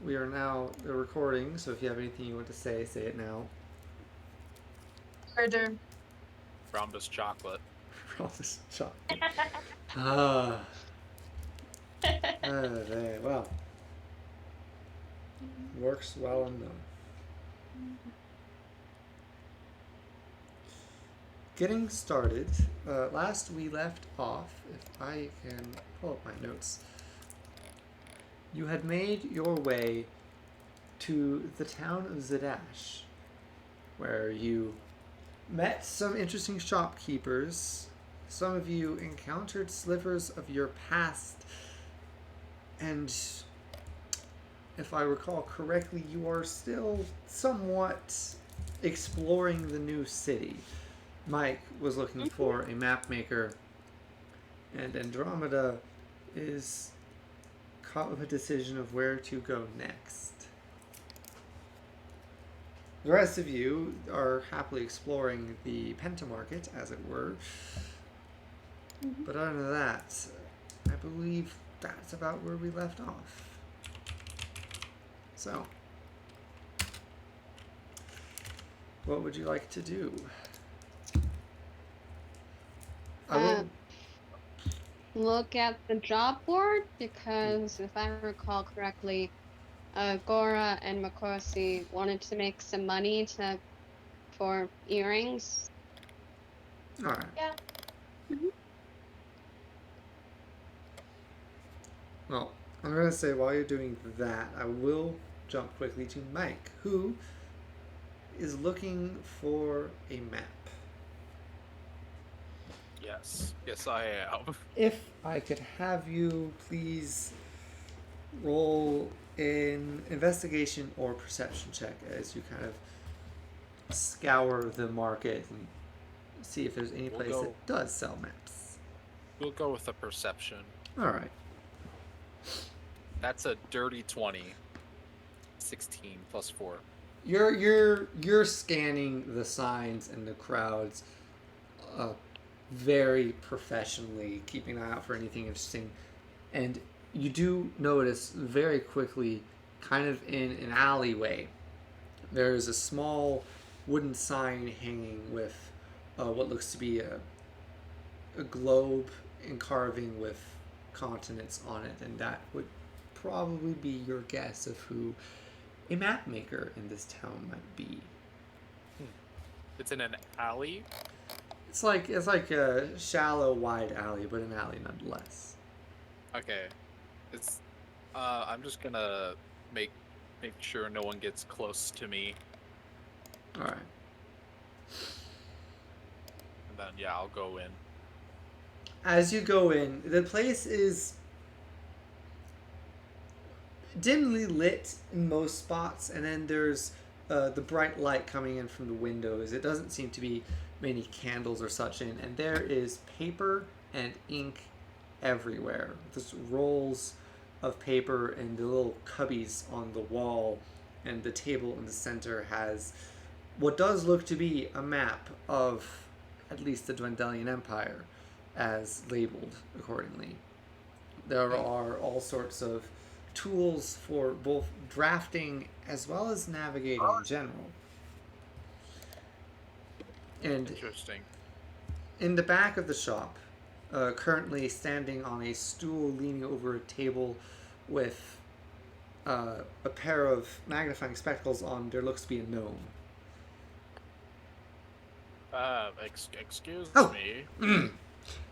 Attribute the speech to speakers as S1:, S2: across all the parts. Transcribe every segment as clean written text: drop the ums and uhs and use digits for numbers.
S1: We are now recording, so if you have anything you want to say it now.
S2: Murder.
S3: Rhombus chocolate.
S1: Rhombus chocolate. Ah. Very well. Works well enough. Getting started. Last we left off, if I can pull up my notes, you had made your way to the town of Zadash, where you met some interesting shopkeepers. Some of you encountered slivers of your past, and if I recall correctly, you are still somewhat exploring the new city. Mike was looking for a map maker, and Andromeda is caught with a decision of where to go next. The rest of you are happily exploring the Pentamarket, as it were. But other than that, I believe that's about where we left off. So, what would you like to do? I will
S4: look at the job board, because if I recall correctly, Gora and Makosi wanted to make some money for earrings.
S1: Alright.
S2: Yeah.
S1: Well, I'm going to say while you're doing that, I will jump quickly to Mike, who is looking for a map.
S3: Yes, I am.
S1: If I could have you please roll an investigation or perception check as you kind of scour the market and see if there's any place that does sell maps.
S3: We'll go with a perception.
S1: Alright.
S3: That's a dirty 20. 16 plus 4.
S1: You're scanning the signs and the crowds very professionally, keeping an eye out for anything interesting. And you do notice very quickly, kind of in an alleyway, there's a small wooden sign hanging with what looks to be a globe and carving with continents on it, and that would probably be your guess of who a map maker in this town might be.
S3: It's in an alley?
S1: It's like a shallow, wide alley, but an alley nonetheless.
S3: Okay. It's I'm just gonna make sure no one gets close to me.
S1: Alright.
S3: And then yeah, I'll go in.
S1: As you go in, the place is dimly lit in most spots, and then there's the bright light coming in from the windows. It doesn't seem to be many candles or such in, and there is paper and ink everywhere. Just rolls of paper and the little cubbies on the wall, and the table in the center has what does look to be a map of at least the Dwendalian Empire, as labeled accordingly. There are all sorts of tools for both drafting as well as navigating in general. And
S3: interesting.
S1: In the back of the shop, currently standing on a stool leaning over a table with a pair of magnifying spectacles on, there looks to be a gnome.
S3: Excuse
S1: me.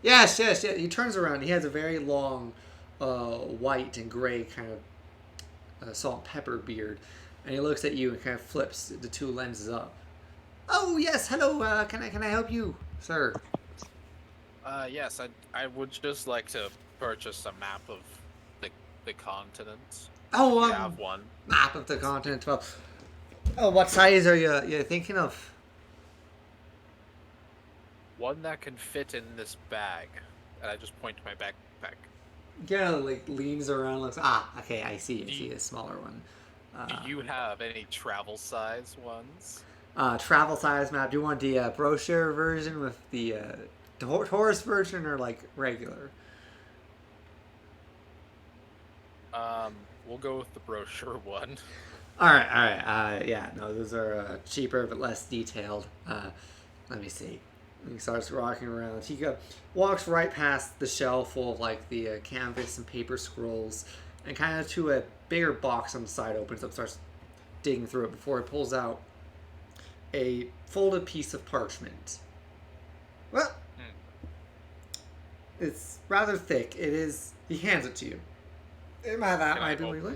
S1: Yes. He turns around. He has a very long, white and gray kind of salt and pepper beard, and he looks at you and kind of flips the two lenses up. Oh yes, hello. Can I help you, sir?
S3: Yes. I would just like to purchase a map of the continents.
S1: Oh,
S3: you have one
S1: map of the continent. Well, what size are you thinking of?
S3: One that can fit in this bag. And I just point to my backpack.
S1: Yeah, like leans around, looks. Okay, I see. I see a smaller one.
S3: Do you have any travel size ones?
S1: Travel size map. Do you want the brochure version with the tourist version, or like regular?
S3: We'll go with the brochure one.
S1: All right, all right. Yeah, no, those are cheaper but less detailed. Let me see. He starts walking around. Walks right past the shelf full of like the canvas and paper scrolls, and kind of to a bigger box on the side. Opens up, starts digging through it before he pulls out a folded piece of parchment. Well, it's rather thick. It is. He hands it to you. That might be really.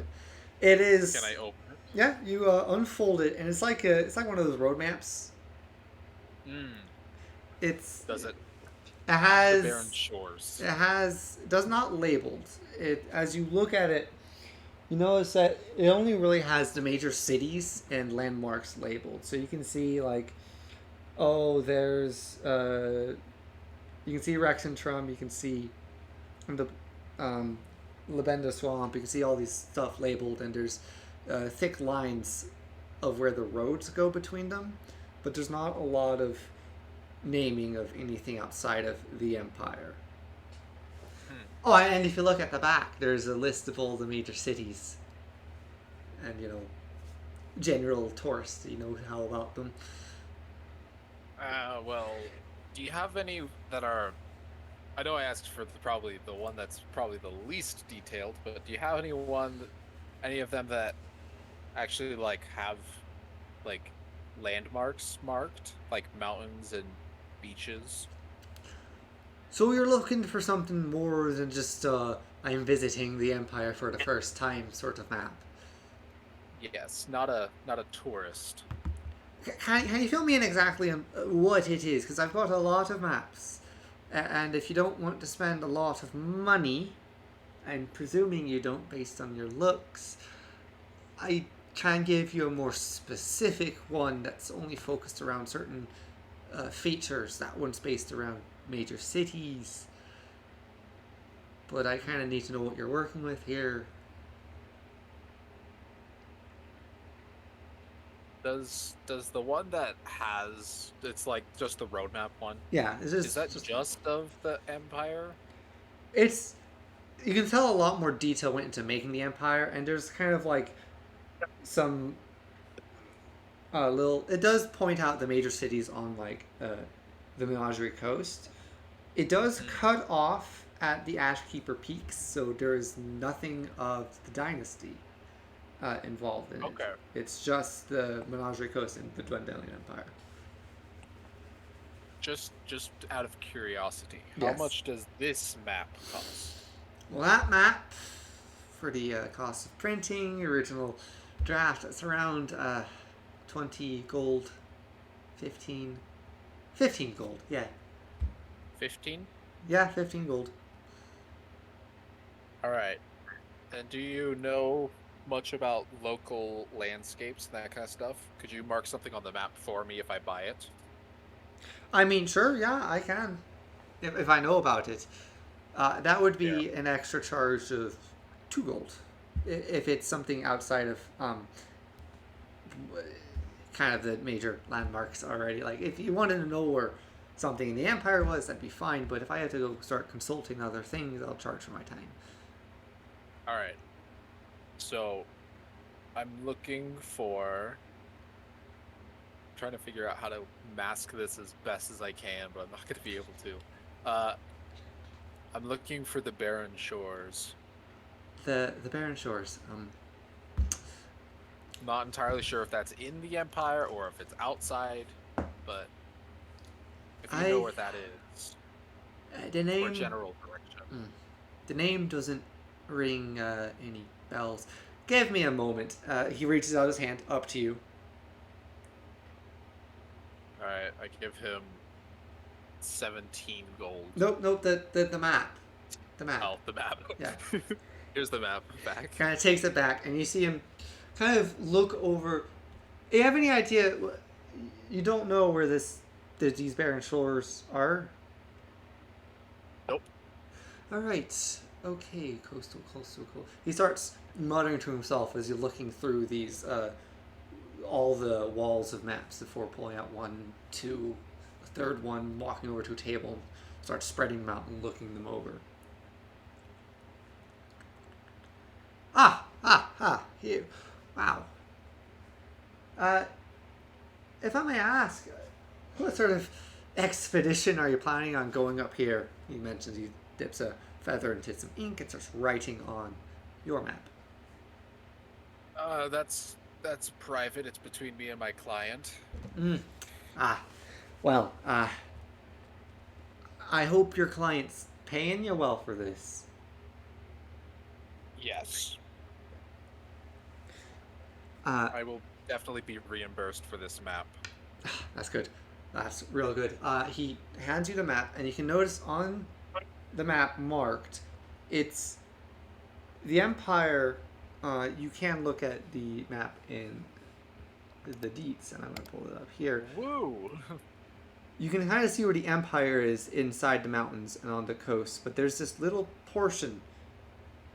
S1: It is.
S3: Can I open it?
S1: Yeah, you unfold it, and it's like one of those road maps.
S3: Does it?
S1: It has
S3: the barren shores.
S1: Does not labeled. It as you look at it, you notice that it only really has the major cities and landmarks labeled. So you can see like, there's you can see Rexentrum, you can see the Lebendes Swamp, you can see all these stuff labeled, and there's thick lines of where the roads go between them, but there's not a lot of naming of anything outside of the Empire. Oh, and if you look at the back, there's a list of all the major cities, and general tourists. You know how about them.
S3: Well, do you have any that are? I know I asked for probably the one that's probably the least detailed, but do you have any of them that actually like have like landmarks marked, like mountains and beaches?
S1: So you're looking for something more than just I'm visiting the Empire for the first time sort of map.
S3: Yes, not a tourist.
S1: Can you fill me in exactly on what it is? Because I've got a lot of maps, and if you don't want to spend a lot of money, I'm presuming you don't based on your looks, I can give you a more specific one that's only focused around certain features. That one's based around major cities. But I kind of need to know what you're working with here.
S3: Does the one that has it's like just the roadmap one?
S1: Yeah,
S3: Is that just of the Empire?
S1: It's you can tell a lot more detail went into making the Empire, and there's kind of like some little. It does point out the major cities on like the Menagerie Coast. It does cut off at the Ashkeeper Peaks, so there is nothing of the dynasty involved in it.
S3: Okay.
S1: It's just the Menagerie Coast and the Dwendalian Empire.
S3: Just out of curiosity,
S1: Yes.
S3: how much does this map cost?
S1: Well, that map, for the cost of printing, original draft, it's around 20 gold, 15 gold, yeah.
S3: 15?
S1: Yeah, 15 gold.
S3: Alright. And do you know much about local landscapes and that kind of stuff? Could you mark something on the map for me if I buy it?
S1: I mean, sure, yeah, I can. If I know about it. That would be an extra charge of 2 gold. If it's something outside of kind of the major landmarks already. Like, if you wanted to know where something in the Empire was, that'd be fine. But if I had to go start consulting other things, I'll charge for my time.
S3: Alright. So, I'm looking for... trying to figure out how to mask this as best as I can, but I'm not going to be able to. I'm looking for the barren shores.
S1: The barren shores.
S3: Not entirely sure if that's in the Empire or if it's outside, but if you know where that is,
S1: the name.
S3: or general direction.
S1: The name doesn't ring any bells. Give me a moment. He reaches out his hand up to you.
S3: Alright, I give him 17 gold.
S1: Nope. The map. The map.
S3: Oh, the map.
S1: Yeah.
S3: Here's the map back.
S1: Kind of takes it back, and you see him kind of look over. Do you have any idea? You don't know where these barren shores are?
S3: Nope.
S1: All right. Okay. Coastal. He starts muttering to himself as you're looking through these all the walls of maps before pulling out 1, 2, a third one, walking over to a table, and starts spreading them out and looking them over. you. Wow. If I may ask, what sort of expedition are you planning on going up here? He mentions he dips a feather into some ink and starts writing on your map.
S3: That's private. It's between me and my client.
S1: Well, I hope your client's paying you well for this.
S3: Yes.
S1: I
S3: will definitely be reimbursed for this map.
S1: That's good. That's real good. He hands you the map, and you can notice on the map marked, it's the Empire. You can look at the map in the deets, and I'm going to pull it up here.
S3: Woo!
S1: You can kind of see where the Empire is inside the mountains and on the coast, but there's this little portion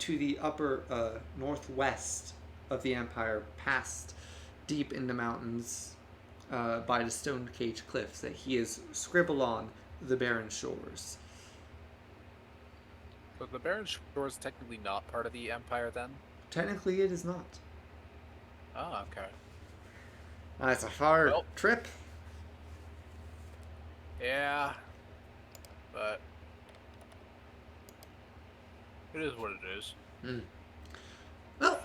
S1: to the upper northwest of the Empire, past deep in the mountains by the stone cage cliffs, that he has scribbled on the barren shores.
S3: So the barren shore is technically not part of the Empire, then?
S1: Technically, it is not.
S3: Oh, okay.
S1: It's a far trip.
S3: Yeah, but it is what it is.
S1: Well,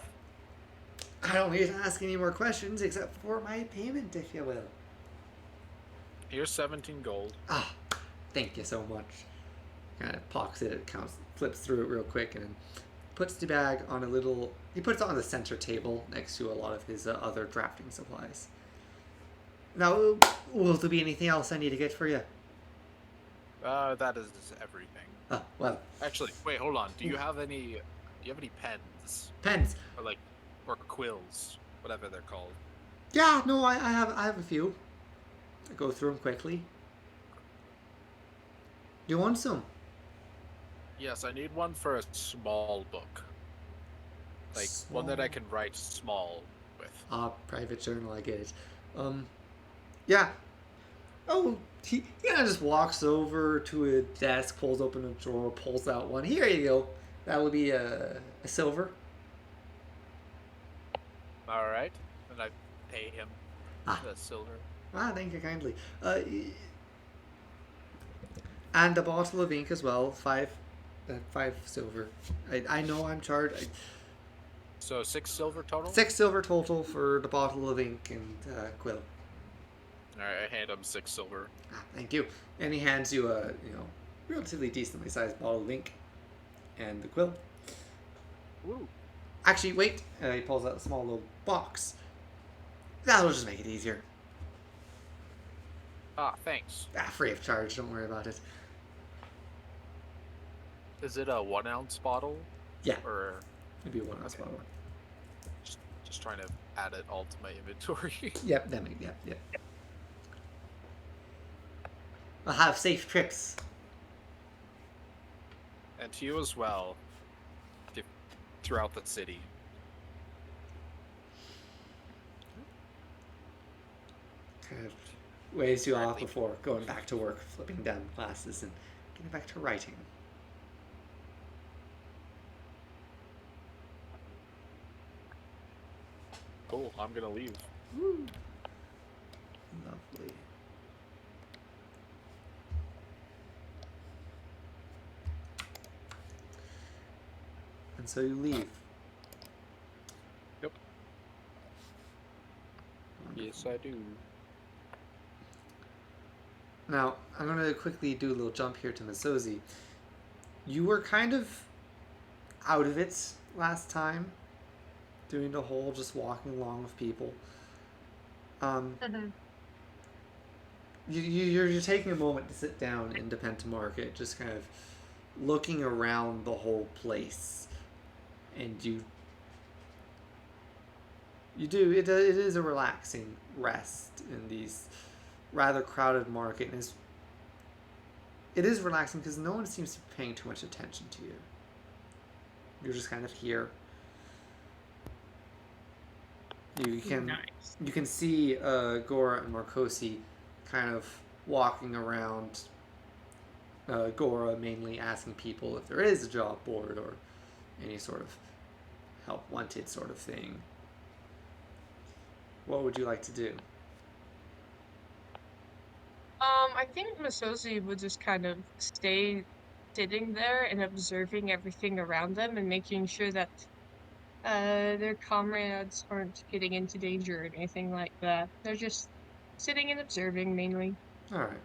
S1: I don't need to ask any more questions except for my payment, if you will.
S3: Here's 17 gold.
S1: Thank you so much. Kind of pockets it, flips through it real quick, and then puts the bag on a little... He puts it on the center table next to a lot of his other drafting supplies. Now, will there be anything else I need to get for you?
S3: That is everything.
S1: Oh, well.
S3: Actually, wait, hold on. Do you have any pens?
S1: Pens?
S3: Or quills, whatever they're called.
S1: Yeah, no, I have a few. I go through them quickly. You want some?
S3: Yes, I need one for a small book. One that I can write small with.
S1: Private journal, I get it. Yeah. Oh, he kind of just walks over to a desk, pulls open a drawer, pulls out one. Here you go. That would be a silver.
S3: All right. And I pay him the silver.
S1: Thank you kindly. And a bottle of ink as well. Five silver. I know I'm charged.
S3: So 6 silver total?
S1: 6 silver total for the bottle of ink and quill.
S3: Alright, I hand him 6 silver.
S1: Thank you. And he hands you a relatively decently sized bottle of ink and the quill.
S3: Woo.
S1: Actually, wait. He pulls out a small little box. That'll just make it easier.
S3: Thanks.
S1: Free of charge. Don't worry about it.
S3: Is it a 1 ounce bottle?
S1: Yeah.
S3: Or
S1: maybe a 1 ounce bottle.
S3: Just trying to add it all to my inventory.
S1: Yep. Yep. I'll have safe trips.
S3: And to you as well. Throughout the city.
S1: Kind of waves you off before going back to work, flipping down classes and getting back to writing.
S3: Cool, I'm gonna leave.
S1: Woo. Lovely. And so you leave.
S3: Yep. Yes, I do.
S1: Now, I'm going to quickly do a little jump here to Masozi. You were kind of out of it last time, doing the whole just walking along with people. You're taking a moment to sit down in Depenta Market, just kind of looking around the whole place. And it is a relaxing rest in these rather crowded market, and it is relaxing because no one seems to be paying too much attention to you. You're just kind of here. You can see Gora and Marcosi kind of walking around. Gora mainly asking people if there is a job board or any sort of help wanted sort of thing. what would you like to do?
S2: I think Masozi would just kind of stay sitting there and observing everything around them and making sure that their comrades aren't getting into danger or anything like that. They're just sitting and observing mainly.
S1: All right.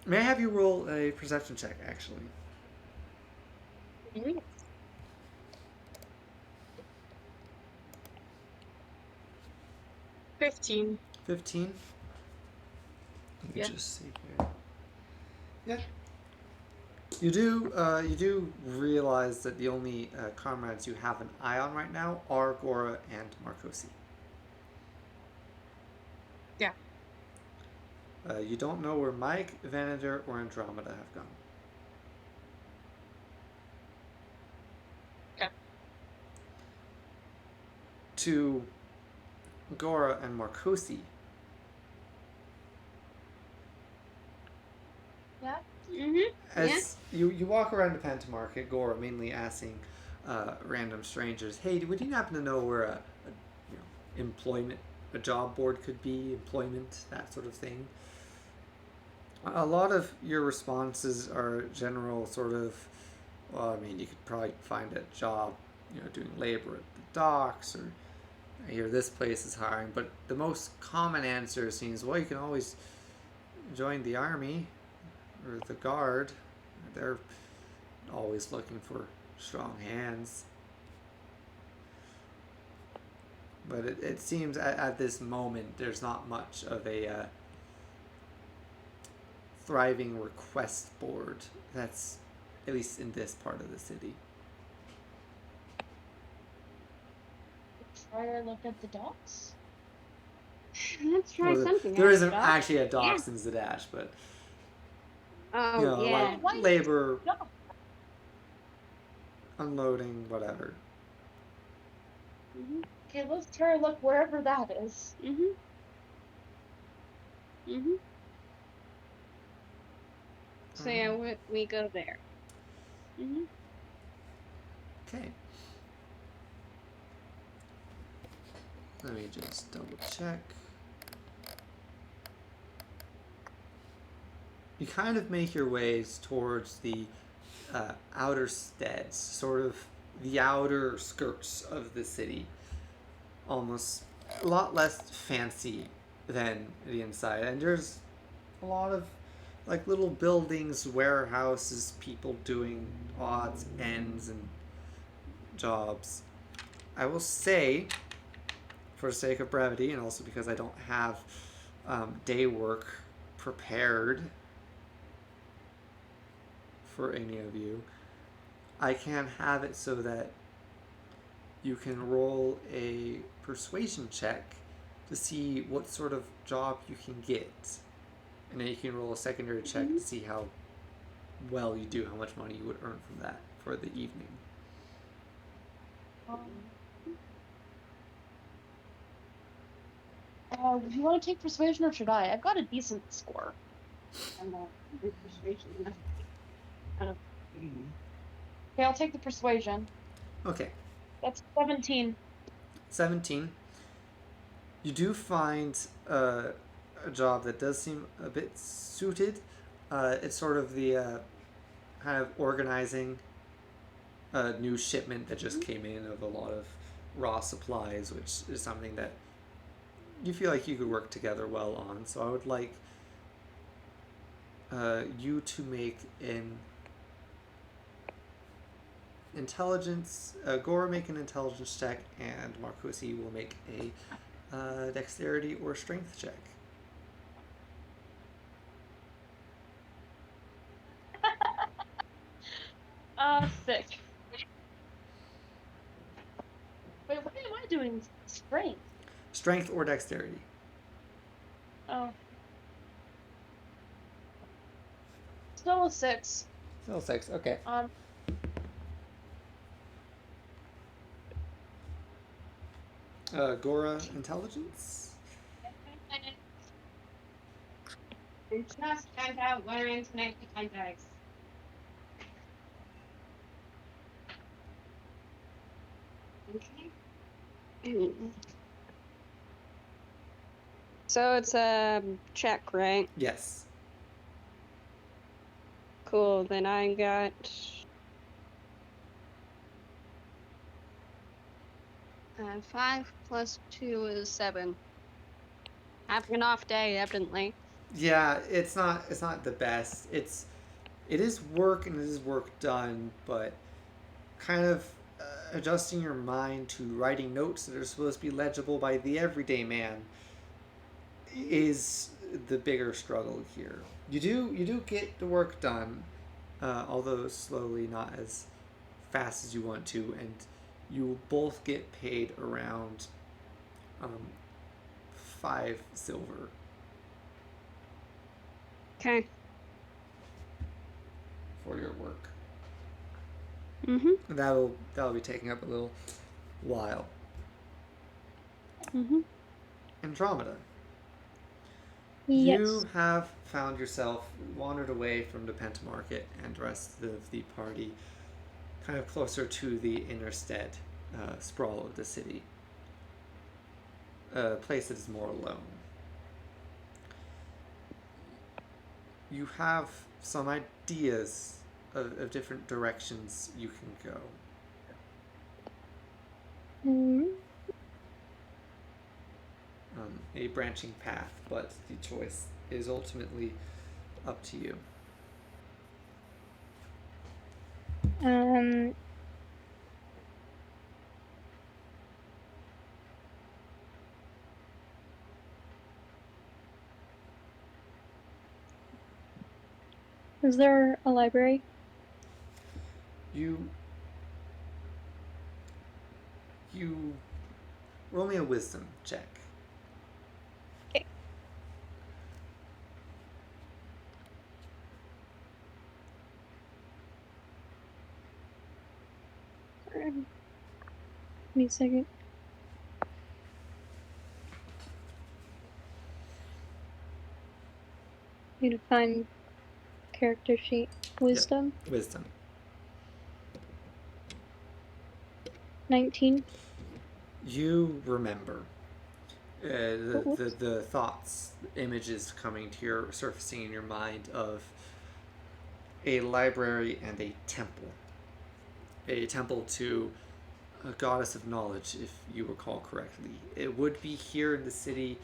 S1: May I have you roll a perception check, actually?
S2: Mhm. 15.
S1: 15? Let me
S2: Yeah.
S1: just see here. Yeah. You do realize that the only comrades you have an eye on right now are Gora and Marcosi.
S2: Yeah.
S1: You don't know where Mike, Vanadir, or Andromeda have gone.
S2: Yeah.
S1: To Gora and Marcosi,
S2: Yeah.
S4: Mm-hmm.
S1: as you walk around the Panta Market, Gora mainly asking random strangers, "Hey, would you happen to know where a employment, a job board could be, employment, that sort of thing?" A lot of your responses are general sort of, well, I mean, you could probably find a job, doing labor at the docks, or I hear this place is hiring, but the most common answer seems, well, you can always join the army or the guard. They're always looking for strong hands. But it seems at this moment there's not much of a thriving request board that's at least in this part of the city.
S5: Try to look at the docks.
S4: Let's try
S1: Well,
S4: something.
S1: there
S4: out,
S1: isn't
S4: Doc.
S1: actually a docks in Zadash, but
S4: Oh yeah.
S1: like labor,
S5: No.
S1: unloading, whatever.
S4: Mhm.
S5: Okay, let's try to look wherever that is.
S4: Mhm. Mhm. So yeah, we go there. Mhm.
S1: Okay. Let me just double check. You kind of make your ways towards the outer steads, sort of the outer skirts of the city. Almost a lot less fancy than the inside. And there's a lot of like little buildings, warehouses, people doing odds, ends, and jobs. I will say, for the sake of brevity, and also because I don't have day work prepared for any of you, I can have it so that you can roll a persuasion check to see what sort of job you can get. And then you can roll a secondary check to see how well you do, how much money you would earn from that for the evening.
S5: Do you want to take persuasion or should I? I've got a decent score.
S4: I'm not persuasion enough.
S5: Okay, I'll take the persuasion.
S1: Okay,
S5: That's 17.
S1: 17. You do find a job that does seem a bit suited. It's sort of the kind of organizing a new shipment that just came in of a lot of raw supplies, which is something that you feel like you could work together well on. So I would like you to make an intelligence. Gora make an intelligence check, and Marcosi will make a dexterity or strength check.
S5: Sick. Wait, what am I doing? Strength.
S1: Strength or dexterity.
S5: Oh. Still a 6.
S1: Still 6. Okay. Gora intelligence.
S4: It's not stand out learning to make the context. Okay. So it's a check, right?
S1: Yes.
S4: Cool. Then I got 5 plus 2 is 7. Having an off day, evidently.
S1: Yeah, it's not the best. It is work and it is work done, but kind of adjusting your mind to writing notes that are supposed to be legible by the everyday man is the bigger struggle here. You do get the work done, although slowly, not as fast as you want to, and you both get paid around 5 silver.
S4: Okay.
S1: For your work.
S4: Mm-hmm.
S1: That'll be taking up a little while.
S4: Mm-hmm.
S1: Andromeda.
S4: Yes.
S1: You have found yourself wandered away from the Pentamarket and the rest of the party, kind of closer to the innerstead sprawl of the city. A place that is more alone. You have some ideas of different directions you can go.
S4: Mm-hmm.
S1: A branching path, but the choice is ultimately up to you.
S6: Is there a library?
S1: You roll me a wisdom check.
S6: Okay. Give me a second. Need to find character sheet. Wisdom.
S1: Yep. Wisdom.
S6: 19.
S1: You remember the thoughts, images coming to your surfacing in your mind of a library and a temple to a goddess of knowledge, if you recall correctly. It would be here in the city,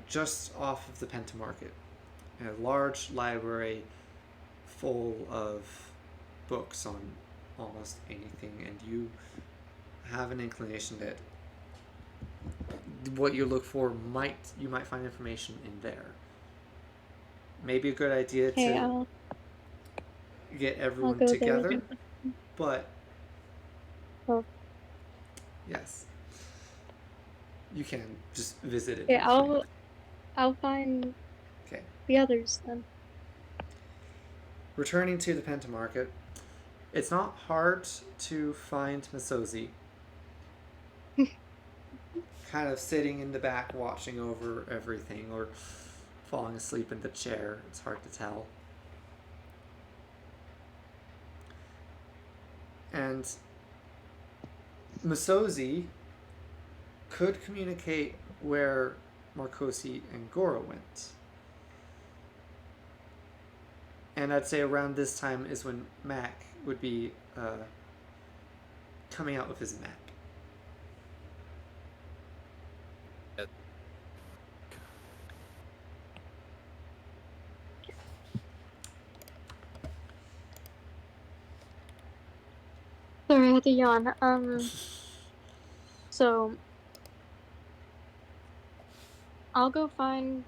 S1: just off of the Pentamarket. A large library full of books on almost anything, and you have an inclination that what you look for you might find information in there. Maybe a good idea to get everyone together, but yes, you can just visit it.
S6: Yeah, I'll find the others then.
S1: Returning to the Pentamarket, it's not hard to find Masozi. Kind of sitting in the back watching over everything, or falling asleep in the chair. It's hard to tell. And Masozi could communicate where Marcosi and Gora went. And I'd say around this time is when Mac would be coming out with his map.
S6: Sorry, I had to yawn. So I'll go find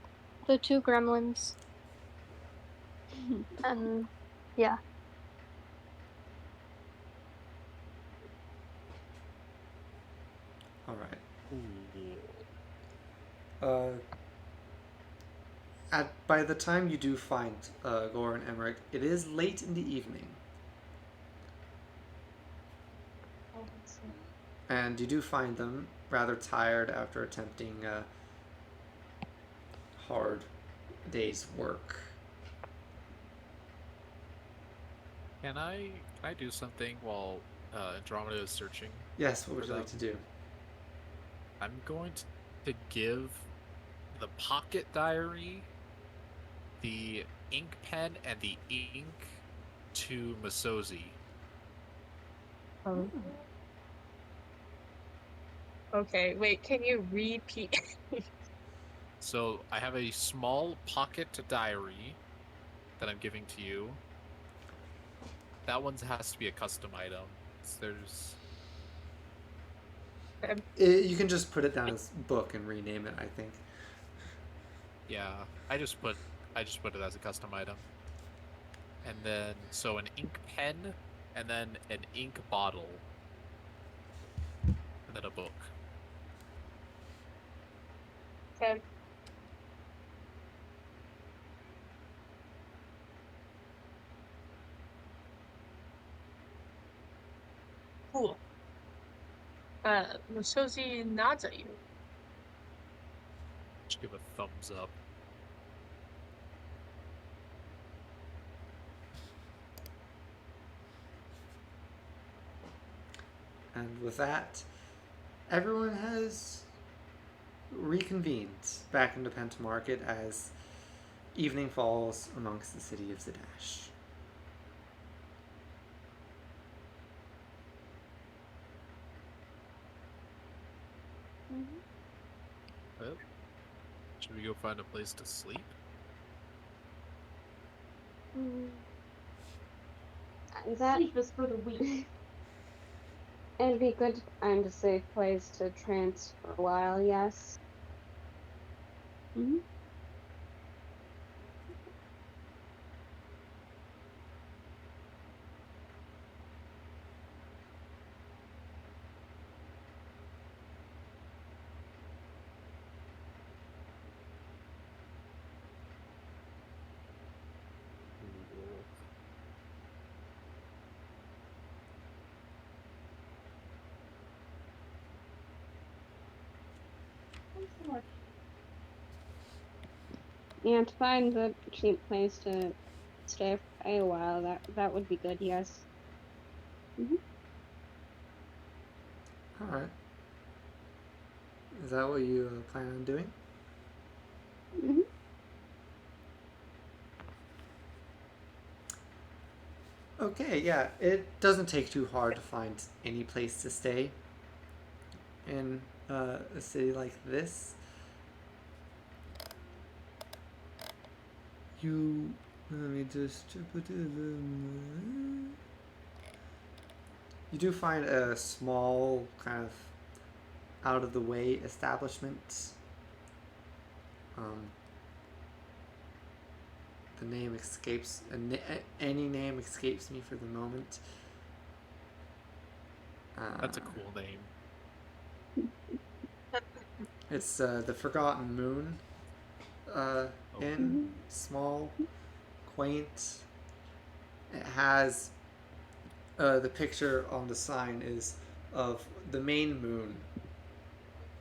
S6: the 2 gremlins. And yeah.
S1: All right. By the time you do find Gore and Emmerich, it is late in the evening. And you do find them rather tired after attempting a hard day's work.
S3: Can I do something while Andromeda is searching.
S1: Yes, what would you like to do?
S3: I'm going to give the pocket diary, the ink pen, and the ink to Masozi.
S2: Oh. Okay, wait, can you repeat?
S3: So I have a small pocket diary that I'm giving to you. That one has to be a custom item. There's
S1: You can just put it down as book and rename it, I think.
S3: yeah, I just put it as a custom item. And then so an ink pen, and then an ink bottle, and then a book.
S2: Okay. Cool. Masozi nods at you.
S3: Just give a thumbs up.
S1: And with that, everyone has reconvened back into Pentamarket as evening falls amongst the city of Zadash.
S3: Well, should we go find a place to sleep?
S4: That
S5: Sleep is for the weak.
S4: it'd be good to find a safe place to trance for a while, yes. Yeah, to find a cheap place to stay for a while, that would be good, yes.
S1: Alright. Is that what you plan on doing? Okay, yeah. It doesn't take too hard to find any place to stay in a city like this. You... Let me just... You do find a small, kind of out-of-the-way establishment. The name escapes... any name escapes me for the moment.
S3: That's a cool name.
S1: It's the Forgotten Moon. Inn. Small, quaint. It has... the picture on the sign is of the main moon,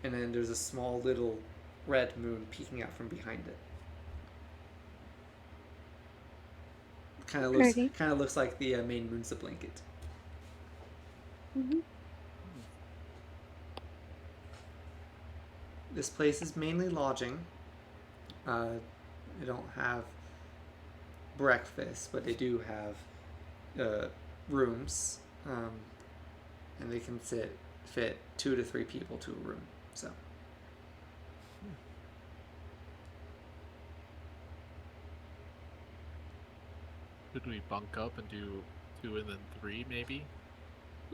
S1: and then there's a small little red moon peeking out from behind it. Kind of looks like the main moon's a blanket. This place is mainly lodging. They don't have breakfast, but they do have rooms, and they can fit 2 to 3 people to a room. So
S3: Could we bunk up and do 2 and then 3 maybe?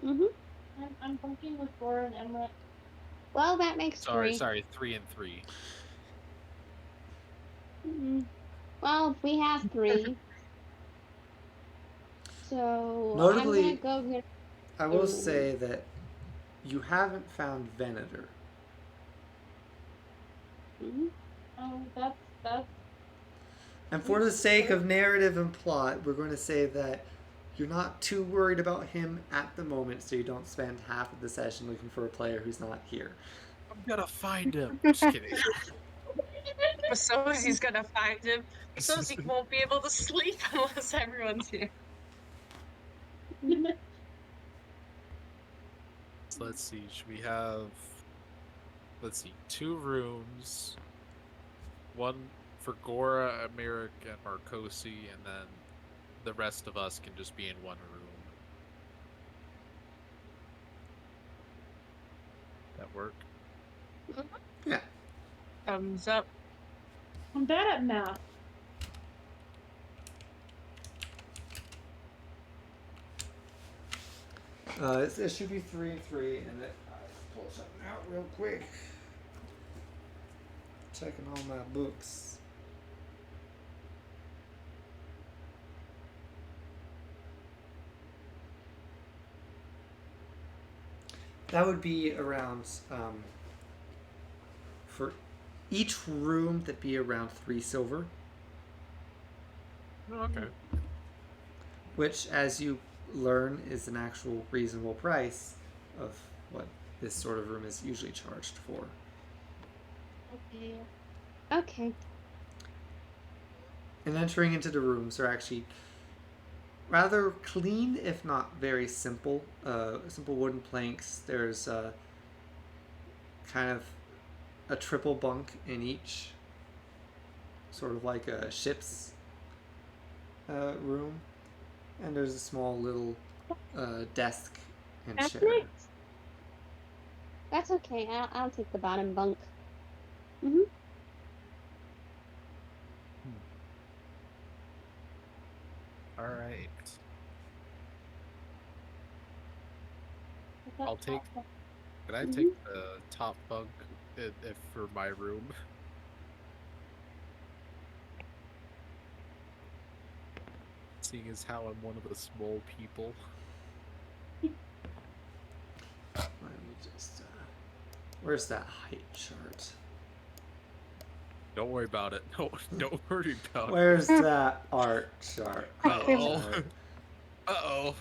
S5: I'm bunking with Gora and Emma.
S4: Well, that makes 3.
S3: Sorry, 3 and 3.
S4: Well, we have 3. So
S1: Notably,
S4: I'm gonna go get...
S1: I will say that you haven't found Venator.
S5: Oh, that's...
S1: And for the sake of narrative and plot, we're going to say that you're not too worried about him at the moment, so you don't spend half of the session looking for a player who's not here.
S3: I'm gonna find him. Just kidding.
S2: Masozi's gonna find him. Masozi won't be able to sleep unless everyone's here.
S3: So let's see. Should we have? Let's see. 2 rooms. One for Gora, Americ, and Marcosi, and then the rest of us can just be in one room. That work?
S1: Yeah.
S2: Thumbs up.
S5: I'm bad at math.
S1: It should be 3 and 3, and I pull something out real quick. Checking all my books. That would be around, for each room, that'd be around 3 silver.
S3: Oh, okay.
S1: Which, as you learn, is an actual reasonable price of what this sort of room is usually charged for.
S4: Okay. Okay.
S1: And entering into the rooms are actually rather clean, if not very simple. Simple wooden planks. There's kind of a triple bunk in each, sort of like a ship's room. And there's a small little desk and
S4: That's
S1: chair.
S4: nice. That's okay. I'll take the bottom bunk. Mm-hmm.
S3: All right. I'll take. Can I take the top bunk if for my room? Seeing as how I'm one of the small people.
S1: Let me just. Where's that height chart?
S3: Don't worry about it. No, don't worry about
S1: Where's that art chart? Height
S3: Uh-oh.
S1: chart.
S3: Uh-oh.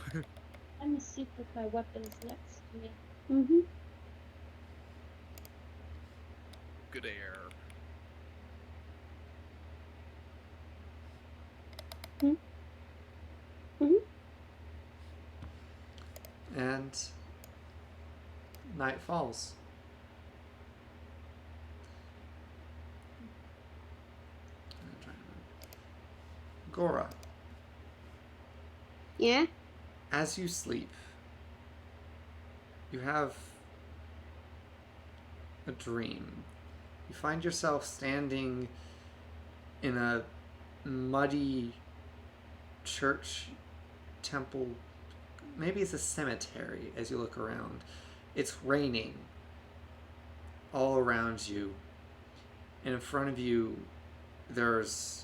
S5: Let me see if my weapon's next to me.
S4: Mm-hmm.
S3: Good air.
S1: And night falls. Gora,
S4: Yeah?
S1: as you sleep, you have a dream. You find yourself standing in a muddy church, temple, maybe it's a cemetery as you look around. It's raining all around you. And in front of you, there's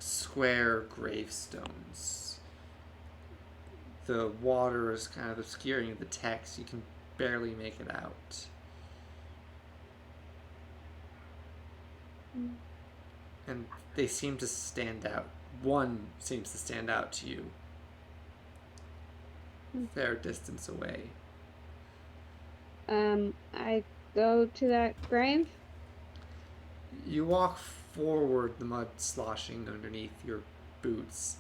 S1: square gravestones. The water is kind of obscuring the text. You can barely make it out. And they seem to stand out. One seems to stand out to you. A fair distance away.
S4: I go to that grave.
S1: You walk forward, the mud sloshing underneath your boots.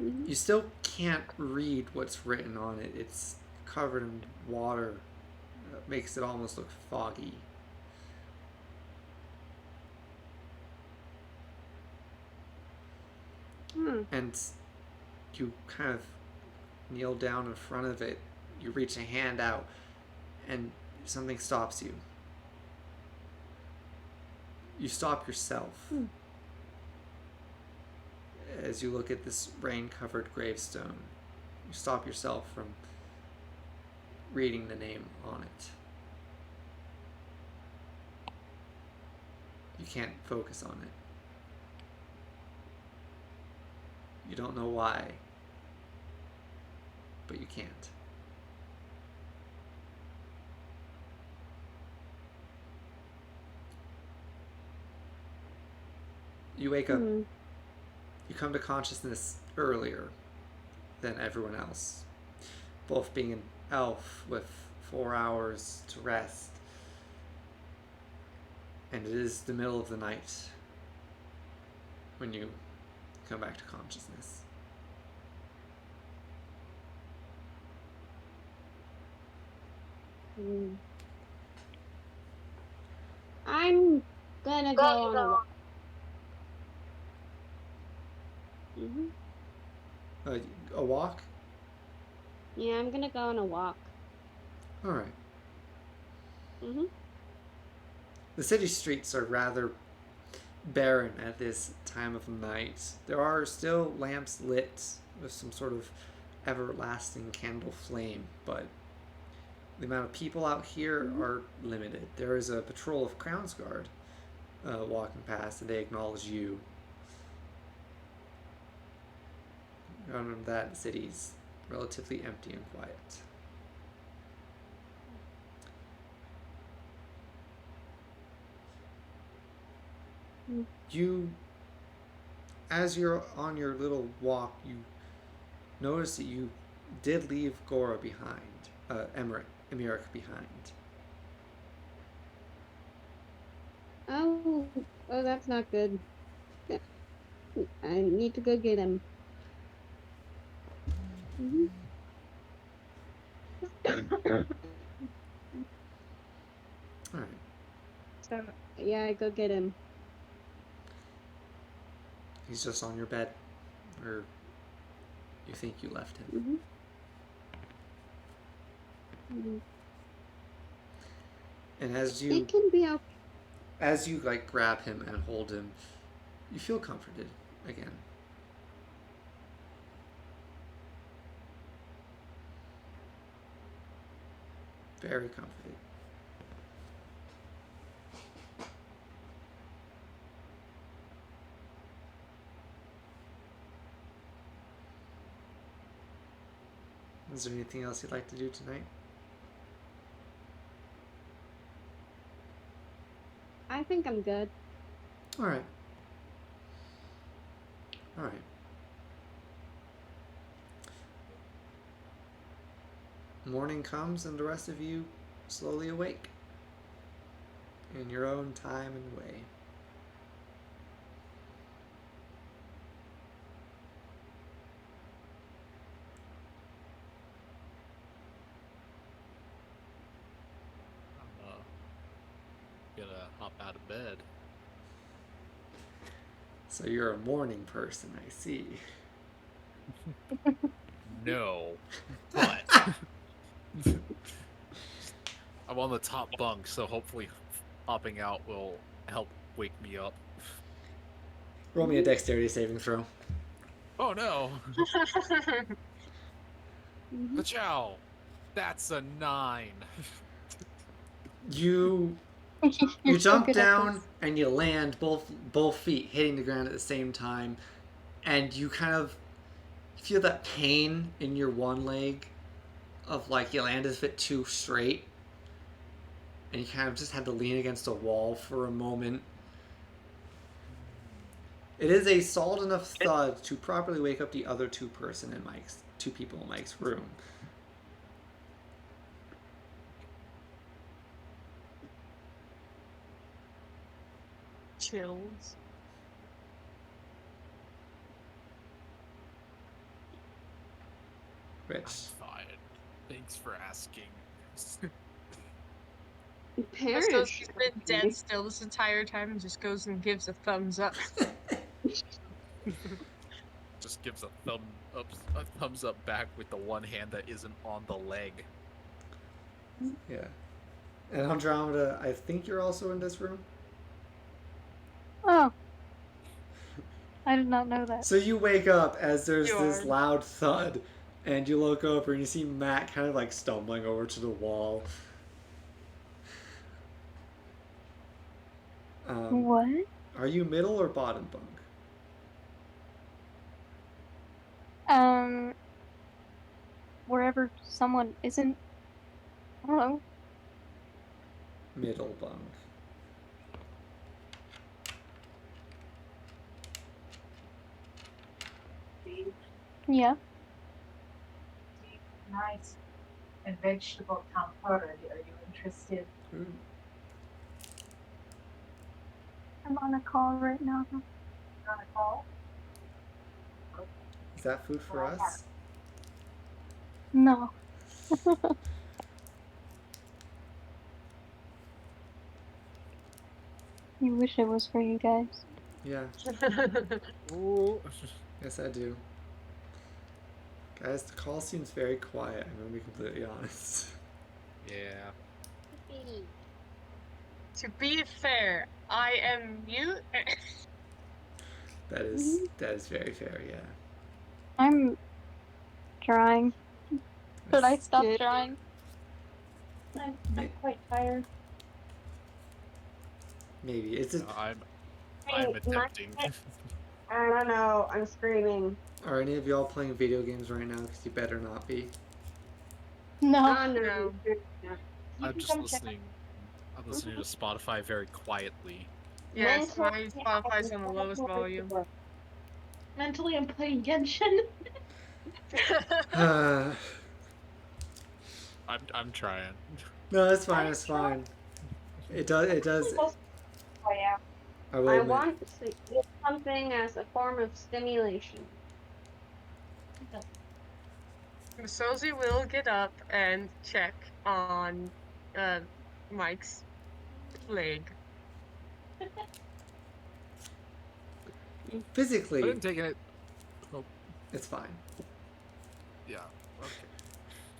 S4: Mhm.
S1: You still can't read what's written on it. It's covered in water. It makes it almost look foggy. And you kind of kneel down in front of it. You reach a hand out, and something stops you. You stop yourself as you look at this rain-covered gravestone. You stop yourself from reading the name on it. You can't focus on it. You don't know why, but you can't. You wake up. You come to consciousness earlier than everyone else, both being an elf with 4 hours to rest, and it is the middle of the night when you come back to consciousness.
S4: Hmm. I'm gonna go on a walk. Hmm.
S1: A walk?
S4: Yeah, I'm gonna go on a walk.
S1: All right.
S4: Hmm.
S1: The city streets are rather barren at this time of night. There are still lamps lit with some sort of everlasting candle flame, but the amount of people out here are limited. There is a patrol of Crown's Guard walking past, and they acknowledge you. Other than that, the city's relatively empty and quiet. You, as you're on your little walk, you notice that you did leave Gora behind, Emeric behind.
S4: Oh, that's not good. I need to go get him. Hmm.
S1: All right.
S4: So, yeah, I go get him.
S1: He's just on your bed, or you think you left him.
S4: Hmm. Hmm.
S1: And as
S4: It
S1: you
S4: can be okay.
S1: like grab him and hold him, you feel comforted again. Very comforted. Is there anything else you'd like to do tonight?
S4: I think I'm good.
S1: All right. All right. Morning comes and the rest of you slowly awake in your own time and way.
S3: I'm gonna hop out of bed.
S1: So you're a morning person, I see.
S3: No, but I'm on the top bunk, so hopefully hopping out will help wake me up.
S1: Roll me a dexterity saving throw.
S3: Oh no!
S4: Hmm.
S3: Pachow! That's a 9.
S1: You
S6: You're so
S1: jump
S6: good at
S1: down
S6: this.
S1: and you land both feet hitting the ground at the same time, and you kind of feel that pain in your one leg of like you landed a bit too straight, and you kind of just had to lean against a wall for a moment. It is a solid enough thud to properly wake up the other two people in Mike's room.
S2: Chills.
S3: I'm
S1: Rich.
S3: fine. Thanks for asking.
S4: Parents.
S2: He's been dead still this entire time and just goes and gives a thumbs up.
S3: Just gives a thumbs up back with the one hand that isn't on the leg.
S1: Yeah. And Andromeda, I think you're also in this room.
S6: Oh. I did not know that.
S1: So you wake up as there's
S2: You
S1: this
S2: are.
S1: loud thud, and you look over and you see Matt kind of like stumbling over to the wall.
S6: What?
S1: Are you middle or bottom bunk?
S6: Wherever someone isn't, I don't know.
S1: Middle bunk.
S6: Yeah.
S7: Nice and vegetable tempura. Are you interested?
S1: Ooh.
S6: I'm on a call right now.
S7: On a call?
S1: Is that food for us?
S6: No. You wish it was for you guys.
S1: Yeah,
S3: Ooh.
S1: yes I do. Guys, the call seems very quiet, I'm gonna be completely honest.
S3: Yeah.
S2: To be fair, I am mute.
S1: That is very fair, yeah.
S6: I'm trying. Should I stop
S4: Yeah.
S6: trying?
S5: I'm quite tired.
S1: Maybe. It's
S3: No, I'm attempting.
S4: I don't know. I'm screaming.
S1: Are any of y'all playing video games right now? Because you better not be.
S5: No.
S4: Oh, no.
S2: No.
S5: You
S3: I'm
S5: can
S3: just
S5: come check.
S3: listening. I'm listening to Spotify very quietly.
S2: Yes, my
S5: Mentally,
S2: Spotify's on the lowest volume.
S5: Mentally, I'm playing Genshin.
S3: I'm trying.
S1: No, it's fine, it's fine. It does.
S5: I am.
S1: I will
S4: I
S1: admit.
S4: want to use something as a form of stimulation.
S2: Masozi will get up and check on Mike's leg.
S3: I
S1: Physically,
S3: didn't take it.
S1: it's fine.
S3: Yeah. Okay.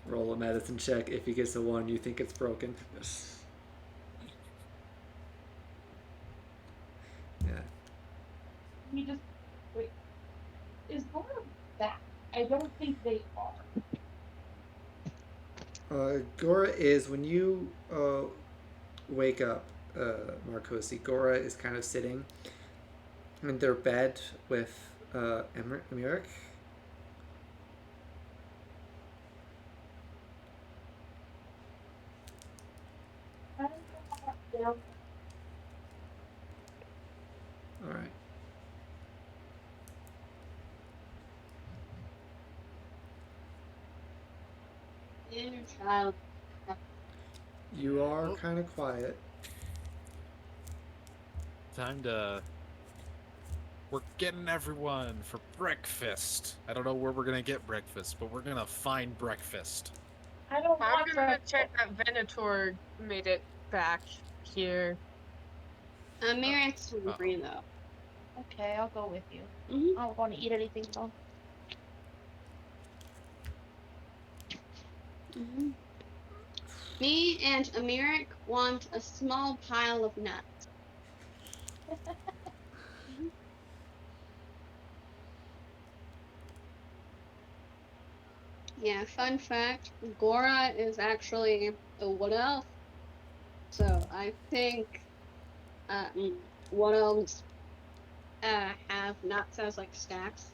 S1: Roll a medicine check. If he gets a 1, you think it's broken. Yeah.
S5: You just wait. Is Gora back? I don't think they are.
S1: Gora is, when you wake up, Marcosi, Gora is kind of sitting in their bed with Emmerich.
S5: I don't know.
S1: All right.
S4: Inner child.
S1: You are kind of quiet.
S3: Time to. We're getting everyone for breakfast. I don't know where we're gonna get breakfast, but we're gonna find breakfast.
S5: I don't
S2: I'm
S5: want
S2: gonna
S5: breakfast.
S2: check that Venator made it back here.
S4: Miriam's hungry, though.
S5: Okay, I'll go with you.
S4: Mm-hmm.
S5: I don't want to eat anything though.
S4: Mm-hmm. Me and Amiric want a small pile of nuts. Yeah, fun fact, Gora is actually a wood elf. So I think wood elves have nuts as like stacks,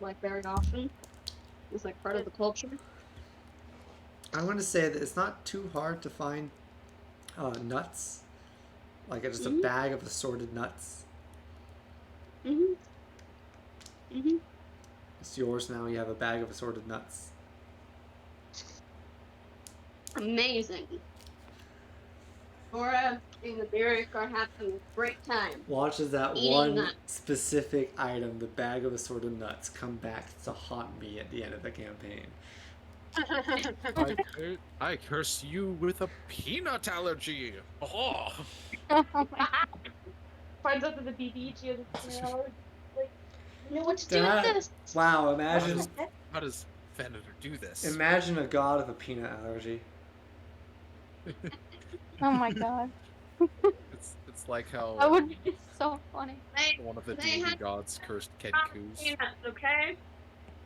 S4: like very often. It's like part of the culture.
S1: I want to say that it's not too hard to find nuts. Like just a bag of assorted nuts.
S4: Mm-hmm. Mm-hmm.
S1: It's yours now. You have a bag of assorted nuts.
S4: Amazing. Gora and the Amiric are having a great time.
S1: Watch as that
S4: Eating
S1: one
S4: nuts.
S1: specific item, the bag of assorted nuts, come back to haunt me at the end of the campaign.
S3: I curse you with a peanut allergy. Oh.
S5: Finds out that the BB she has like, you know what to do
S1: That-
S5: with this.
S1: Wow, imagine
S3: How does Venator do this?
S1: imagine a god with a peanut allergy.
S6: Oh my god.
S3: It's like how
S6: That would be so funny.
S3: one of the
S4: They
S3: D&D
S4: had
S3: gods cursed
S4: peanuts,
S3: Kenkus.
S4: okay?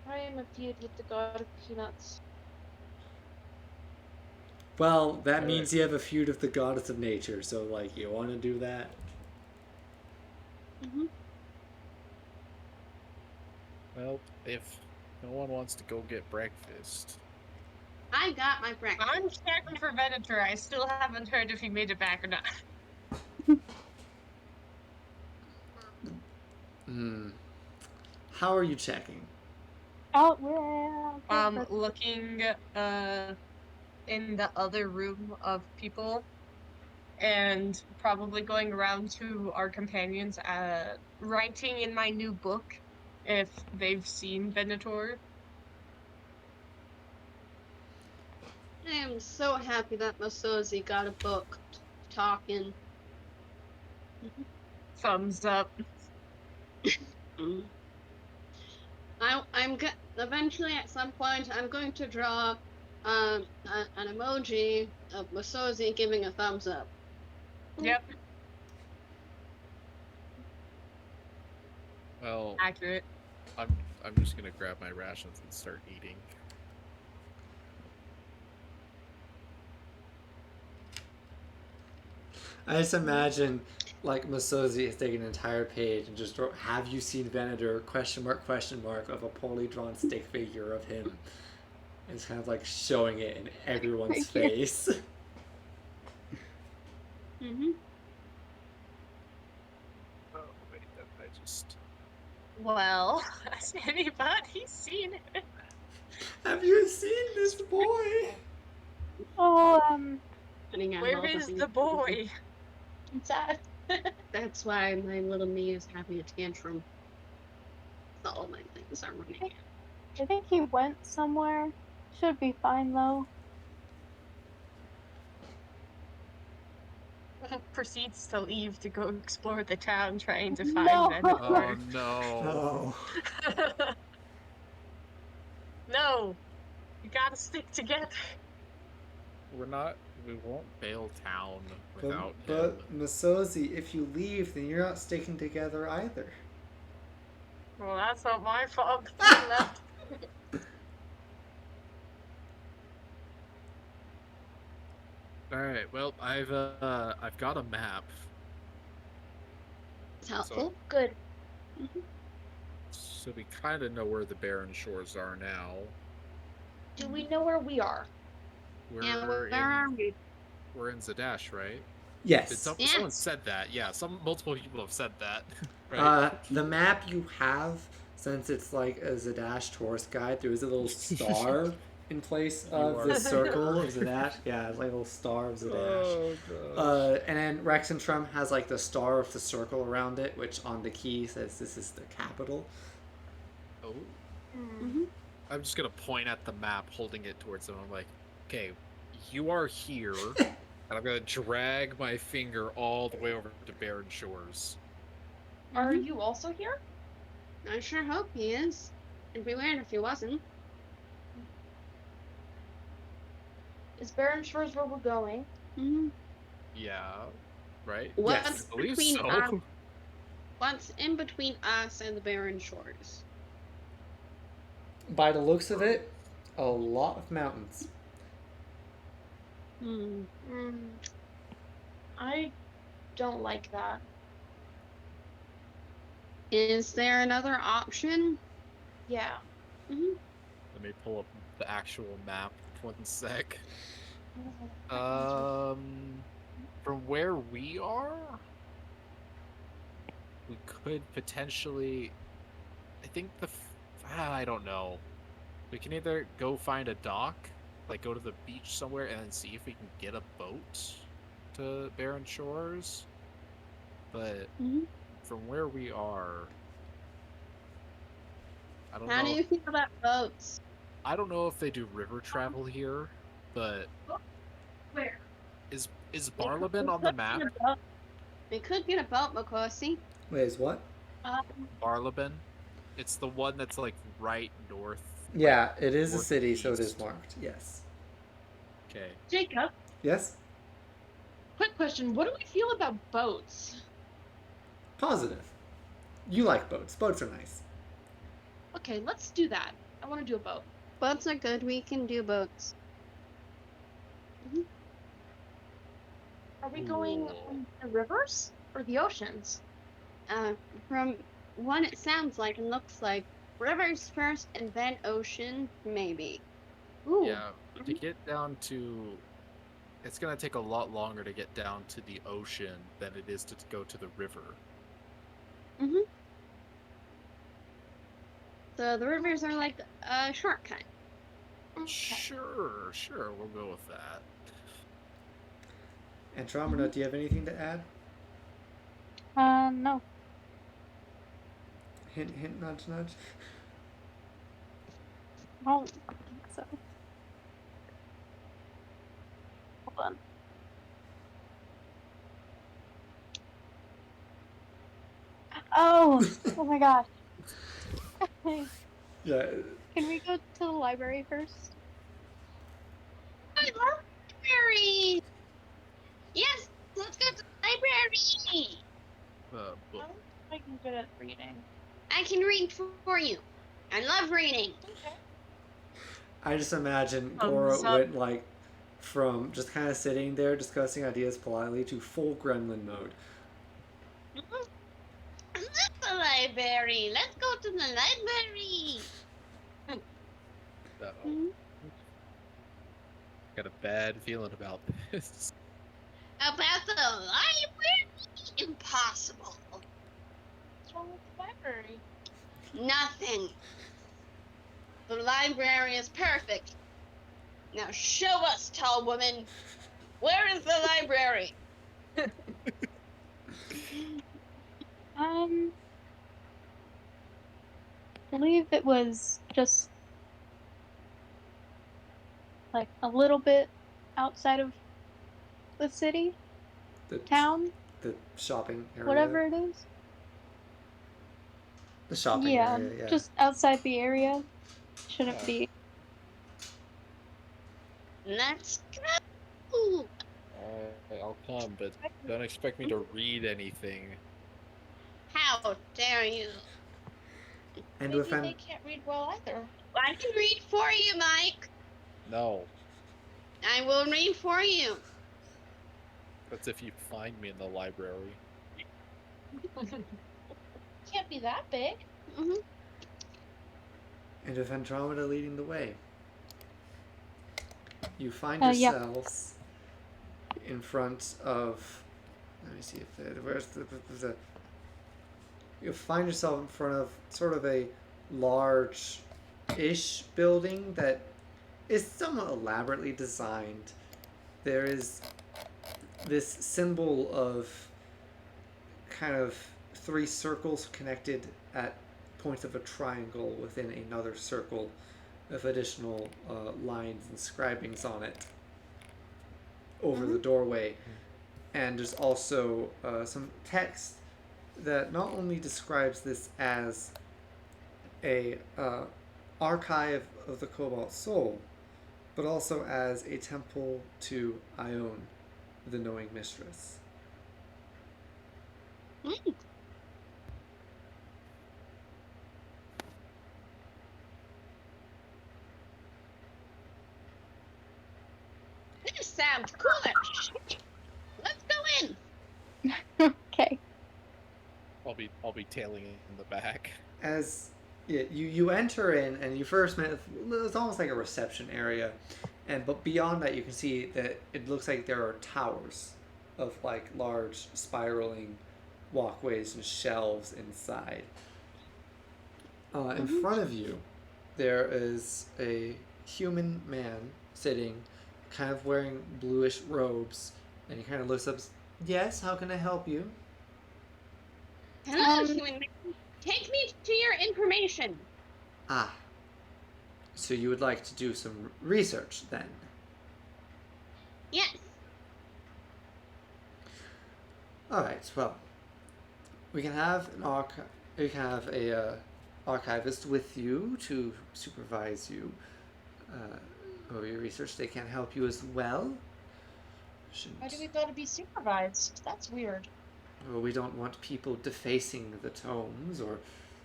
S5: I am a feud with the god of peanuts.
S1: Well, that means you have a feud with the goddess of nature, so like you want to do that?
S4: Mm-hmm.
S3: Well, if no one wants to go get breakfast,
S4: I got my breakfast.
S2: I'm checking for Venator. I still haven't heard if he made it back or not.
S1: How are you checking?
S6: Oh, yeah.
S2: Looking in the other room of people, and probably going around to our companions, writing in my new book if they've seen Venator.
S4: I am so happy that Masozi got a book talking.
S2: Thumbs up.
S4: Mm. Eventually at some point I'm going to draw an emoji of Masozi giving a thumbs up.
S2: Yep,
S3: Well,
S2: accurate.
S3: I'm just gonna grab my rations and start eating.
S1: I just imagine like Masozi is taking an entire page and just wrote, "Have you seen Venator?" Question mark of a poorly drawn stick figure of him. It's kind of like showing it in everyone's face.
S4: Mm-hmm.
S3: Oh wait, I just.
S2: Well, has anybody seen it?
S1: Have you seen this boy?
S6: Oh,
S2: Where is the boy?
S5: I'm sad.
S4: That's why my little me is having a tantrum. All my things are running.
S6: I think he went somewhere. Should be fine though.
S2: Proceeds to leave to go explore the town trying to find
S6: No.
S3: Oh
S2: Venator.
S3: no.
S1: No.
S2: No, you gotta stick together.
S3: We won't bail town without him.
S1: But Masozi, if you leave, then you're not sticking together either.
S2: Well, that's not my fault. He left.
S3: All right. Well, I've got a map.
S4: It's helpful.
S5: Good.
S3: So we kind of know where the barren shores are now.
S5: Do we know where we are?
S3: We're
S4: Where are we?
S3: we're in Zadash, right?
S1: Yes.
S3: Someone said that. Yeah, multiple people have said that. Right?
S1: The map you have, since it's like a Zadash tourist guide, there is a little star in place of the circle of Zadash. Yeah, it's like a little star of Zadash.
S3: Oh gosh.
S1: And then Rex and Trum has like the star of the circle around it, which on the key says this is the capital.
S3: Oh.
S4: Mm-hmm.
S3: I'm just gonna point at the map, holding it towards them. I'm like, okay, you are here, and I'm gonna drag my finger all the way over to Barren Shores.
S5: Are you also here?
S4: I sure hope he is. It'd be weird if he wasn't.
S5: Is Barren Shores where we're going?
S4: Mm-hmm.
S3: Yeah, right?
S4: What's
S1: Yes.
S3: I believe
S4: between
S3: so.
S4: us? What's in between us and the barren shores?
S1: By the looks of it, a lot of mountains.
S4: Hmm.
S5: I don't like that.
S4: Is there another option?
S5: Yeah.
S4: Mm-hmm.
S3: Let me pull up the actual map. 1 sec. From where we are, we could potentially. I think I don't know. We can either go find a dock, like go to the beach somewhere, and then see if we can get a boat to Barren Shores. But from where we are, I don't know.
S4: How do you feel about boats?
S3: I don't know if they do river travel here, but
S7: Where?
S3: is Barlabin on the map?
S4: We could get a boat, Makosi.
S1: Wait, is what?
S3: Barlabin? It's the one that's like right north.
S1: Yeah, it is a city, so it is
S3: northeast.
S1: marked. Yes.
S3: Okay.
S5: Jacob,
S1: Yes?
S5: quick question. What do we feel about boats?
S1: Positive. You like boats. Boats are nice.
S5: Okay, let's do that. I want to do a boat.
S4: Boats are good. We can do boats.
S5: Are we going on the rivers or the oceans?
S4: From what it sounds like and looks like, rivers first and then ocean, maybe.
S5: Ooh.
S3: Yeah, to get down to, it's gonna take a lot longer to get down to the ocean than it is to go to the river.
S4: So the rivers are like a shortcut.
S3: Sure, we'll go with that.
S1: Andromeda, do you have anything to add?
S6: No.
S1: Hint, hint, nudge, nudge.
S6: I don't think so. Hold on. Oh my gosh.
S1: Yeah.
S6: Can we go to the library first?
S4: I love library. Yes, let's go to the library.
S3: Book.
S5: I'm fucking good at reading.
S4: I can read for you. I love reading.
S5: Okay.
S1: I just imagine
S2: Thumbs
S1: Gora
S2: up.
S1: went like from just kind of sitting there discussing ideas politely to full gremlin mode.
S4: I love the library. Let's go to the library.
S3: Uh-oh. Got a bad feeling about this.
S4: About the library? Impossible.
S5: What's wrong with the library?
S4: Nothing. The library is perfect. Now show us, tall woman. Where is the library?
S6: Believe it was just like a little bit outside of the city,
S1: The
S6: town,
S1: the shopping area.
S6: whatever it is.
S1: The shopping
S6: Yeah,
S1: area, yeah.
S6: just outside the area. Shouldn't
S3: Yeah.
S6: be.
S4: Let's go.
S3: I'll come, but don't expect me to read anything.
S4: How dare you?
S1: And
S5: Maybe
S1: with
S5: they can't read well either.
S4: I can read for you, Mike.
S3: No,
S4: I will read for you.
S3: that's if you find me in the library.
S5: Can't be that big.
S4: Hmm.
S1: and with Andromeda leading the way, you find
S6: Yep.
S1: yourselves in front of. Let me see if where's the. You find yourself in front of sort of a large-ish building that is somewhat elaborately designed. There is this symbol of kind of 3 circles connected at points of a triangle within another circle with additional lines and scribings on it over the doorway. And there's also some text that not only describes this as a archive of the Cobalt Soul, but also as a temple to Ione, the knowing mistress.
S4: This sounds cooler. Let's go in.
S6: Okay.
S3: I'll be tailing in the back.
S1: As you enter in, and you first met, it's almost like a reception area, but beyond that you can see that it looks like there are towers of like large spiraling walkways and shelves inside. In front of you there is a human man sitting, kind of wearing bluish robes, and he kind of looks up. Yes, how can I help you?
S4: Hello, human man. Take me to your information.
S1: Ah, so you would like to do some research then?
S4: Yes.
S1: All right. Well, we can have a archivist with you to supervise you over your research. They can help you as well.
S5: Why do we gotta be supervised? That's weird.
S1: Well, we don't want people defacing the tomes or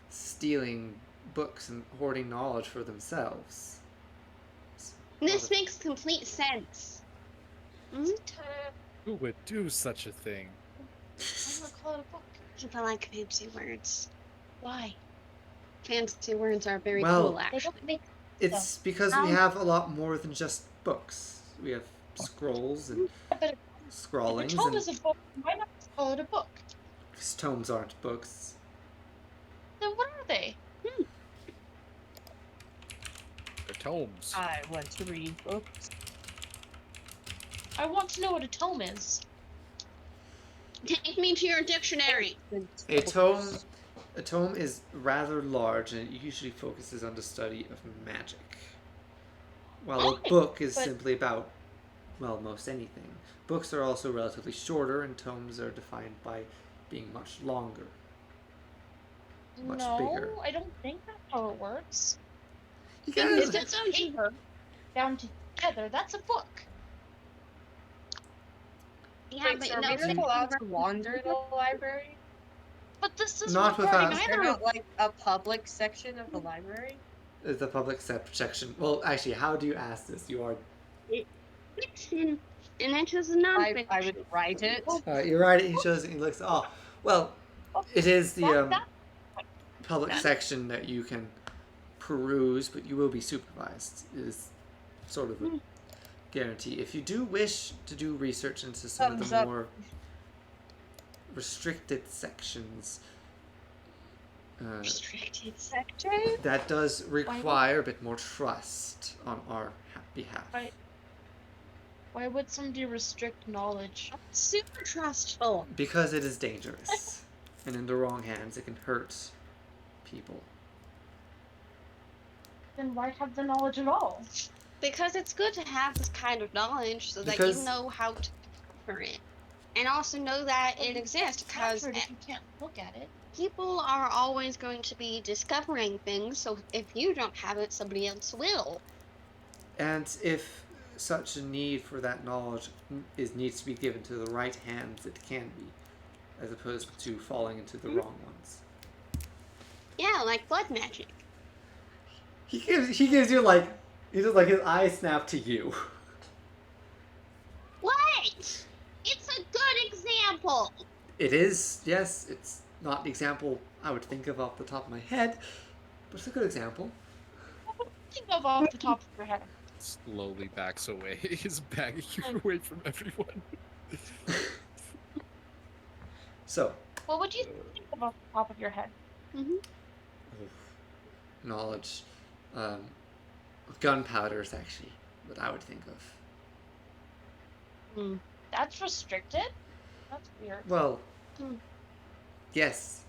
S1: stealing books and hoarding knowledge for themselves.
S4: This makes complete sense. Mm-hmm.
S3: Who would do such a thing?
S5: I'm gonna call it a book.
S4: People like fancy words.
S5: Why?
S4: Fancy words are very
S1: Well,
S4: cool,
S5: They
S4: actually.
S5: don't make
S1: It's because we have a lot more than just books. We have scrolls and
S5: but if a
S1: scrawlings,
S5: tome
S1: and
S5: is a book, why not call it a book?
S1: tomes aren't books.
S5: Then what are they?
S3: They're tomes.
S2: I want to read books.
S5: I want to know what a tome is.
S4: Take me to your dictionary.
S1: A tome is rather large, and it usually focuses on the study of magic. While a book is
S5: but-
S1: simply about, well, most anything. Books are also relatively shorter, and tomes are defined by being much longer. much
S5: no,
S1: bigger.
S5: I don't think that's how it works.
S1: You
S4: Because
S1: guys,
S5: If it's paper bound together, that's a book.
S4: Yeah,
S2: Wait,
S4: but
S2: so
S4: you
S2: are
S4: know,
S2: we just
S4: things
S2: allowed
S4: are-
S2: to wander the library?
S5: But this is
S1: Not
S5: recording
S1: without-
S2: Is
S5: either
S2: there
S5: of
S2: not like a public section of the library?
S1: is the public section. Well, actually, how do you ask this? You are.
S4: fiction, and it is non-fiction.
S2: I would write it.
S1: You're right. He shows it. He looks. Oh, well, it is the
S5: that
S1: public section that you can peruse, but you will be supervised. Is sort of a guarantee. If you do wish to do research into some of
S2: Thumbs
S1: the
S2: up.
S1: more restricted sections,
S4: Restricted sector.
S1: that does require a bit more trust on our behalf.
S5: Right. Why would somebody restrict knowledge?
S4: Super trustful.
S1: Because it is dangerous, and in the wrong hands, it can hurt people.
S5: Then why have the knowledge at all?
S4: Because it's good to have this kind of knowledge so that
S1: Because-
S4: you know how to for it, and also know that it exists. Because
S5: Captured if you can't look at it.
S4: people are always going to be discovering things. So if you don't have it, somebody else will.
S1: And if such a need for that knowledge needs to be given to the right hands, it can be, as opposed to falling into the wrong ones.
S4: Yeah, like blood magic.
S1: He gives you like, he just like his eyes snap to you.
S4: What? It's a good example.
S1: It is, yes, it's not the example I would think of off the top of my head, but it's a good example.
S5: Think of off the top of your head.
S3: Slowly backs away. He's backing you away from everyone.
S1: So,
S5: What would you think of off the top of your head?
S1: knowledge, gunpowder is actually what I would think of.
S5: That's restricted? That's weird.
S1: Well, yes.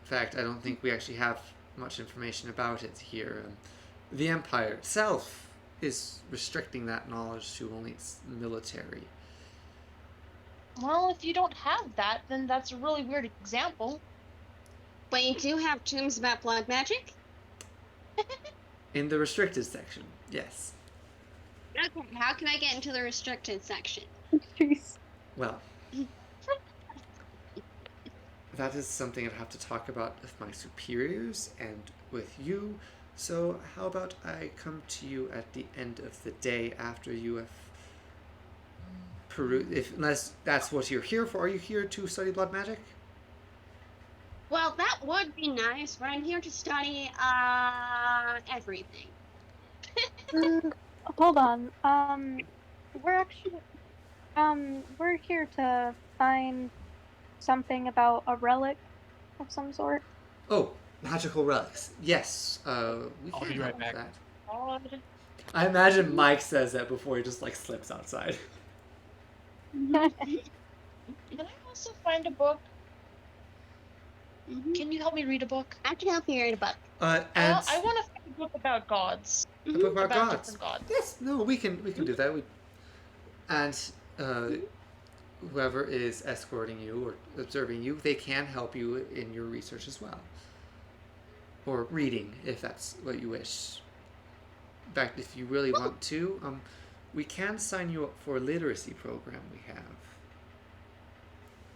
S1: In fact, I don't think we actually have much information about it here. The Empire itself is restricting that knowledge to only its military.
S5: Well, if you don't have that, then that's a really weird example.
S4: But you do have tombs about blood magic?
S1: In the restricted section, yes.
S4: Okay, how can I get into the restricted section?
S6: Jeez.
S1: Well, that is something I'd have to talk about with my superiors and with you. So how about I come to you at the end of the day after you have unless that's what you're here for. Are you here to study blood magic?
S4: Well, that would be nice, but I'm here to study, everything.
S6: Hold on. We're actually, we're here to find something about a relic of some sort.
S1: Oh, magical relics. Yes. We
S3: I'll
S1: can
S3: be right
S1: help with
S3: back.
S1: that.
S5: God.
S1: I imagine Mike says that before he just like slips outside.
S5: Can I also find a book? Can you help me read a book?
S4: I can help you read a book.
S1: And
S5: I want to find a book about gods.
S1: a book about gods.
S5: different gods.
S1: Yes, no, we can do that. And whoever is escorting you or observing you, they can help you in your research as well, or reading if that's what you wish. In fact, if you really want to, we can sign you up for a literacy program we have.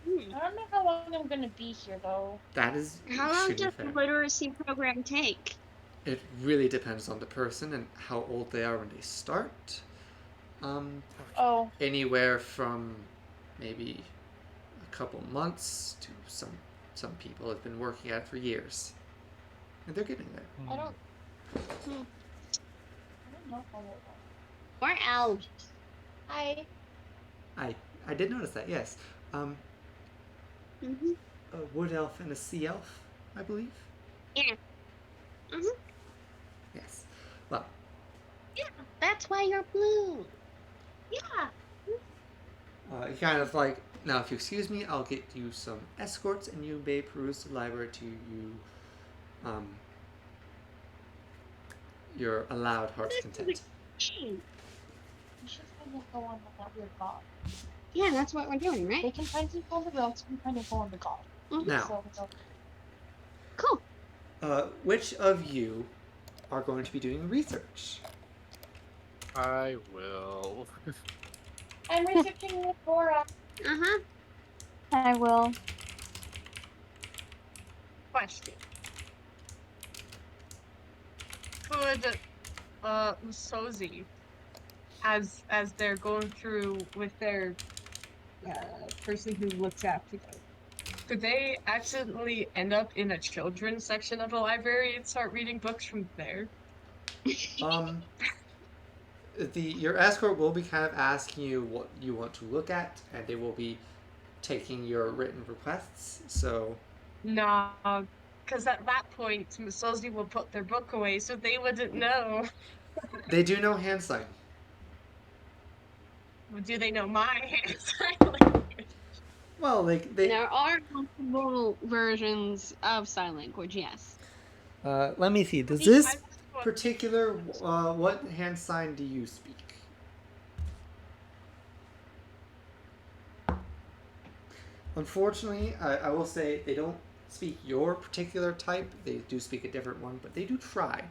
S5: I don't know how long I'm gonna be here though.
S1: That is
S4: How long
S1: extremely
S4: does the
S1: fair.
S4: literacy program take?
S1: It really depends on the person and how old they are when they start.
S5: Oh,
S1: Anywhere from maybe a couple months to some people have been working at it for years, and they're getting there.
S5: I don't know how old
S4: Or elves?
S5: I
S1: I did notice that. Yes, a wood elf and a sea elf, I believe.
S4: Yeah.
S1: Yes. Well,
S4: That's why you're blue. Yeah.
S1: you kind of like now. If you excuse me, I'll get you some escorts, and you may peruse the library to you. Your allowed heart's content.
S5: you should find info on that weird god.
S4: Yeah, that's what we're doing,
S5: They
S4: right?
S5: can find info on the realms, we can find info on the god.
S1: Now,
S4: Cool.
S1: which of you are going to be doing research?
S3: I will.
S5: I'm researching with Laura.
S4: Uh-huh.
S6: I will.
S2: Question. Could Musozi, as they're going through with their person who looks after them, could they accidentally end up in a children's section of the library and start reading books from there?
S1: Um, your escort will be kind of asking you what you want to look at, and they will be taking your written requests. So,
S2: No, because at that point, Musozi will put their book away, so they wouldn't know.
S1: they do know hand sign.
S2: Do they know my hand sign language?
S1: Well, they
S4: There are multiple versions of sign language, yes.
S1: let me see. Does
S2: I
S1: this
S2: just want-
S1: particular what hand sign do you speak? Unfortunately, I will say they don't speak your particular type. They do speak a different one, but they do try.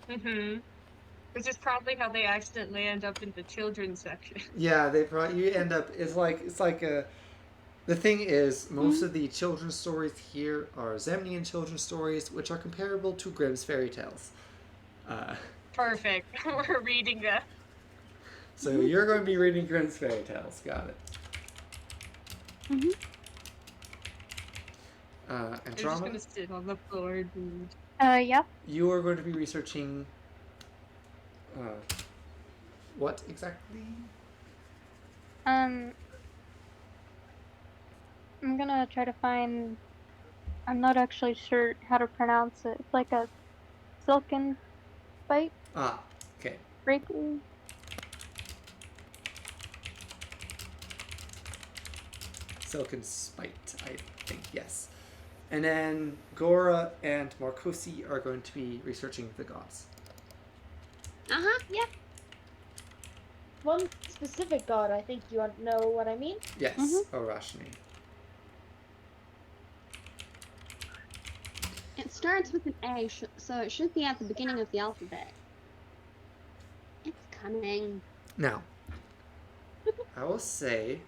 S2: Which is probably how they accidentally end up in the children's section.
S1: Yeah, they probably you end up. It's like a. The thing is, most of the children's stories here are Zemnian children's stories, which are comparable to Grimm's fairy tales.
S2: Perfect. We're reading that.
S1: So you're going to be reading Grimm's fairy tales. Got it.
S4: Mhm.
S2: I'm just
S1: Andromeda,
S2: gonna sit on the floor and read.
S6: Yep.
S1: you are going to be researching. What exactly?
S6: I'm gonna try to find. I'm not actually sure how to pronounce it. It's like a silken spike
S1: Ah, okay.
S6: rapier.
S1: Silken Spite, I think, yes. And then Gora and Marcosi are going to be researching the gods.
S4: Uh-huh, yeah.
S5: One specific god, I think you know what I mean?
S1: Yes, Orashni.
S4: It starts with an A, so it should be at the beginning of the alphabet. It's coming.
S1: Now, I will say,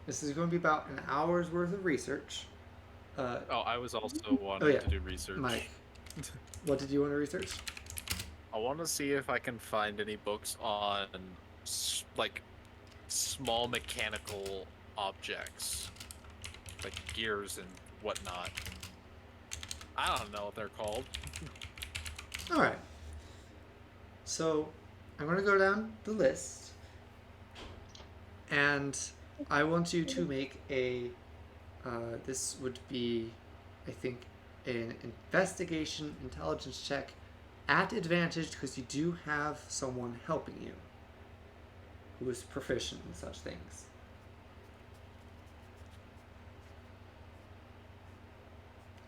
S1: this is going to be about an hour's worth of research.
S3: Oh, I was also wanting
S1: yeah.
S3: to do research.
S1: Mike, what did you want to research?
S3: I want to see if I can find any books on like small mechanical objects, like gears and whatnot. I don't know what they're called.
S1: All right. So, I'm going to go down the list, and I want you to make a. This would be, I think, an investigation intelligence check at advantage because you do have someone helping you who is proficient in such things.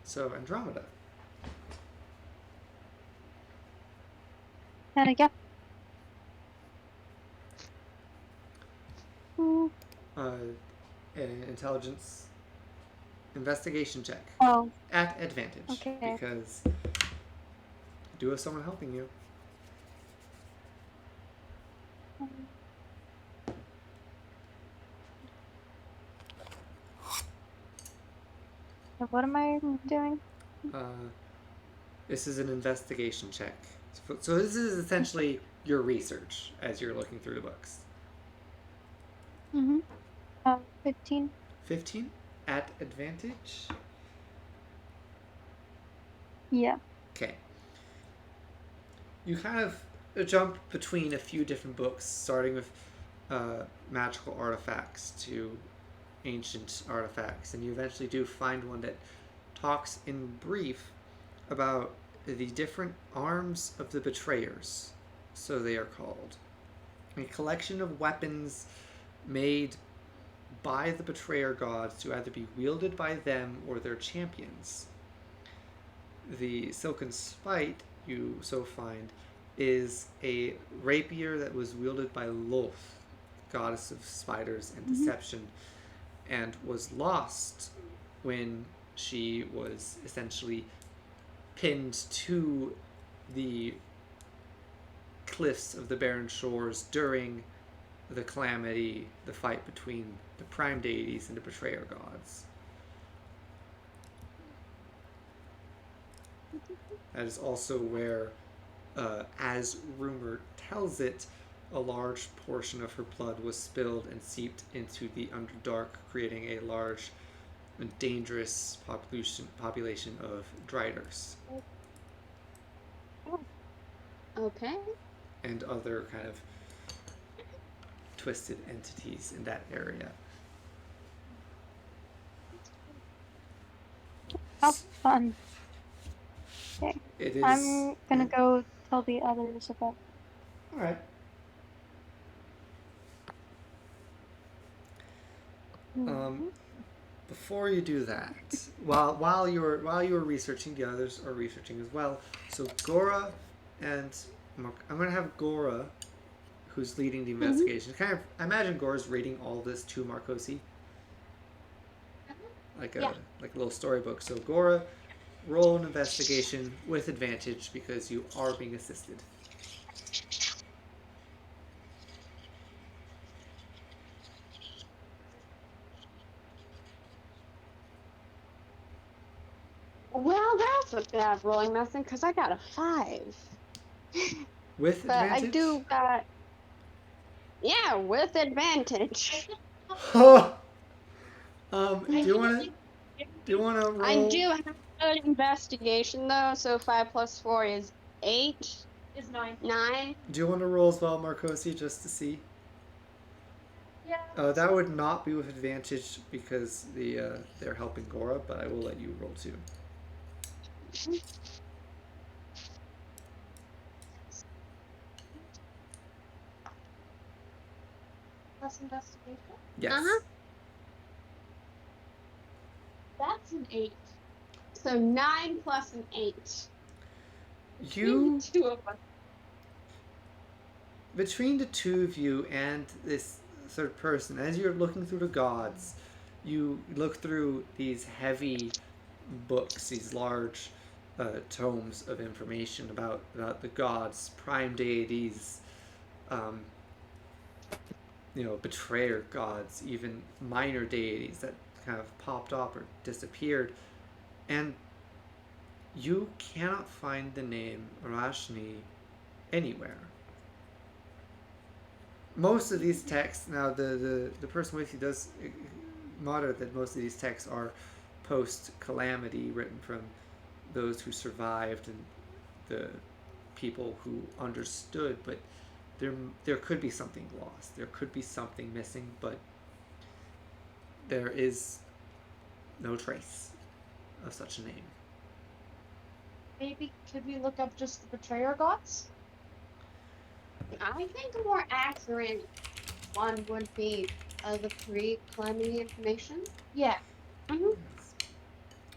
S1: So, Andromeda.
S6: Yep.
S1: An intelligence investigation check
S6: Oh,
S1: at advantage
S6: Okay.
S1: because you do have someone helping you.
S6: what am I doing?
S1: This is an investigation check. So this is essentially your research as you're looking through the books.
S6: 15.
S1: 15 at advantage.
S6: Yeah.
S1: Okay. You kind of jump between a few different books, starting with magical artifacts to ancient artifacts, and you eventually do find one that talks in brief about the different arms of the betrayers, so they are called. A collection of weapons made by the betrayer gods to either be wielded by them or their champions. The silken spite you so find is a rapier that was wielded by Loth, goddess of spiders and deception, and was lost when she was essentially pinned to the cliffs of the barren shores during the calamity, the fight between the prime deities and the betrayer gods. That is also where, as rumor tells it, a large portion of her blood was spilled and seeped into the Underdark, creating a large and dangerous population of Driders.
S4: Okay.
S1: And other kind of twisted entities in that area.
S6: How fun. Okay.
S1: It is.
S6: I'm gonna go tell the others about.
S1: All right. Before you do that, while you're researching, the others are researching as well. So Gora and I'm gonna have Gora, who's leading the investigation. Kind of, I imagine Gora's reading all this to Marcosi, like a little storybook. So Gora, roll an investigation with advantage because you are being assisted.
S4: Well, that's a bad rolling method because I got a 5.
S1: With
S4: But
S1: advantage?
S4: I do got. Yeah, with advantage.
S1: Do you wanna roll?
S4: I do have an investigation though, so 5 plus 4 is 8.
S5: Is 9.
S4: 9.
S1: Do you want to roll as well, Marcosi, just to see?
S5: Yeah.
S1: That would not be with advantage because they're helping Gora, but I will let you roll too.
S5: Plus investigation.
S1: Yes.
S4: Uh-huh.
S5: That's an 8.
S4: So 9 plus an 8.
S1: You,
S5: Two of us.
S1: between the two of you and this third person, as you're looking through the gods, you look through these heavy books, these large tomes of information about the gods, prime deities, betrayer gods, even minor deities that kind of popped up or disappeared, and you cannot find the name Rashni anywhere. Most of these texts, now the person with you does moderate that most of these texts are post-calamity, written from those who survived and the people who understood, but there could be something lost. There could be something missing, but there is no trace of such a name.
S5: Maybe could we look up just the betrayer gods?
S4: I think a more accurate one would be the pre-calamity information.
S5: Yeah.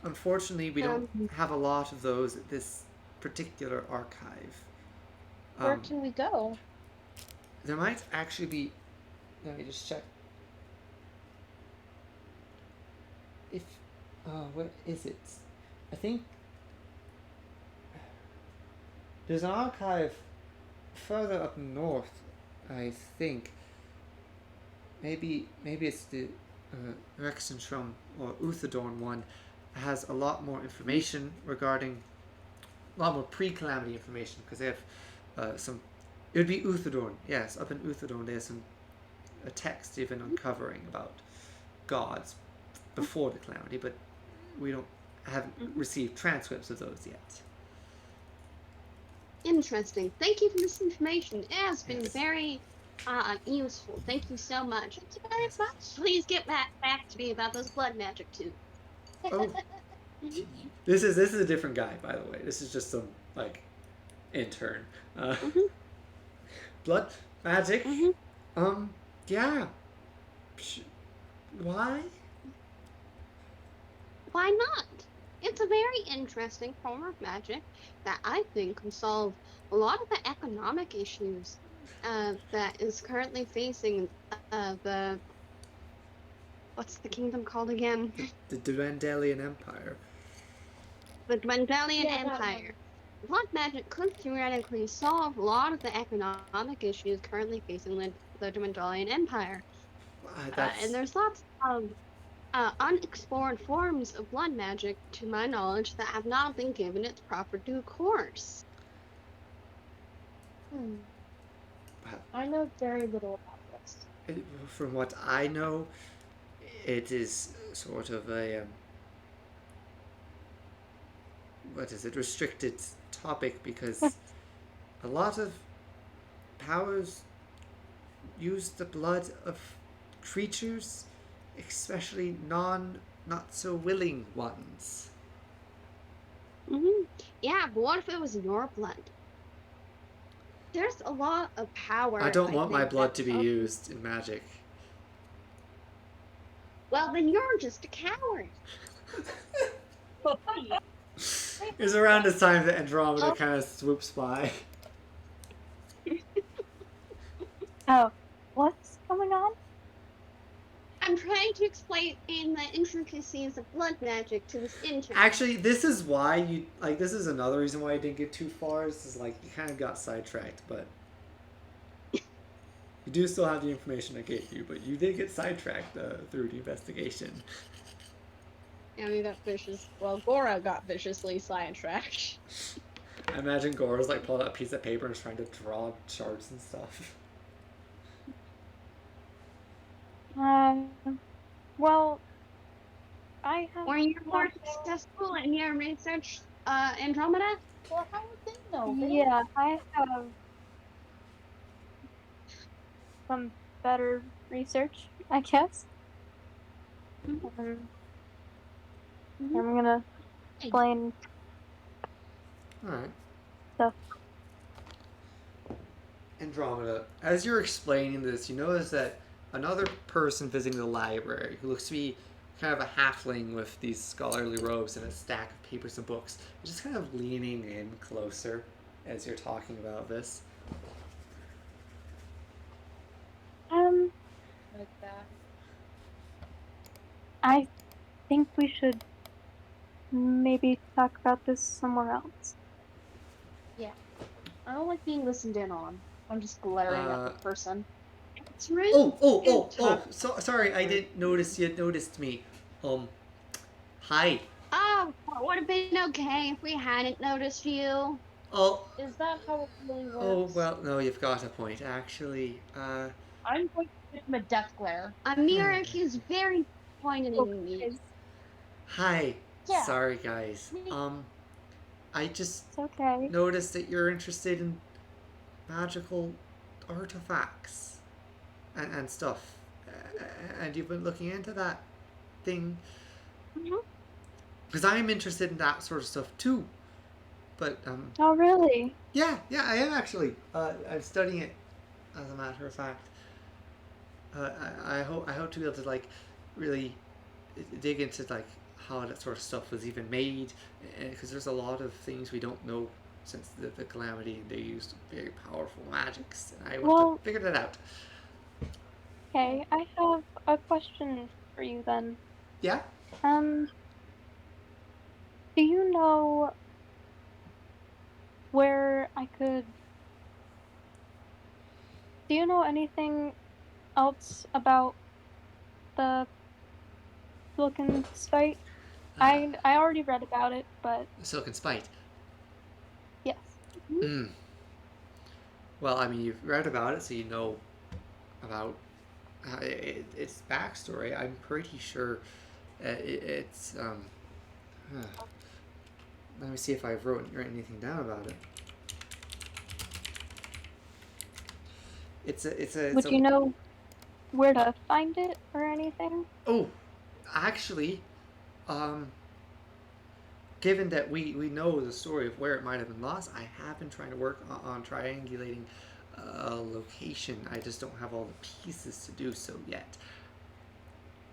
S1: Unfortunately, we don't have a lot of those at this particular archive.
S5: Where can we go?
S1: There might actually be. Let me just check. If where is it? I think there's an archive further up north. I think maybe it's the Rexentrum or Uthadorn one. Has a lot more information regarding, a lot more pre-calamity information, because they have some. It would be Uthadorn, yes. Up in Uthadorn, there's a text even uncovering about gods before the calamity, but we haven't received transcripts of those yet.
S4: Interesting. Thank you for this information. It has been very useful. Thank you so much. Thank you very much. Please get back to me about those blood magic too.
S1: Oh, this is a different guy, by the way. This is just some intern. Blood magic. Yeah. Why?
S4: Why not? It's a very interesting form of magic that I think can solve a lot of the economic issues that is currently facing what's the kingdom called again?
S1: The Dwendalian Empire.
S4: The Dwendalian
S5: Yeah, that
S4: Empire. Blood magic could theoretically solve a lot of the economic issues currently facing the Dwendalian Empire.
S1: That's
S4: And there's lots of unexplored forms of blood magic, to my knowledge, that have not been given its proper due course.
S5: I know very little about this.
S1: from what I know, it is sort of a what is it, restricted topic, because a lot of powers use the blood of creatures, especially not so willing ones.
S4: Yeah, but what if it was your blood? There's a lot of power.
S1: I don't want my
S4: think,
S1: blood to
S4: that's
S1: be
S4: up-
S1: used in magic.
S4: Well, then you're just a coward.
S1: It was around this time that Andromeda kind of swoops by.
S6: Oh, what's going on?
S4: I'm trying to explain the intricacies of blood magic to this intern.
S1: Actually, this is why you like. This is another reason why I didn't get too far. Is like you kind of got sidetracked, but you do still have the information I gave you. But you did get sidetracked through the investigation.
S8: I mean, Gora got viciously sidetracked.
S1: I imagine Gora's like pulling out a piece of paper and trying to draw charts and stuff.
S6: Well, I have.
S4: Were you more successful in your research, Andromeda?
S5: Well, how would they know?
S6: Yeah, I have some better research, I guess. I'm gonna explain
S1: Alright.
S6: stuff.
S1: Andromeda, as you're explaining this, you notice that another person visiting the library, who looks to be kind of a halfling with these scholarly robes and a stack of papers and books, is just kind of leaning in closer as you're talking about this.
S5: Like that.
S6: I think we should maybe talk about this somewhere else.
S8: I don't like being listened in on. I'm just glaring at the person.
S4: It's rude.
S1: Oh, sorry, I didn't notice you noticed me. Hi.
S4: Oh, it would have been okay if we hadn't noticed you.
S1: Oh,
S5: Is that how it really works?
S1: oh, well, no, you've got a point, actually.
S5: I'm going to give him a death glare.
S4: Amirik is very pointed in me.
S1: Hi.
S5: Yeah.
S1: Sorry, guys. I just
S6: It's okay.
S1: noticed that you're interested in magical artifacts and stuff. And you've been looking into that thing. Because I'm interested in that sort of stuff too. But,
S6: Oh, really?
S1: yeah, I am actually. I'm studying it, as a matter of fact. I hope to be able to, like, really dig into, like, how that sort of stuff was even made, because there's a lot of things we don't know since the calamity. They used very powerful magics, and I want to figure that out.
S6: Okay, I have a question for you then.
S1: Yeah?
S6: Do you know where I could... Do you know anything else about the Silken Spite? I already read about it, but
S1: Silken Spite.
S6: yes.
S1: Well, I mean, you've read about it, so you know about its backstory. I'm pretty sure it's let me see if I've written anything down about it.
S6: Would you know where to find it or anything?
S1: Oh, actually, given that we know the story of where it might have been lost, I have been trying to work on triangulating a location. I just don't have all the pieces to do so yet.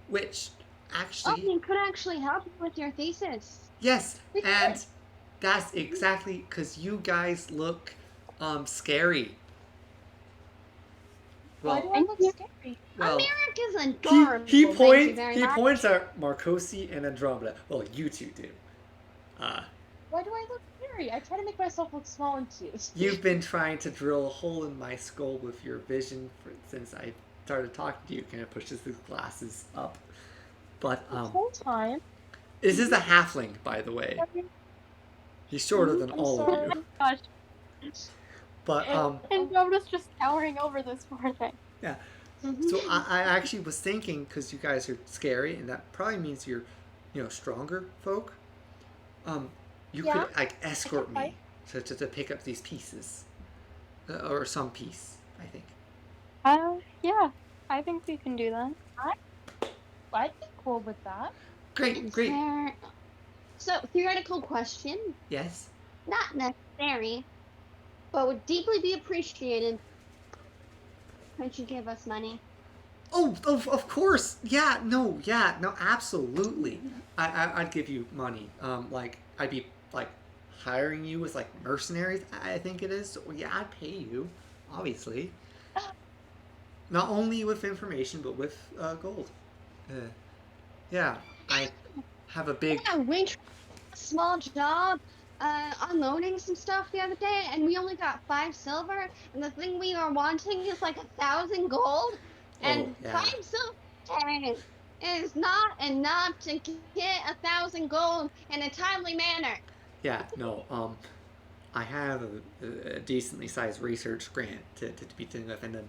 S1: Which, actually...
S4: Oh, you could actually help with your thesis.
S1: Yes, and that's exactly because you guys look scary.
S5: Why do
S1: Well,
S5: I look scary?
S1: well,
S4: America's adorable.
S1: he
S4: thank you
S1: points.
S4: very
S1: He
S4: much.
S1: points at Marcosi and Andromeda. Well, you two do.
S5: Why do I look scary? I try to make myself look small and cute.
S1: You've been trying to drill a hole in my skull with your vision since I started talking to you. Kind of pushes his glasses up. But
S5: The whole time.
S1: this is a halfling, by the way. He's shorter than
S5: I'm
S1: all
S5: sorry.
S1: of you.
S6: Gosh,
S1: But
S6: Andromeda's just towering over this poor thing.
S1: yeah.
S4: Mhm.
S1: So I actually was thinking, because you guys are scary, and that probably means you're, stronger folk. You
S5: Yeah,
S1: could like escort
S5: fight.
S1: me to pick up these pieces, or some piece, I think.
S6: Yeah, I think we can do that.
S5: I'd be cool with that.
S1: Great, great.
S4: So, theoretical question,
S1: Yes.
S4: not necessary, but would deeply be appreciated. Could you give us money?
S1: Oh, of course. Yeah, no, absolutely. I'd give you money. Like I'd be like hiring you as like mercenaries. I think it is. So, yeah, I'd pay you, obviously. Not only with information, but with gold. Yeah, I have a big.
S4: Yeah, we tried a small job unloading some stuff the other day, and we only got 5 silver, and the thing we are wanting is like 1,000 gold, and
S1: yeah.
S4: 5 silver is not enough to get 1,000 gold in a timely manner.
S1: Yeah, no. I have a decently sized research grant to be dealing with, and then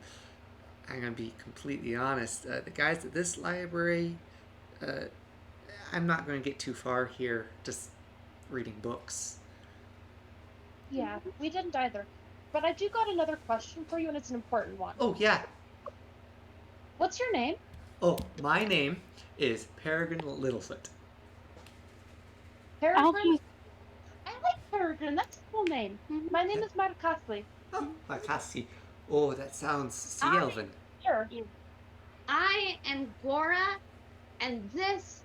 S1: I'm gonna be completely honest. The guys at this library, I'm not gonna get too far here just reading books.
S5: Yeah, we didn't either. But I do got another question for you, and it's an important one.
S1: Oh yeah.
S5: What's your name?
S1: Oh, my name is Peregrine Littlefoot.
S5: Peregrine? I like Peregrine. That's a cool name. My name is Marcasli.
S1: Oh, Makasi. Oh, that sounds sea elven.
S5: Sure.
S4: I am Gora, and this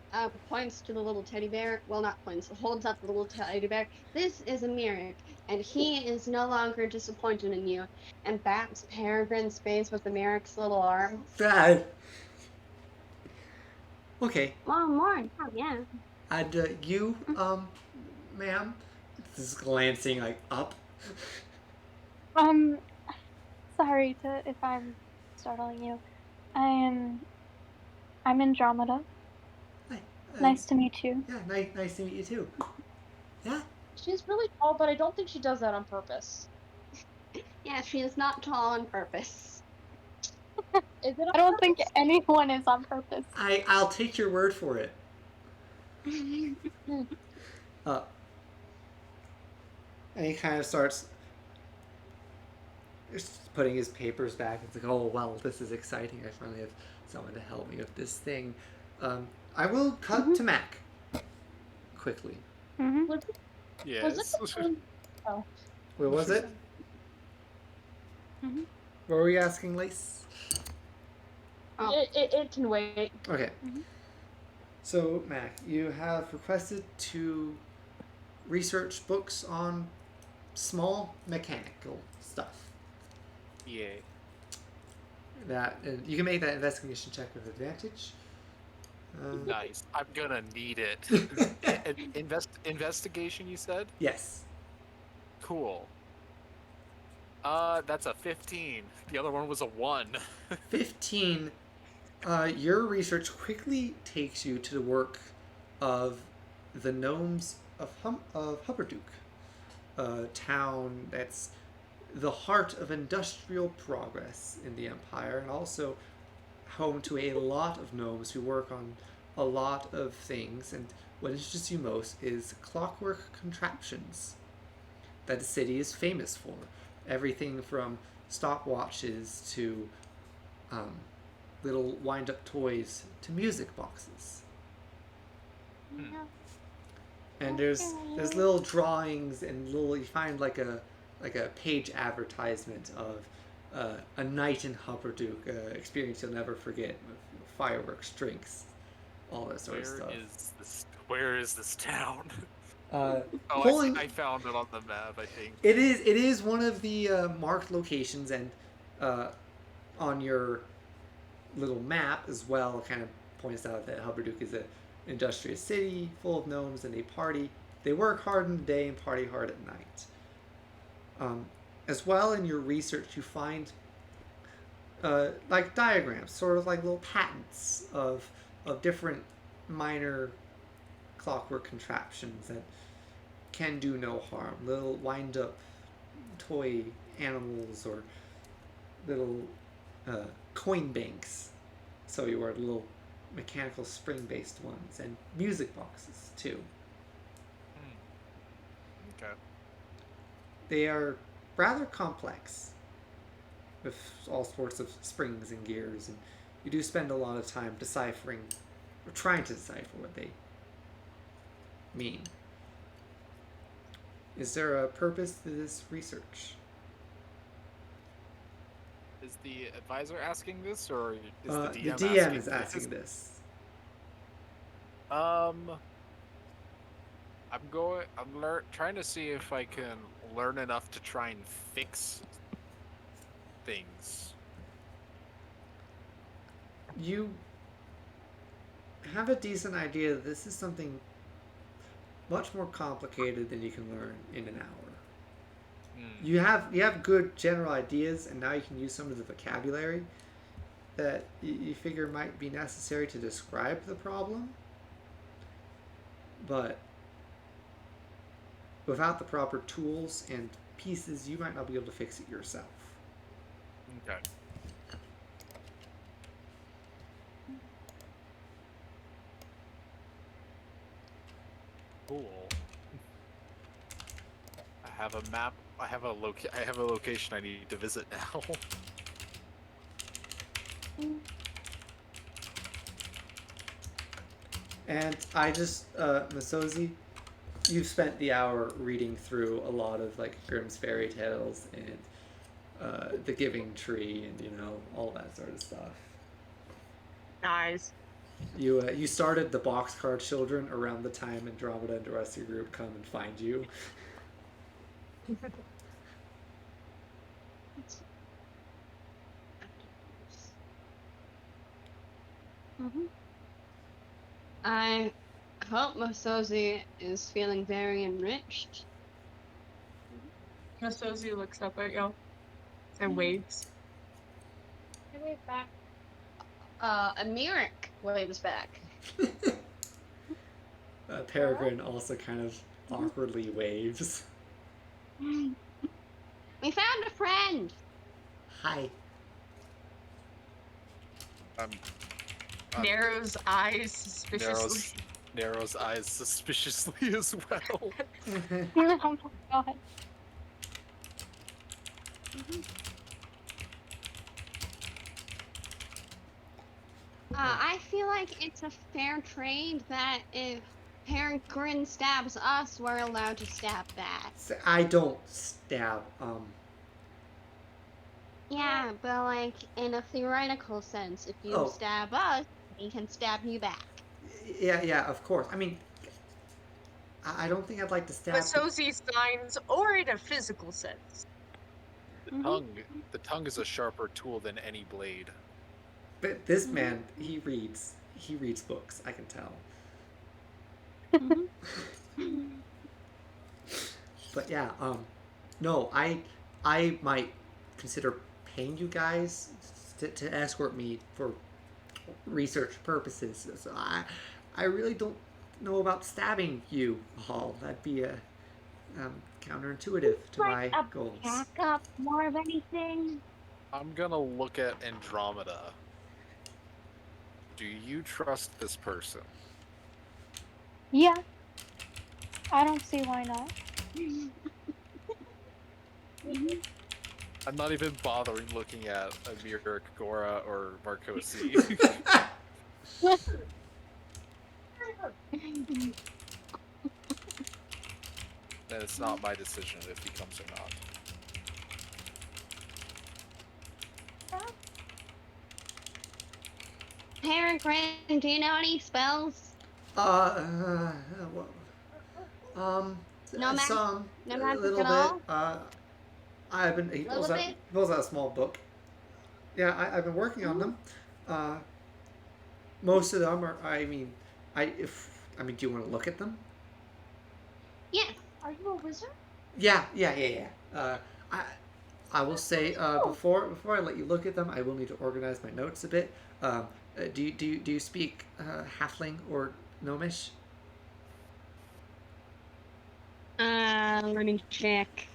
S4: points to the little teddy bear. Well, not points, holds up the little teddy bear. This is a Myrick, and he is no longer disappointed in you. And bats Peregrine's face with the Myrick's little arm.
S1: Dad. Okay.
S4: More. Oh, yeah.
S1: And you, ma'am, this is glancing like up.
S6: Sorry if I'm startling you. I'm Andromeda.
S1: Hi.
S6: Nice to meet you.
S1: Yeah, nice to meet you too. Yeah.
S5: She's really tall, but I don't think she does that on purpose.
S4: Yeah, she is not tall on purpose.
S5: Is it?
S6: I don't think anyone is on purpose.
S1: I'll take your word for it. And he kind of starts just putting his papers back. It's like, oh, well, this is exciting. I finally have someone to help me with this thing. I will cut to Mac quickly.
S5: Was
S3: Yes.
S5: it oh.
S1: Where was it?
S6: Mhm.
S1: What were you asking, Lace?
S4: Oh.
S5: It can wait.
S1: Okay. So, Mac, you have requested to research books on small mechanical stuff.
S3: Yay.
S1: That you can make that investigation check with advantage.
S3: Nice. I'm gonna need it. Investigation, you said?
S1: Yes.
S3: Cool. That's a 15. The other one was a 1.
S1: 15. Your research quickly takes you to the work of the gnomes of Hupperduke, a town that's the heart of industrial progress in the Empire, and also home to a lot of gnomes who work on a lot of things. And what interests you most is clockwork contraptions that the city is famous for. Everything from stopwatches to little wind-up toys to music boxes. And there's little drawings and you find like a page advertisement of a night in Hupperduke, experience you'll never forget, with fireworks, drinks, all that sort of stuff.
S3: Where is this town? I found it on the map, I think.
S1: It is one of the marked locations, and on your little map as well, kind of points out that Hubbarduk is an industrious city full of gnomes, and they work hard in the day and party hard at night. As well, in your research, you find like diagrams, sort of like little patents of different minor clockwork contraptions that can do no harm. Little wind-up toy animals or little coin banks. So you are little mechanical spring-based ones, and music boxes too.
S3: Okay.
S1: They are rather complex, with all sorts of springs and gears, and you do spend a lot of time deciphering, or trying to decipher what they mean. Is there a purpose to this research?
S3: Is the advisor asking this, or is
S1: The
S3: the DM
S1: DM is asking this.
S3: I'm trying to see if I can learn enough to try and fix things.
S1: You have a decent idea that this is something much more complicated than you can learn in an hour. You have good general ideas, and now you can use some of the vocabulary that you figure might be necessary to describe the problem. But without the proper tools and pieces, you might not be able to fix it yourself.
S3: Okay. Cool. I have a map. I have a location I need to visit now.
S1: And I just, Masozi, you've spent the hour reading through a lot of like Grimm's fairy tales and the Giving Tree and all that sort of stuff.
S2: Nice.
S1: You started the Boxcar Children around the time Andromeda and the rest of your group come and find you.
S4: I hope Masozi is feeling very enriched.
S2: Masozi looks up at y'all and waves.
S5: I wave back.
S4: Amirik waves back.
S1: Peregrine also kind of awkwardly waves.
S4: We found a friend!
S1: Hi.
S2: Narrows eyes suspiciously.
S3: Narrows eyes suspiciously as well.
S6: Oh my god.
S4: I feel like it's a fair trade that if Peregrine stabs us, we're allowed to stab back.
S1: I don't stab.
S4: Yeah, but like in a theoretical sense, if you stab us, we can stab you back.
S1: Yeah, of course. I mean, I don't think I'd like to stab.
S2: Masozi signs, or in a physical sense.
S3: The tongue is a sharper tool than any blade.
S1: But this man, he reads books. I can tell. But yeah, no, I might consider paying you guys to escort me for research purposes. So I really don't know about stabbing you all. That'd be counterintuitive to my goals.
S6: Backup more of anything.
S3: I'm gonna look at Andromeda. Do you trust this person?
S6: Yeah. I don't see why not.
S3: I'm not even bothering looking at Amir, Gora, or Marcosi. Then it's not my decision if he comes or not.
S4: Peregrine, do you know any spells?
S1: No some,
S4: no
S1: a
S4: magic
S1: little
S4: at
S1: bit.
S4: all?
S1: He pulls out a small book. Yeah, I've been working on them. Most of them are. Do you want to look at them?
S4: Yes.
S5: Are you a wizard?
S1: Yeah. I will say before I let you look at them, I will need to organize my notes a bit. Do you speak Halfling or Gnomish?
S4: Let me check.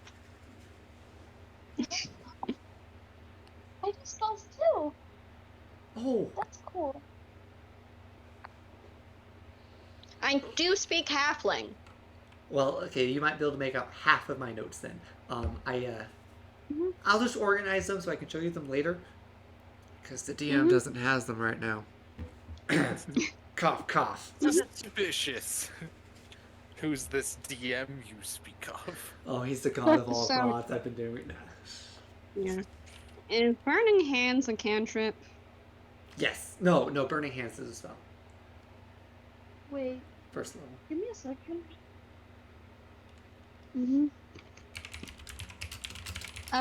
S5: I do spells too.
S1: Oh,
S5: That's cool.
S4: I do speak Halfling.
S1: well, okay. You might be able to make out half of my notes then. I'll just organize them so I can show you them later. Because the DM doesn't have them right now. Cough, cough.
S3: Suspicious. Who's this DM you speak of?
S1: Oh, he's the god of all
S4: So-
S1: gods. I've been doing that.
S4: Yeah. Is Burning Hands a cantrip?
S1: Yes. No. Burning Hands is a spell.
S5: Wait,
S1: First level.
S5: give me a second.
S4: Mm-hmm.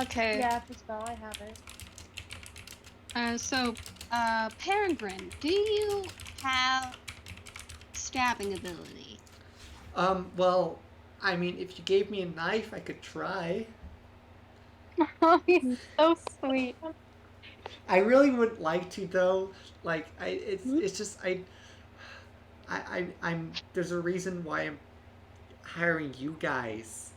S4: Okay.
S5: Yeah, it's a spell. I have it.
S4: Peregrine, do you have stabbing ability?
S1: Well, if you gave me a knife, I could try.
S6: Oh, he's so sweet.
S1: I really wouldn't like to though. I'm there's a reason why I'm hiring you guys.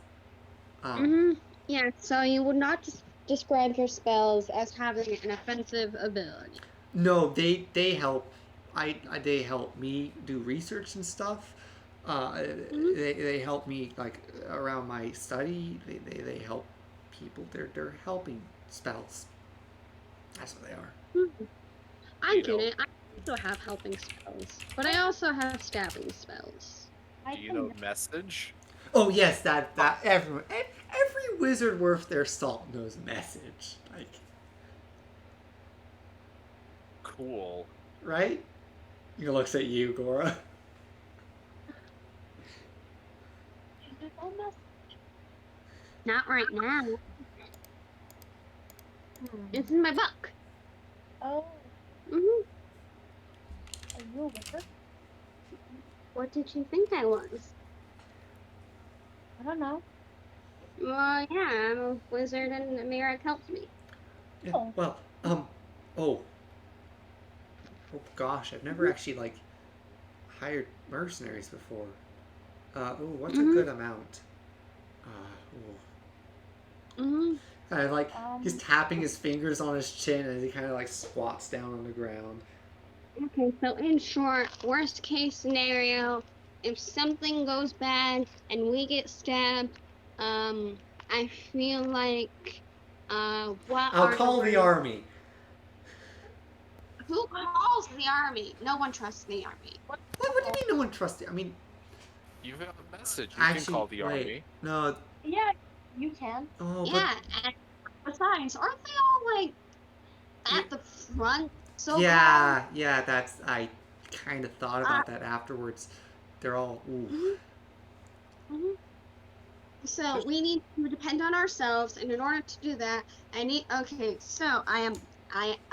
S4: Yeah, so you would not describe your spells as having an offensive ability.
S1: No, they help. They help me do research and stuff. They help me around my study. They help people. They're helping spells. That's what they are.
S4: I get it. I also have helping spells, but I also have stabbing spells.
S3: Do you know message?
S1: Oh yes, that every wizard worth their salt knows message.
S3: Cool.
S1: Right? He looks at you, Gora.
S4: Not right now. It's in my book.
S5: Oh,
S4: Mhm.
S5: are you a wizard?
S4: What did you think I was?
S5: I don't know.
S4: Well, yeah, I'm a wizard and Merrick helps me.
S1: Yeah,
S5: Oh.
S1: well, oh gosh, I've never actually hired mercenaries before. What's a good amount?
S4: Mm-hmm.
S1: Kind of he's tapping his fingers on his chin as he kind of squats down on the ground.
S4: Okay, so in short, worst case scenario, if something goes bad and we get stabbed, I feel like,
S1: I'll call the army.
S4: Who calls the army? No one trusts the army.
S1: What do you mean no one trusts you?
S3: You've got a message. You
S1: Actually,
S3: can call the
S1: wait,
S3: army.
S1: No.
S5: Yeah, you can.
S1: Oh,
S4: Yeah, and besides, aren't they all, at the front? So
S1: yeah, I kind of thought about that afterwards. They're all, ooh.
S4: Mhm. So we need to depend on ourselves, and in order to do that, okay, so I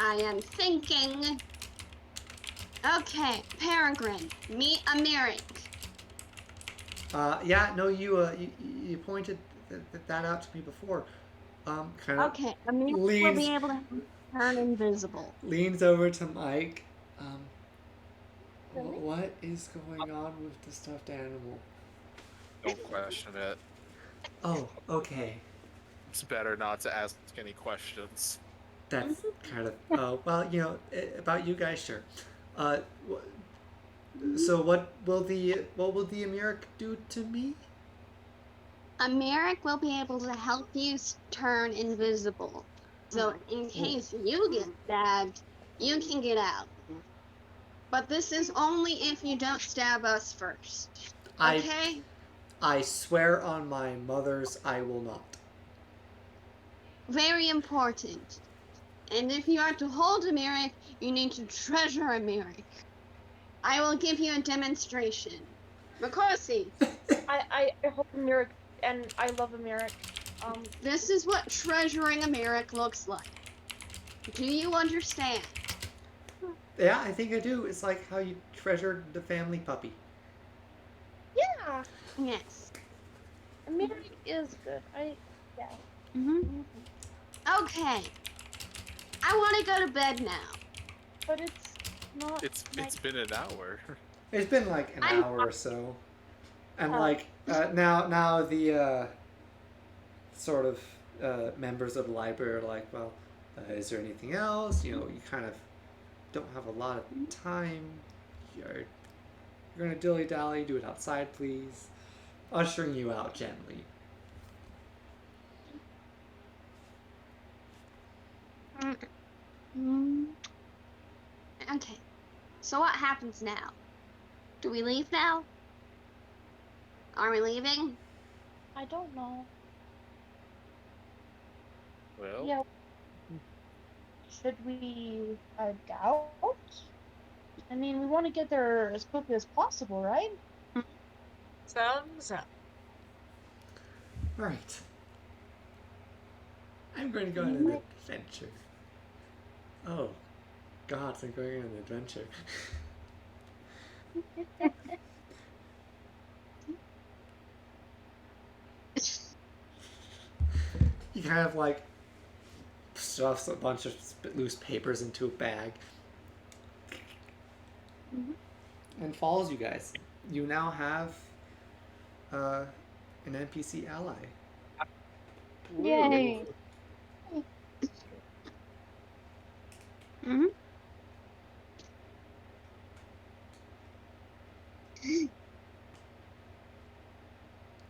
S4: am thinking, okay, Peregrine, meet Americ.
S1: Yeah, no, you pointed that out to me before. Kind of
S4: Okay, Americ will
S1: leans-
S4: be able to turn invisible.
S1: leans over to Mike. What is going on with the stuffed animal?
S3: Don't question it.
S1: Oh, okay.
S3: It's better not to ask any questions.
S1: That's kind of about you guys, sure. So what will the Americ do to me?
S4: Americ will be able to help you turn invisible. So in case you get stabbed, you can get out. But this is only if you don't stab us first. Okay?
S1: I swear on my mother's, I will not.
S4: Very important. And if you are to hold Americ, you need to treasure Americ. I will give you a demonstration. McCarthy,
S5: I hope Americ, and I love Americ.
S4: this is what treasuring Americ looks like. Do you understand?
S1: Yeah, I think I do. It's like how you treasured the family puppy.
S6: Yeah,
S4: Yes.
S6: Mary is good. Yeah.
S4: Mm-hmm. Okay. I want to go to bed now.
S6: But it's not.
S3: It's
S6: night.
S3: been an hour.
S1: It's been like an
S4: I'm-
S1: hour or so, and
S6: Oh.
S1: like now the sort of members of the library are like, well, is there anything else? You know, you kind of don't have a lot of time. You're gonna dilly dally. Do it outside, please. Ushering you out gently.
S4: Mm. Okay. So what happens now? Do we leave now? Are we leaving?
S6: I don't know.
S3: Well,
S6: Yeah. Should we doubt? I mean, we want to get there as quickly as possible, right?
S2: Thumbs up.
S1: All right. I'm going to go on an adventure. Oh, God, I'm going on an adventure. He kind of like stuffs a bunch of loose papers into a bag and follows you guys. You now have an NPC ally.
S6: Yay!
S4: Mm-hmm.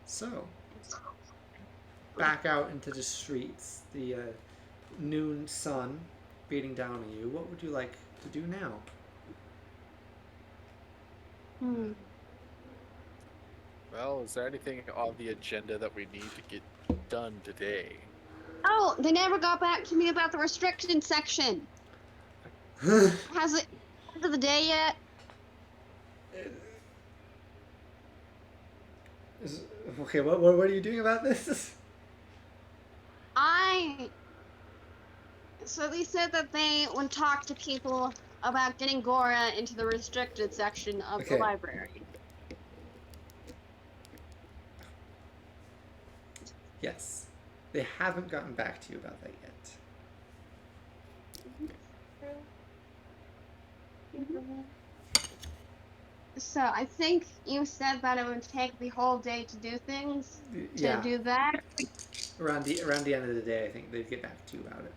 S1: So, back out into the streets, the noon sun beating down on you. What would you like to do now?
S3: well, is there anything on the agenda that we need to get done today?
S4: Oh, they never got back to me about the restricted section. Has it end of the day yet?
S1: Okay, what are you doing about this?
S4: So they said that they would talk to people about getting Gora into the restricted section of the
S1: Okay.
S4: library.
S1: Yes. They haven't gotten back to you about that yet.
S4: So I think you said that it would take the whole day to do things.
S1: Yeah.
S4: To do that.
S1: Around the end of the day, I think they'd get back to you about it.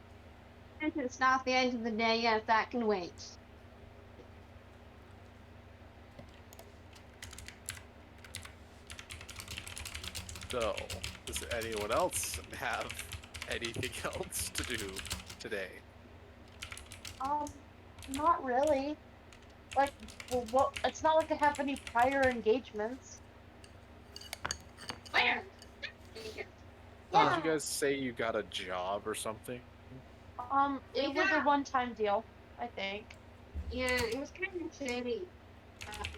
S4: If it's not the end of the day yet, that can wait.
S3: So, does anyone else have anything else to do today?
S6: Not really. Like, well, it's not like I have any prior engagements.
S4: Where?
S6: Yeah.
S3: Did you guys say you got a job or something?
S6: It was a one-time deal, I think.
S4: Yeah, it was kind of shady.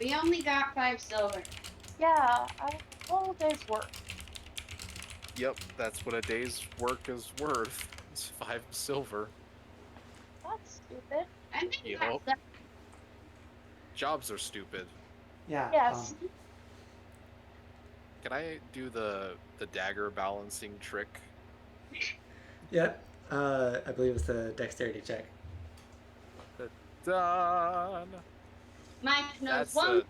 S4: We only got 5 silver.
S6: Yeah, full day's work.
S3: Yep, that's what a day's work is worth. It's 5 silver.
S6: That's stupid.
S4: I think
S3: Yup.
S4: that's
S3: Jobs are stupid.
S1: Yeah.
S6: Yes.
S3: Can I do the dagger balancing trick?
S1: Yep. I believe it's a dexterity check.
S3: Done.
S4: Mike knows
S3: That's
S4: one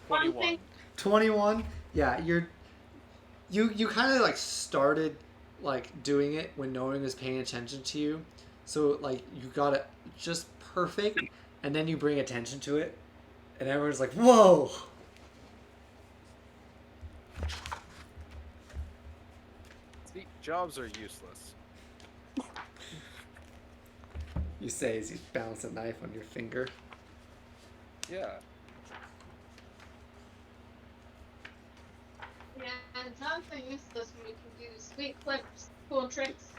S3: 21.
S4: thing.
S1: 21. Yeah, you kind of like started like doing it when no one was paying attention to you, so like you got it just perfect, and then you bring attention to it, and everyone's like, "Whoa!"
S3: See, jobs are useless.
S1: You say as you balance a knife on your finger.
S3: Yeah.
S4: Yeah, and jobs are useless when you can do sweet clips, cool tricks.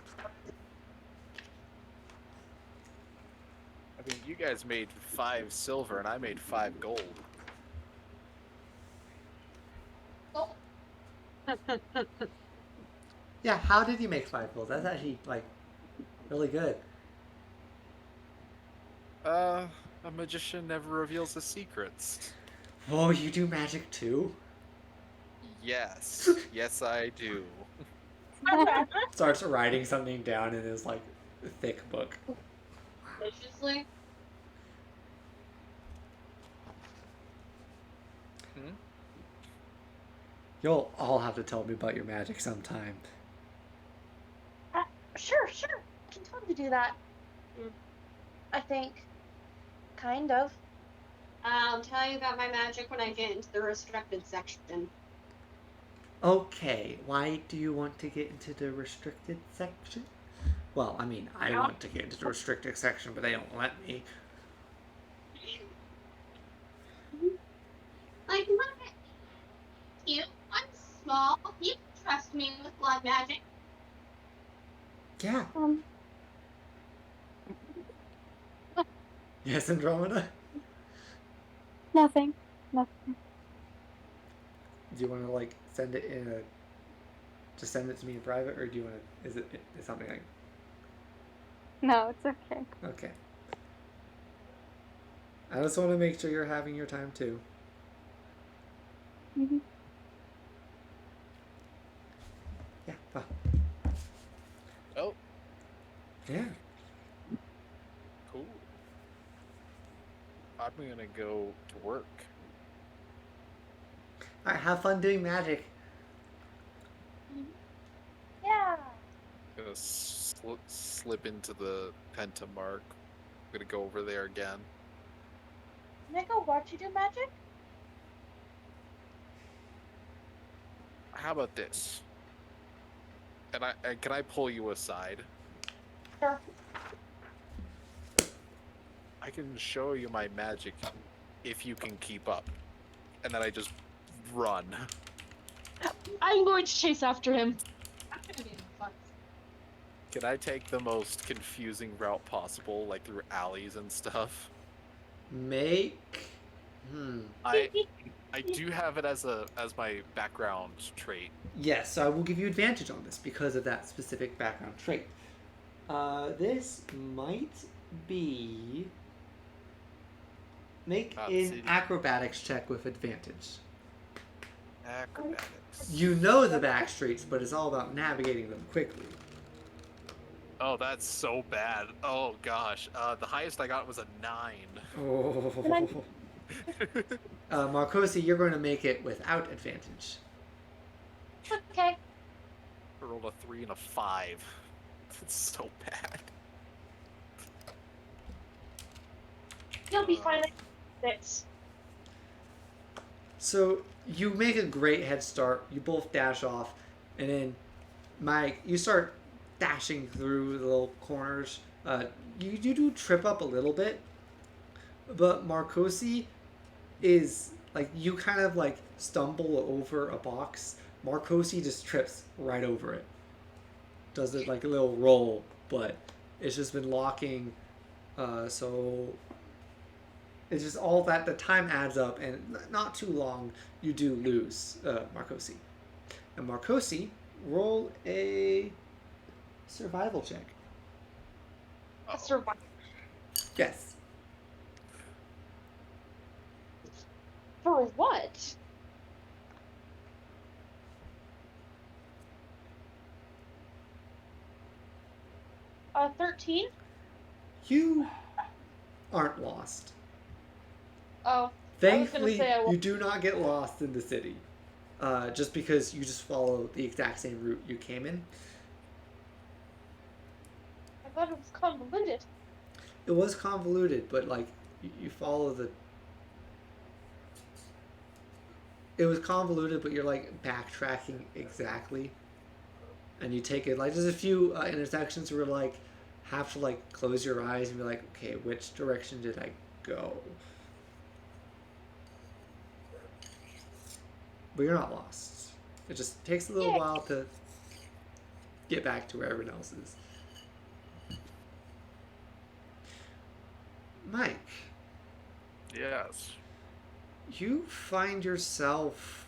S3: I mean, you guys made 5 silver and I made 5 gold.
S1: Yeah, how did you make 5 gold? That's actually like really good.
S3: A magician never reveals his secrets.
S1: Oh, you do magic too?
S3: Yes. Yes, I do.
S1: Starts writing something down in his, like, thick book.
S4: Viciously.
S3: Hmm?
S1: You'll all have to tell me about your magic sometime.
S8: Sure. I can totally do that. I think. Kind of.
S4: I'll tell you about my magic when I get into the restricted section.
S1: Okay, why do you want to get into the restricted section? Well, I mean, I want to get into the restricted section, but they don't let me.
S4: Like, look at you. I'm small. You can trust me with blood magic.
S1: Yeah. Yes, Andromeda?
S6: Nothing.
S1: Do you want to, like, send it in a... Just send it to me in private, or do you want to... Is something like...
S6: No, it's okay.
S1: Okay. I just want to make sure you're having your time, too.
S6: Mm-hmm.
S1: Yeah. Oh.
S3: Oh,
S1: Yeah.
S3: cool. I'm gonna go to work.
S1: Alright, have fun doing magic.
S8: Yeah.
S3: Gonna slip into the pentamark. Gonna go over there again.
S8: Can I go watch you do magic?
S3: How about this? And can I pull you aside?
S8: Sure.
S3: I can show you my magic if you can keep up. And then I just run.
S5: I'm going to chase after him.
S8: That's gonna be fun.
S3: Can I take the most confusing route possible, like through alleys and stuff?
S1: Make...
S3: I do have it as my background trait.
S1: Yes, so I will give you advantage on this because of that specific background trait. This might be... Make an acrobatics check with advantage.
S3: Acrobatics.
S1: You know the back streets, but it's all about navigating them quickly.
S3: Oh, that's so bad. Oh gosh. The highest I got was a 9.
S1: Oh. Marcosi, you're going to make it without advantage.
S8: Okay.
S3: I rolled a 3 and a 5. It's so bad.
S8: You'll be fine. This.
S1: So you make a great head start. You both dash off, and then Mike, you start dashing through the little corners. You do trip up a little bit, but Marcosi is like you kind of like stumble over a box. Marcosi just trips right over it. Does it like a little roll, but it's just been locking. So it's just all that the time adds up, and not too long you do lose Marcosi. And Marcosi, roll a survival check.
S8: A survival.
S1: Yes.
S8: For what? Uh, 13?
S1: You aren't lost.
S8: Oh.
S1: Thankfully,
S8: say I
S1: you do not get lost in the city. Just because you just follow the exact same route you came in.
S8: I thought it was convoluted.
S1: It was convoluted, but like you follow the. It was convoluted, but you're like backtracking exactly, and you take it like there's a few intersections where like have to like close your eyes and be like, okay, which direction did I go? But you're not lost. It just takes a little while to get back to where everyone else is. Mike.
S3: Yes.
S1: You find yourself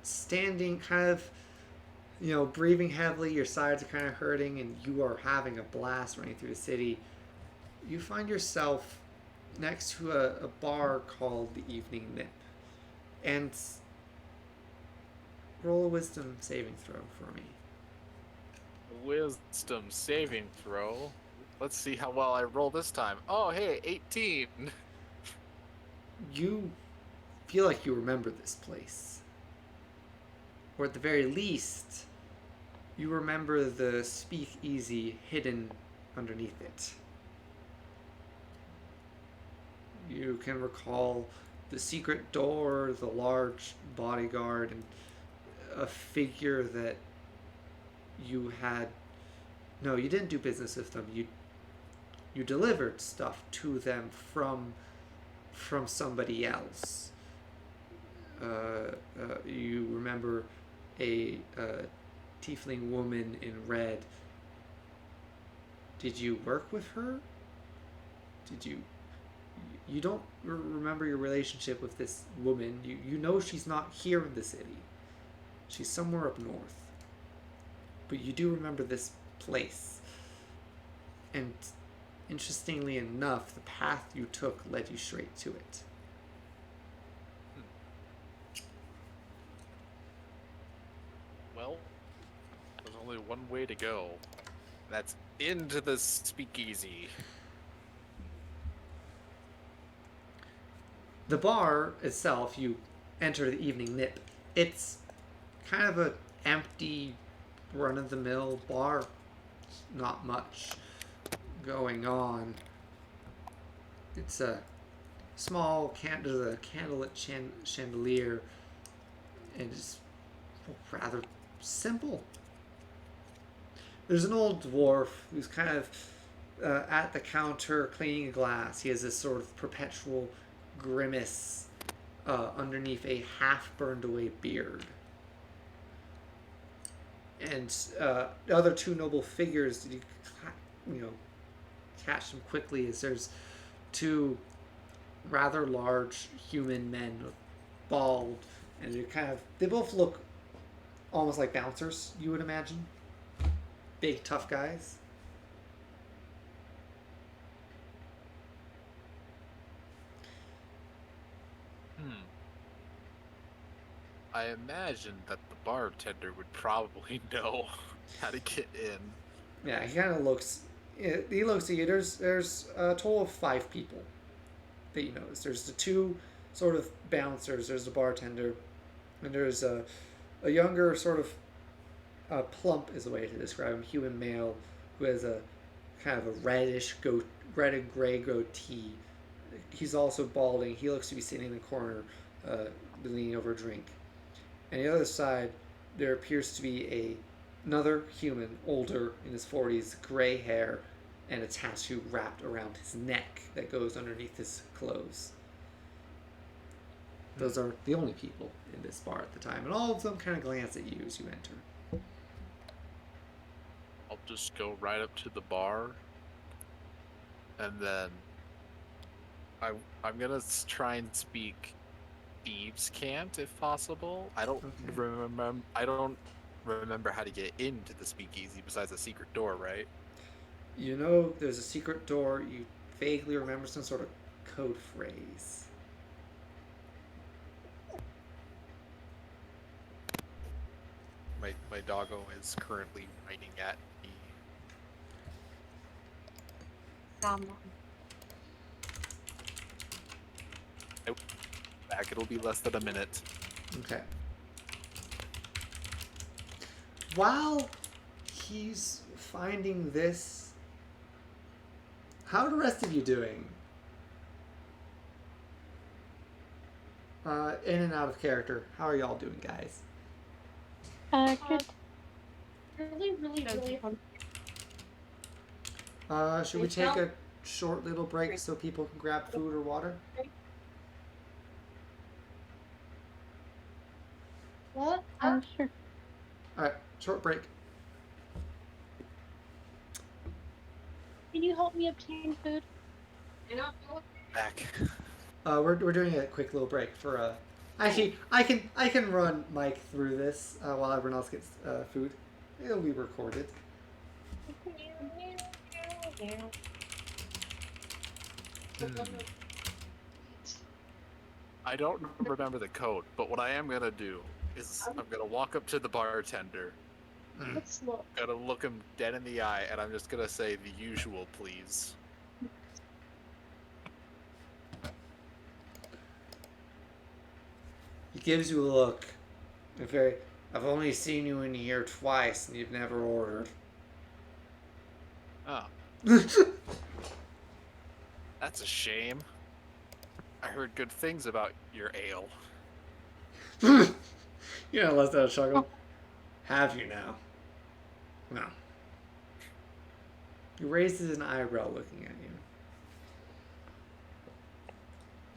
S1: standing kind of, breathing heavily. Your sides are kind of hurting, and you are having a blast running through the city. you find yourself next to a bar called the Evening Nip. And roll a wisdom saving throw for me.
S3: Wisdom saving throw. Let's see how well I roll this time. Oh, hey, 18.
S1: You feel like you remember this place. Or at the very least, you remember the speakeasy hidden underneath it. You can recall the secret door, the large bodyguard, and a figure that you had... No, you didn't do business with them. You delivered stuff to them from somebody else. You remember a tiefling woman in red. Did you work with her? Did you... You don't remember your relationship with this woman. You know she's not here in the city. She's somewhere up north. But you do remember this place. And interestingly enough, the path you took led you straight to it.
S3: Well, there's only one way to go. That's into the speakeasy.
S1: The bar itself, you enter the Evening Nip. It's kind of a empty, run-of-the-mill bar. Not much going on. It's a small there's a candlelit chandelier, and it's rather simple. There's an old dwarf who's kind of at the counter cleaning a glass. He has this sort of perpetual grimace underneath a half-burned away beard. And the other two noble figures, you catch them quickly, as there's two rather large human men, bald, and they both look almost like bouncers, you would imagine. Big, tough guys.
S3: I imagine that the bartender would probably know how to get in.
S1: Yeah, he kind of looks... He looks at you. There's a total of 5 people that you notice. There's the 2 sort of bouncers. There's the bartender. And there's a younger sort of... plump is the way to describe him. Human male who has a kind of a red and gray goatee. He's also balding. He looks to be sitting in the corner leaning over a drink. And the other side, there appears to be another human, older, in his 40s, gray hair, and a tattoo wrapped around his neck that goes underneath his clothes. Those are the only people in this bar at the time, and all of them kind of glance at you as you enter.
S3: I'll just go right up to the bar, and then I'm gonna try and speak thieves' cant if possible. I don't remember how to get into the speakeasy besides a secret door, right?
S1: You know there's a secret door. You vaguely remember some sort of code phrase.
S3: My doggo is currently whining at me. Nope. Back, it'll be less than a minute.
S1: Okay. While he's finding this, how are the rest of you doing? In and out of character. How are y'all doing, guys?
S6: Good.
S8: Really
S1: Should we take a short little break so people can grab food or water?
S8: What?
S6: Sure.
S1: Alright, short break.
S6: Can you help me obtain food?
S3: Back.
S1: We're doing a quick little break for actually I can run Mike through this while everyone else gets food. It'll be recorded.
S3: I don't remember the code, but what I am gonna do is I'm gonna walk up to the bartender,
S8: Let's look.
S3: gonna look him dead in the eye, and I'm just gonna say the usual, please.
S1: He gives you a look. I've only seen you in here twice, and you've never ordered.
S3: Oh, that's a shame. I heard good things about your ale.
S1: You know, let that chuckle. Have you now? No. He raises an eyebrow looking at you.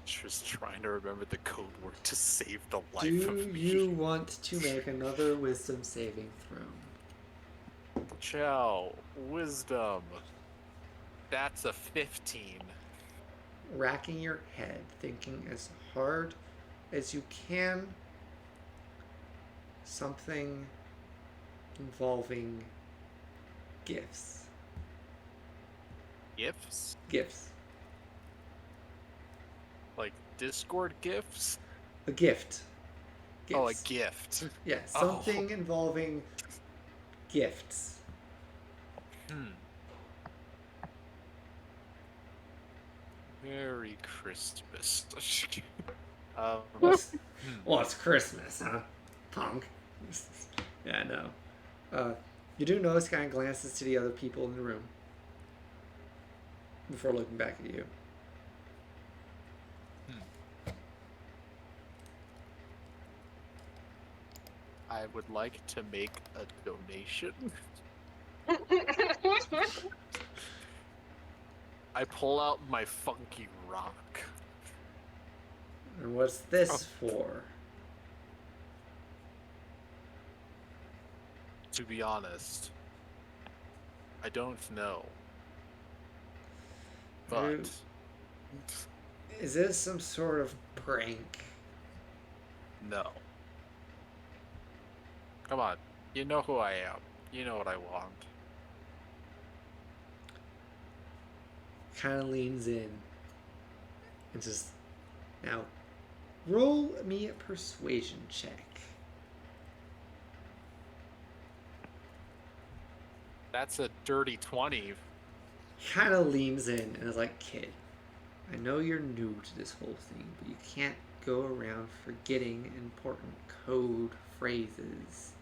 S3: Just trying to remember the code word to save the life
S1: Do
S3: of me.
S1: you want to make another wisdom saving throw?
S3: Chow, wisdom. That's a 15.
S1: Racking your head, thinking as hard as you can. Something involving gifts.
S3: Gifts?
S1: Gifts.
S3: Like Discord gifts?
S1: A gift. Gifts.
S3: Oh, a gift.
S1: Yeah, something involving gifts.
S3: Merry Christmas.
S1: Well, it's Christmas, huh? Punk. Yeah, I know. You do notice kind of glances to the other people in the room before looking back at you.
S3: I would like to make a donation. I pull out my funky rock.
S1: And what's this for?
S3: To be honest, I don't know. But
S1: Is this some sort of prank?
S3: no. Come on, you know who I am. You know what I want.
S1: Kind of leans in and just, now roll me a persuasion check.
S3: That's a dirty 20.
S1: Kind of leans in and is like, kid, I know you're new to this whole thing, but you can't go around forgetting important code phrases.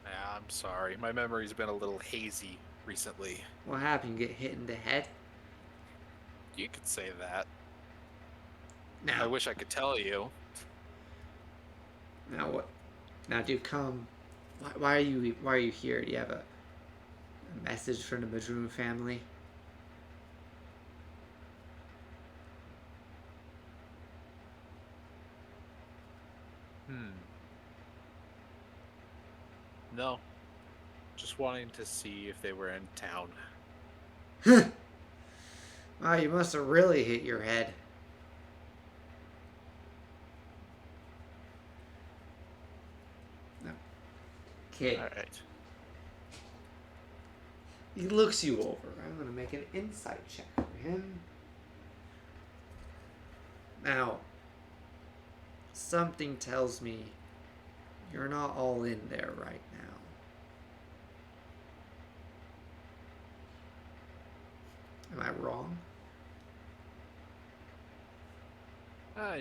S3: Yeah, I'm sorry. My memory's been a little hazy recently.
S1: What happened? You get hit in the head?
S3: You could say that.
S1: Now,
S3: I wish I could tell you.
S1: now what? Now, do you come? Why are you here? Do you have a message from the Madroon family?
S3: No. Just wanting to see if they were in town.
S1: Wow, you must have really hit your head. No. Kid.
S3: Alright.
S1: He looks you over. I'm going to make an insight check for him. Now, something tells me you're not all in there right now. Am I wrong?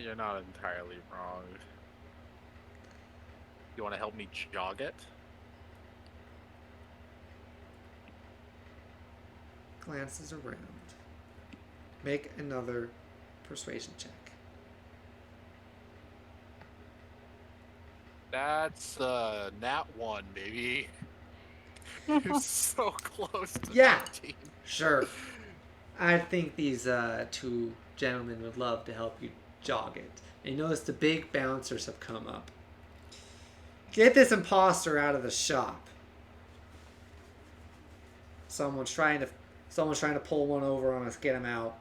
S3: You're not entirely wrong. You want to help me jog it?
S1: Glances around. Make another persuasion check.
S3: That's nat 1, baby. You're so close to
S1: Yeah.
S3: 19.
S1: Sure. I think these two gentlemen would love to help you jog it. And you notice the big bouncers have come up. Get this imposter out of the shop. Someone's trying to pull one over on us. Get him out.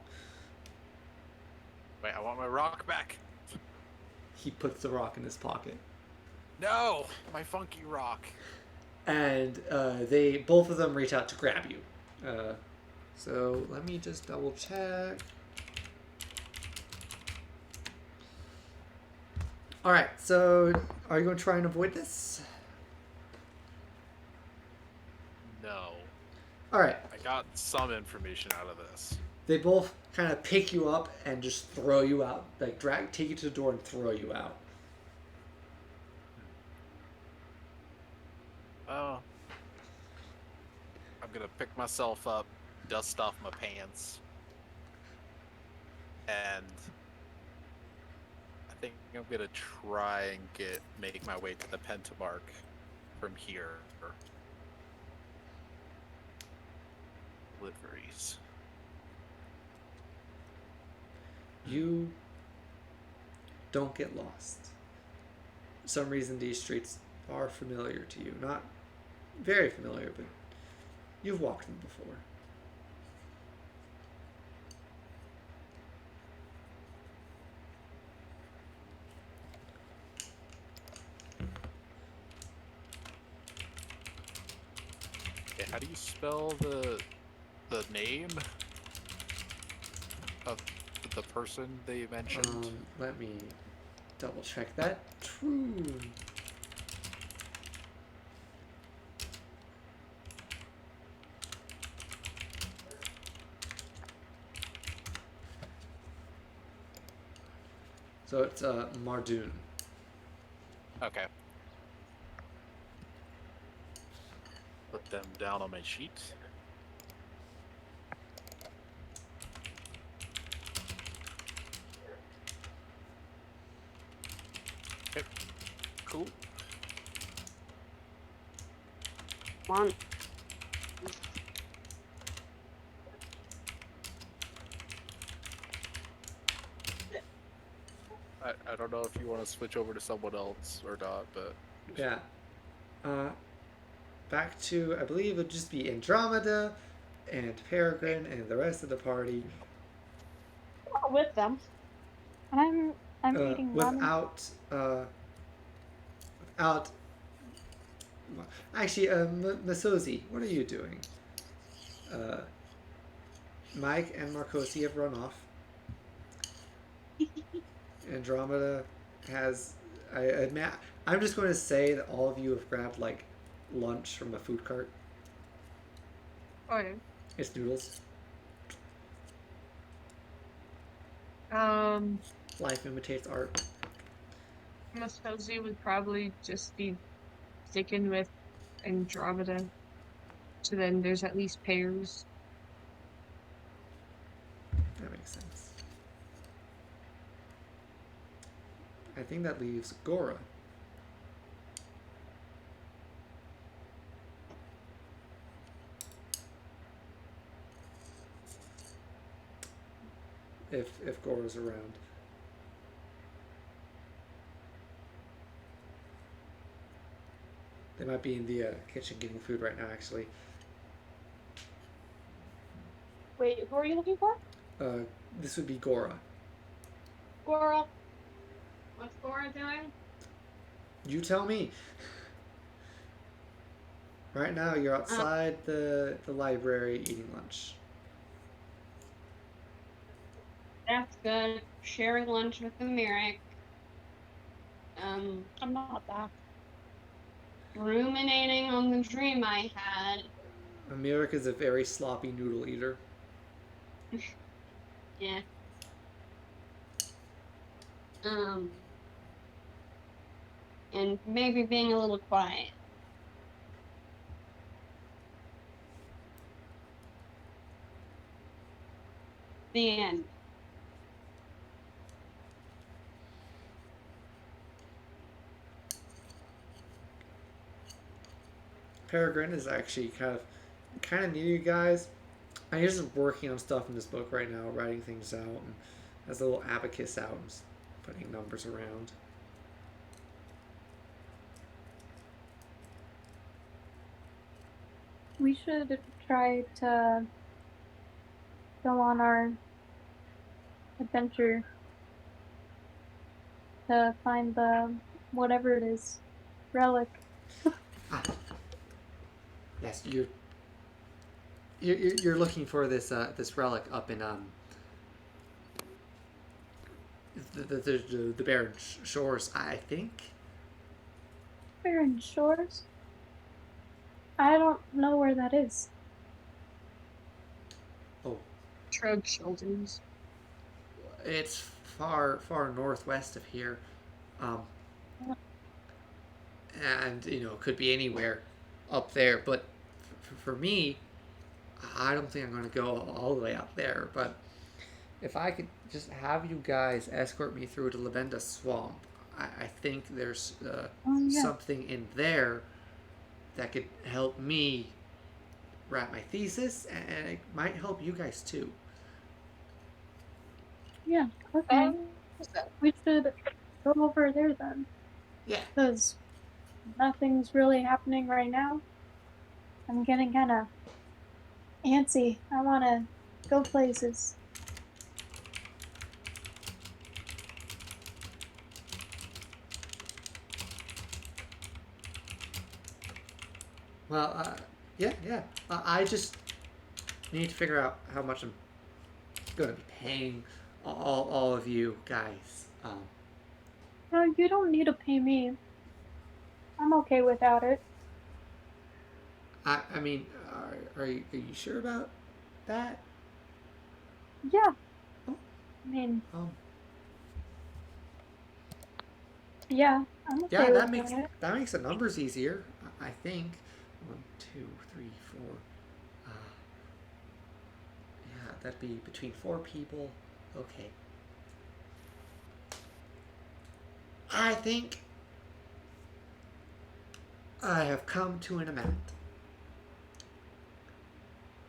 S3: Wait, I want my rock back.
S1: He puts the rock in his pocket.
S3: No, my funky rock.
S1: And both of them reach out to grab you. So let me just double check. All right. So, are you going to try and avoid this?
S3: No.
S1: All right.
S3: I got some information out of this.
S1: They both kind of pick you up and just throw you out, like take you to the door and throw you out.
S3: Oh. I'm gonna pick myself up, dust off my pants, and I think I'm gonna try and make my way to the Pentamark from here. Liveries.
S1: You don't get lost. For some reason, these streets are familiar to you. Not very familiar, but you've walked them before.
S3: Okay, how do you spell the name of the person they mentioned?
S1: Let me double check that. True. So it's Mardoon.
S3: Okay. Put them down on my sheet. Okay. Cool.
S4: Come on.
S3: I don't know if you want to switch over to someone else or not, but
S1: Yeah. Back to, I believe it'll just be Andromeda and Peregrine and the rest of the party.
S8: Not with them.
S6: I'm eating ramen.
S1: Without. Actually, Masozi, what are you doing? Mike and Marcosi have run off. Andromeda has. I'm just going to say that all of you have grabbed like lunch from a food cart.
S2: Okay.
S1: It's noodles. Life imitates art.
S2: Masozi would probably just be sticking with Andromeda. So then there's at least pairs.
S1: That makes sense. I think that leaves Gora. If Gora's around. They might be in the kitchen getting food right now, actually.
S8: Wait, who are you looking for?
S1: This would be Gora.
S8: Gora. What's Gora doing?
S1: You tell me. Right now, you're outside the library eating lunch.
S4: That's good. Sharing lunch with the Merrick.
S8: I'm not that.
S4: Ruminating on the dream I had.
S1: Amirik is a very sloppy noodle eater.
S4: Yeah. And maybe being a little quiet. The end.
S1: Peregrine is actually kind of near you guys. And he's just working on stuff in this book right now, writing things out, and has a little abacus out, and just putting numbers around.
S6: We should try to go on our adventure to find the whatever it is relic.
S1: Yes, you're looking for this this relic up in the barren shores, I think.
S6: Barren Shores? I don't know where that is.
S1: Oh,
S2: Shrug shoulders.
S1: it's far northwest of here, um, and it could be anywhere up there. But for me, I don't think I'm going to go all the way out there. But if I could just have you guys escort me through to Lebendes Swamp, I think there's something in there that could help me write my thesis, and it might help you guys too.
S6: Yeah, okay. We should go over there then.
S1: Yeah.
S6: Because nothing's really happening right now. I'm getting kind of antsy. I want to go places.
S1: Well, yeah. I just need to figure out how much I'm going to be paying all of you guys.
S6: No, you don't need to pay me. I'm okay without it.
S1: I mean, are you sure about that?
S6: Yeah.
S1: Oh.
S6: I mean,
S1: Um.
S6: yeah, I'm okay
S1: Yeah,
S6: with it.
S1: that makes the numbers easier. I think 1, 2, 3, 4. Yeah, that'd be between 4 people. Okay. I think I have come to an amount.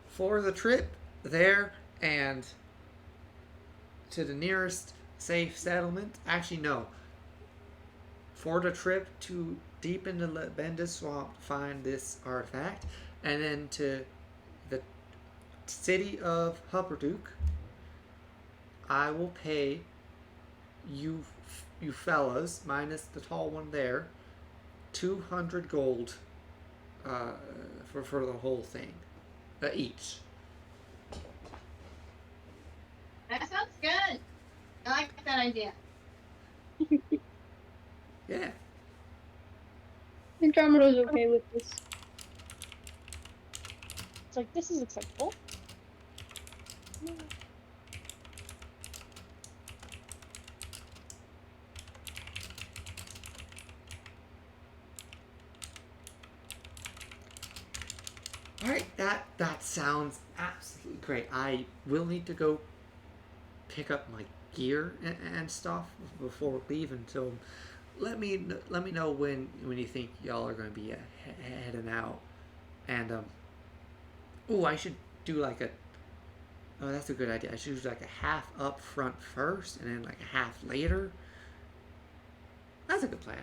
S1: For the trip there and to the nearest safe settlement. Actually, no. For the trip to deep into the Lebendes Swamp to find this artifact, and then to the city of Hupperduke, I will pay you fellas, minus the tall one there, 200 gold for the whole thing, each.
S4: That sounds good. I like that idea.
S1: Yeah.
S6: Andromeda's okay with this.
S5: It's like, this is acceptable.
S1: All right, that sounds absolutely great. I will need to go pick up my gear and stuff before leaving. So let me know when you think y'all are going to be heading out. And I should do like a. Oh, that's a good idea. I should do like a half up front first, and then like a half later. That's a good plan.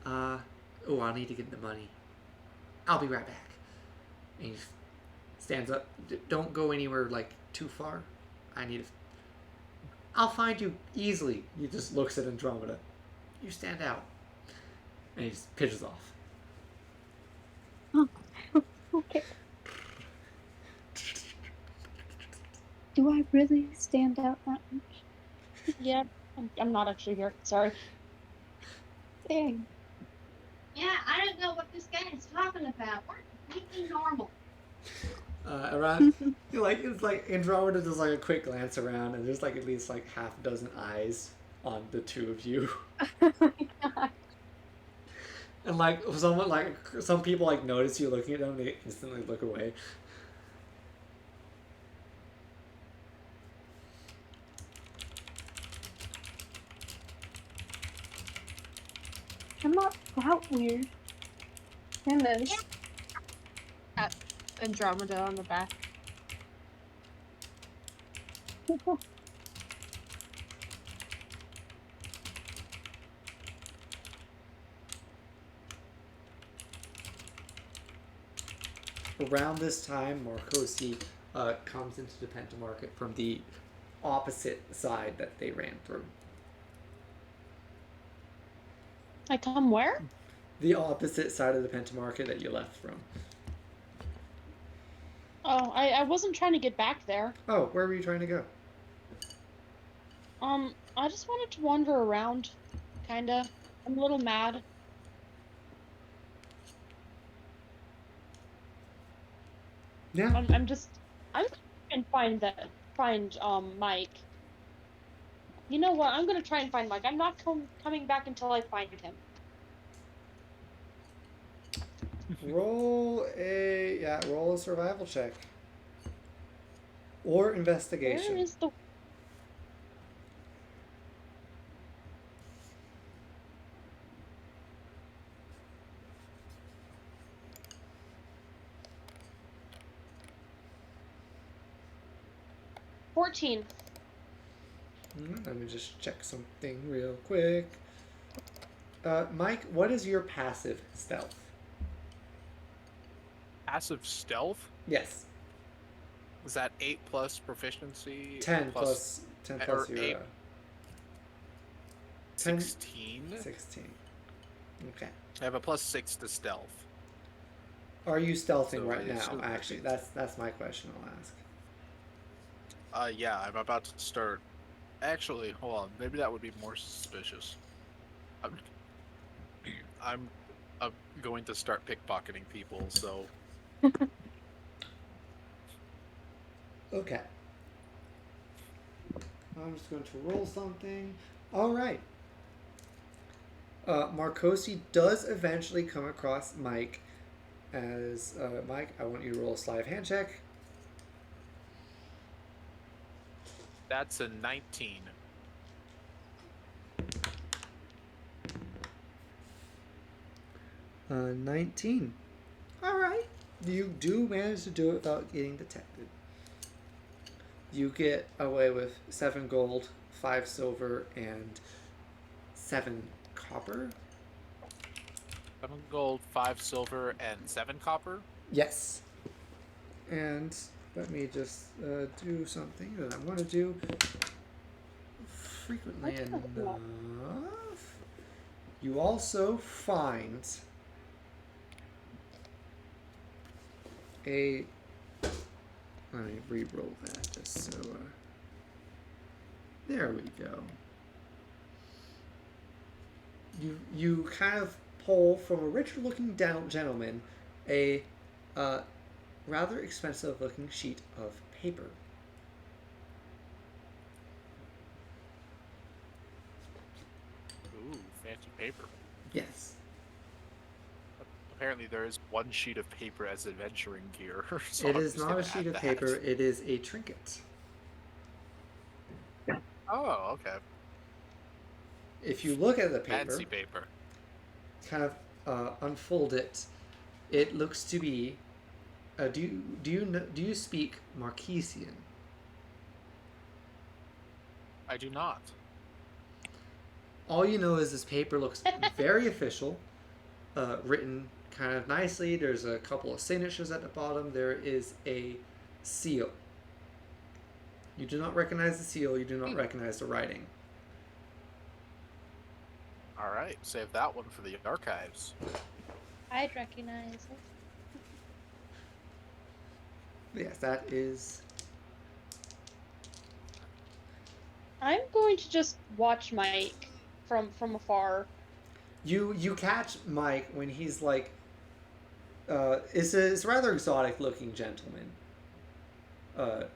S1: I'll need to get the money. I'll be right back. And he stands up. Don't go anywhere like too far. I'll find you easily. He just looks at Andromeda. You stand out. And he just pitches off.
S6: Oh, okay. Do I really stand out that much?
S5: Yeah, I'm not actually here. Sorry.
S6: Dang.
S4: Yeah, I don't know what this guy is talking about. We're completely normal.
S1: Around, it's like Andromeda does like a quick glance around, and there's like at least like half a dozen eyes on the two of you.
S6: Oh my god.
S1: And some people like notice you looking at them, they instantly look away.
S6: I'm not that weird. And then
S2: At Andromeda on the back.
S1: Around this time, Marcosi comes into the Pentamarket from the opposite side that they ran through.
S5: I come where?
S1: The opposite side of the Pentamarket that you left from.
S5: Oh, I wasn't trying to get back there.
S1: Oh, where were you trying to go?
S5: I just wanted to wander around, kinda. I'm a little mad.
S1: Yeah.
S5: I'm gonna try and find Mike. You know what? I'm gonna try and find Mike. I'm not coming back until I find him.
S1: Roll a survival check. Or investigation.
S5: Where is the 14?
S1: Let me just check something real quick. Mike, what is your passive stealth?
S3: Passive stealth?
S1: Yes.
S3: Is that 8 plus proficiency?
S1: 10 plus your...
S3: 8,
S1: 10,
S3: 16?
S1: 16. Okay.
S3: I have a plus 6 to stealth.
S1: Are you stealthing
S3: So
S1: right
S3: I
S1: now?
S3: assume-
S1: Actually, that's my question I'll ask.
S3: Yeah, I'm about to start. Actually, hold on. Maybe that would be more suspicious. I'm going to start pickpocketing people, so.
S1: Okay. I'm just going to roll something. All right. Marcosi does eventually come across Mike as Mike. I want you to roll a sleight of hand check.
S3: That's a 19.
S1: Uh, 19. All right. You do manage to do it without getting detected. You get away with 7 gold, 5 silver, and 7 copper.
S3: 7 gold, 5 silver, and 7 copper?
S1: Yes. And let me just do something that I want to do frequently enough. You also find a... Let me re-roll that just so... there we go. You kind of pull from a richer-looking gentleman a rather expensive-looking sheet of paper.
S3: Ooh, fancy paper.
S1: Yes.
S3: Apparently there is one sheet of paper as adventuring gear. So
S1: It
S3: I'm
S1: is
S3: just
S1: not a
S3: gonna
S1: sheet
S3: add
S1: of
S3: that.
S1: paper, it is a trinket.
S3: Oh, okay.
S1: If you look at the paper,
S3: Fancy paper.
S1: kind of unfold it, it looks to be... do you speak Marquesian?
S3: I do not.
S1: All you know is this paper looks very official, written kind of nicely. There's a couple of signatures at the bottom. There is a seal. You do not recognize the seal. You do not recognize the writing.
S3: All right, save that one for the archives.
S5: I'd recognize it.
S1: Yes, that is...
S5: I'm going to just watch Mike from afar.
S1: You catch Mike when he's like... it's a rather exotic looking gentleman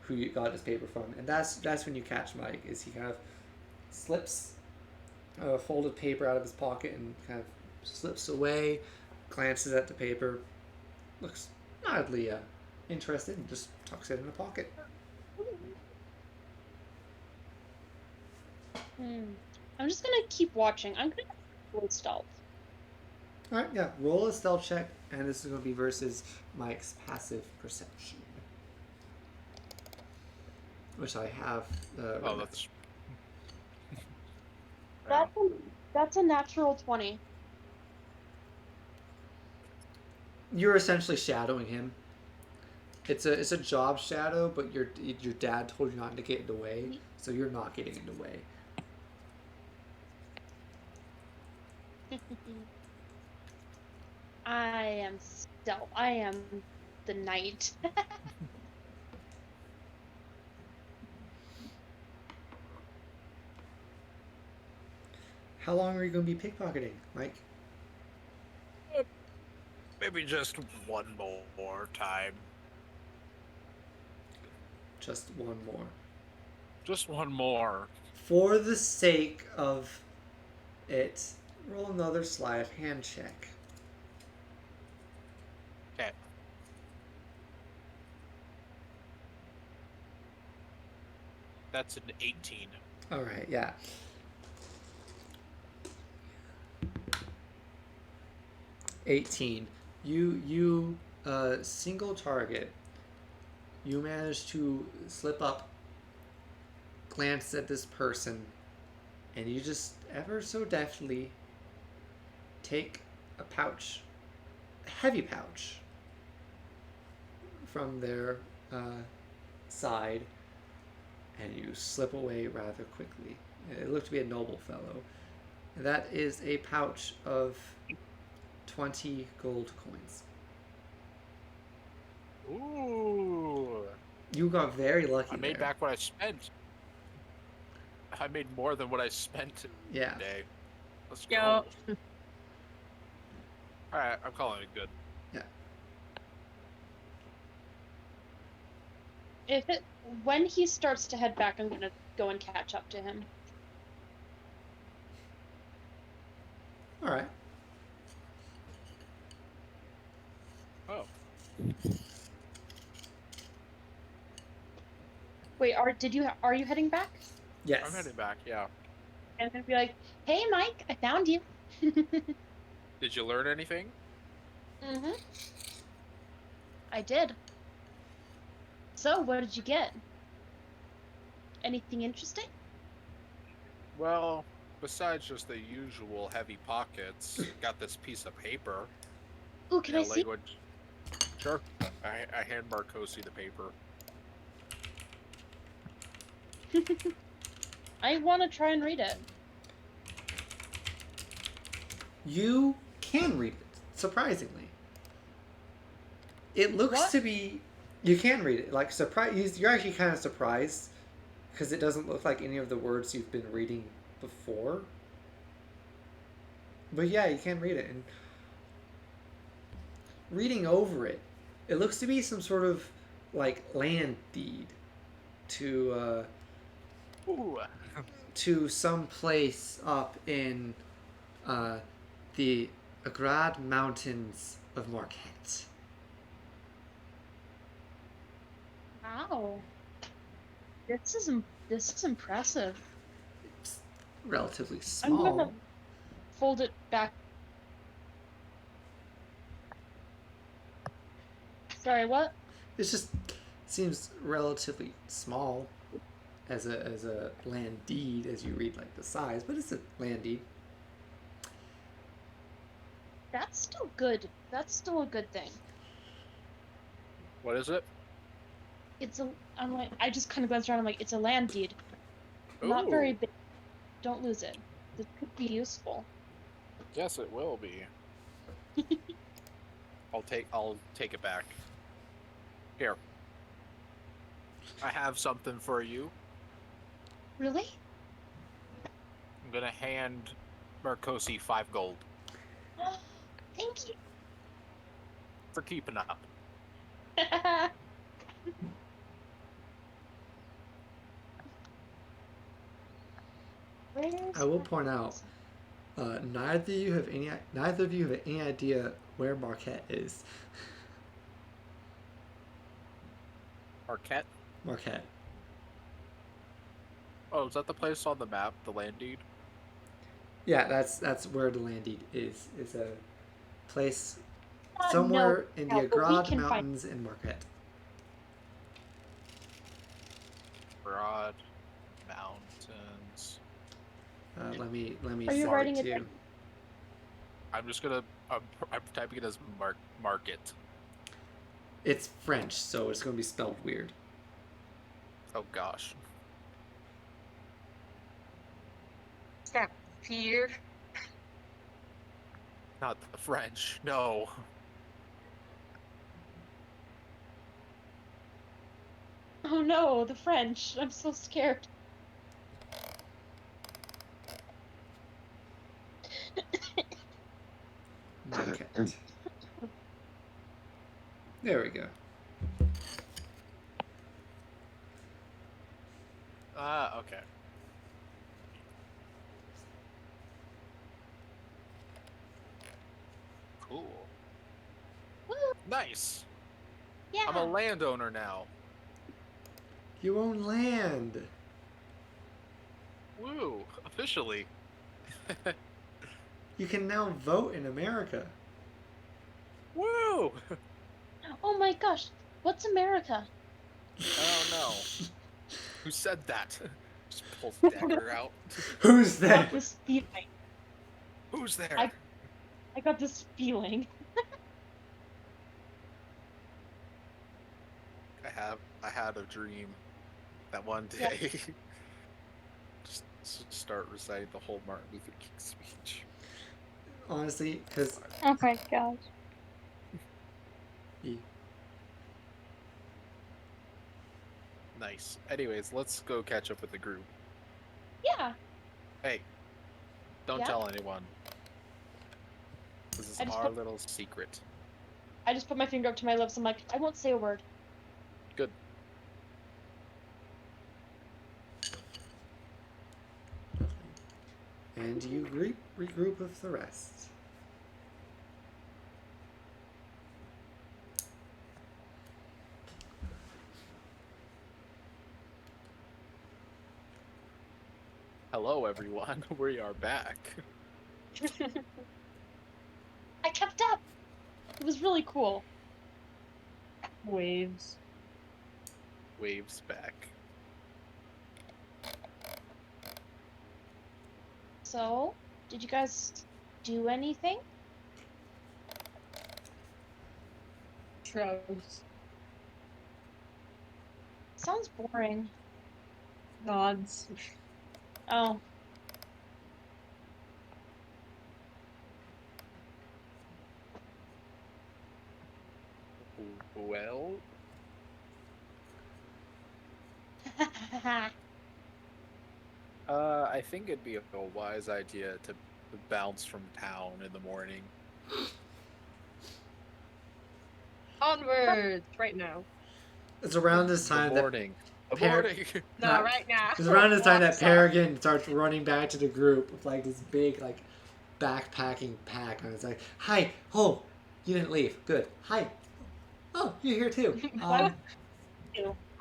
S1: who you got his paper from. And that's when you catch Mike, is he kind of slips a folded paper out of his pocket and kind of slips away, glances at the paper, looks mildly interested, and just tucks it in the pocket.
S5: I'm just gonna keep watching. I'm gonna roll stealth.
S1: Alright, yeah. Roll a stealth check, and this is going to be versus Mike's passive perception. Which I have...
S3: Oh, that's...
S5: That's a natural 20.
S1: You're essentially shadowing him. It's a job shadow, but your dad told you not to get in the way, so you're not getting in the way.
S5: I am the knight.
S1: How long are you going to be pickpocketing, Mike?
S3: Maybe just one more time.
S1: Just one more.
S3: Just one more.
S1: For the sake of it, roll another sleight of hand check.
S3: Okay. That's an 18.
S1: All right, yeah. You single target. You manage to slip up, glance at this person, and you just ever so deftly take a pouch, a heavy pouch, from their side, and you slip away rather quickly. It looked to be a noble fellow. That is a pouch of 20 gold coins.
S3: Ooh.
S1: You got very lucky.
S3: I made
S1: there.
S3: back what I spent. I made more than what I spent today. Let's go. Alright, I'm calling it good.
S5: Yeah. When he starts to head back, I'm gonna go and catch up to him.
S1: Alright.
S3: Oh.
S5: Wait, are you heading back?
S1: Yes.
S3: I'm heading back, yeah.
S5: And I'm gonna be like, hey Mike, I found you.
S3: Did you learn anything?
S5: Mm-hmm. I did. So, what did you get? Anything interesting?
S3: Well, besides just the usual heavy pockets, got this piece of paper.
S5: Ooh, can I see?
S3: Language. Sure. I hand Marcosi the paper.
S5: I want to try and read it.
S1: You can read it, surprisingly. It looks to be... You can read it. Like, you're actually kind of surprised, because it doesn't look like any of the words you've been reading before. But yeah, you can read it. And reading over it, it looks to be some sort of, like, land deed to,
S3: Ooh.
S1: to some place up in the Agrad Mountains of Marquette.
S5: Wow. This is impressive.
S1: It's relatively
S5: I'm
S1: small.
S5: gonna fold it back. Sorry, what?
S1: It just seems relatively small as a land deed as you read like the size, but it's a land deed.
S5: That's still good. That's still a good thing.
S3: What is it?
S5: I'm like, I just kind of glanced around. I'm like, it's a land deed.
S3: Ooh.
S5: Not very big. Don't lose it. This could be useful.
S3: Yes, it will be. I'll take it back. Here. I have something for you.
S5: Really?
S3: I'm gonna hand Marcosi 5 gold
S5: Thank you.
S3: for keeping up.
S1: I will point out, neither of you have any idea where Marquette is.
S3: Marquette?
S1: Marquette.
S3: Oh, is that the place on the map, the land deed?
S1: Yeah, that's where the land deed is. It's a place somewhere in the Agrad Mountains in Marquette.
S3: Broad Mountains.
S1: Let me
S5: Are you
S1: send
S5: writing
S1: it
S5: it
S1: to you.
S5: down?
S3: I'm just gonna. I'm typing it as market.
S1: It's French, so it's going to be spelled weird.
S3: Oh gosh.
S2: Is that fear?
S3: Not the French. No.
S5: Oh no, the French. I'm so scared.
S1: There we go.
S3: Okay. Cool.
S8: Woo!
S3: Nice.
S8: Yeah.
S3: I'm a landowner now.
S1: You own land.
S3: Woo! Officially.
S1: You can now vote in America.
S3: Woo!
S5: Oh my gosh, what's America?
S3: I don't know. Who said that? Just pulls the dagger out.
S1: Who's
S5: I
S1: that?
S5: got this feeling.
S3: Who's there?
S5: I got this feeling.
S3: I had a dream that one
S5: Yeah.
S3: day. just start reciting the whole Martin Luther King speech.
S1: Honestly, because
S6: Oh my gosh.
S3: Nice. Anyways, let's go catch up with the group.
S5: Yeah.
S3: Hey, don't
S5: Yeah?
S3: tell anyone. This is
S5: I just
S3: our
S5: put-
S3: little secret.
S5: I just put my finger up to my lips. I'm like, I won't say a word.
S3: Good.
S1: and you regroup with the rest.
S3: Hello, everyone. We are back.
S5: I kept up. It was really cool.
S2: Waves.
S3: Waves back.
S5: So, did you guys do anything?
S2: Shrugs.
S5: Sounds boring.
S2: Nods.
S5: Oh.
S3: Well, I think it'd be a wise idea to bounce from town in the morning.
S2: Onwards! Right now.
S1: It's around this time
S3: The
S1: that
S3: morning. The
S1: Par-
S3: morning.
S2: No,
S1: Not-
S2: right now.
S1: it's around this time that
S2: Walks off.
S1: Peregrine starts running back to the group with like this big like backpacking pack, and it's like, "Hi, oh, you didn't leave. Good. Hi. Oh, you're here too.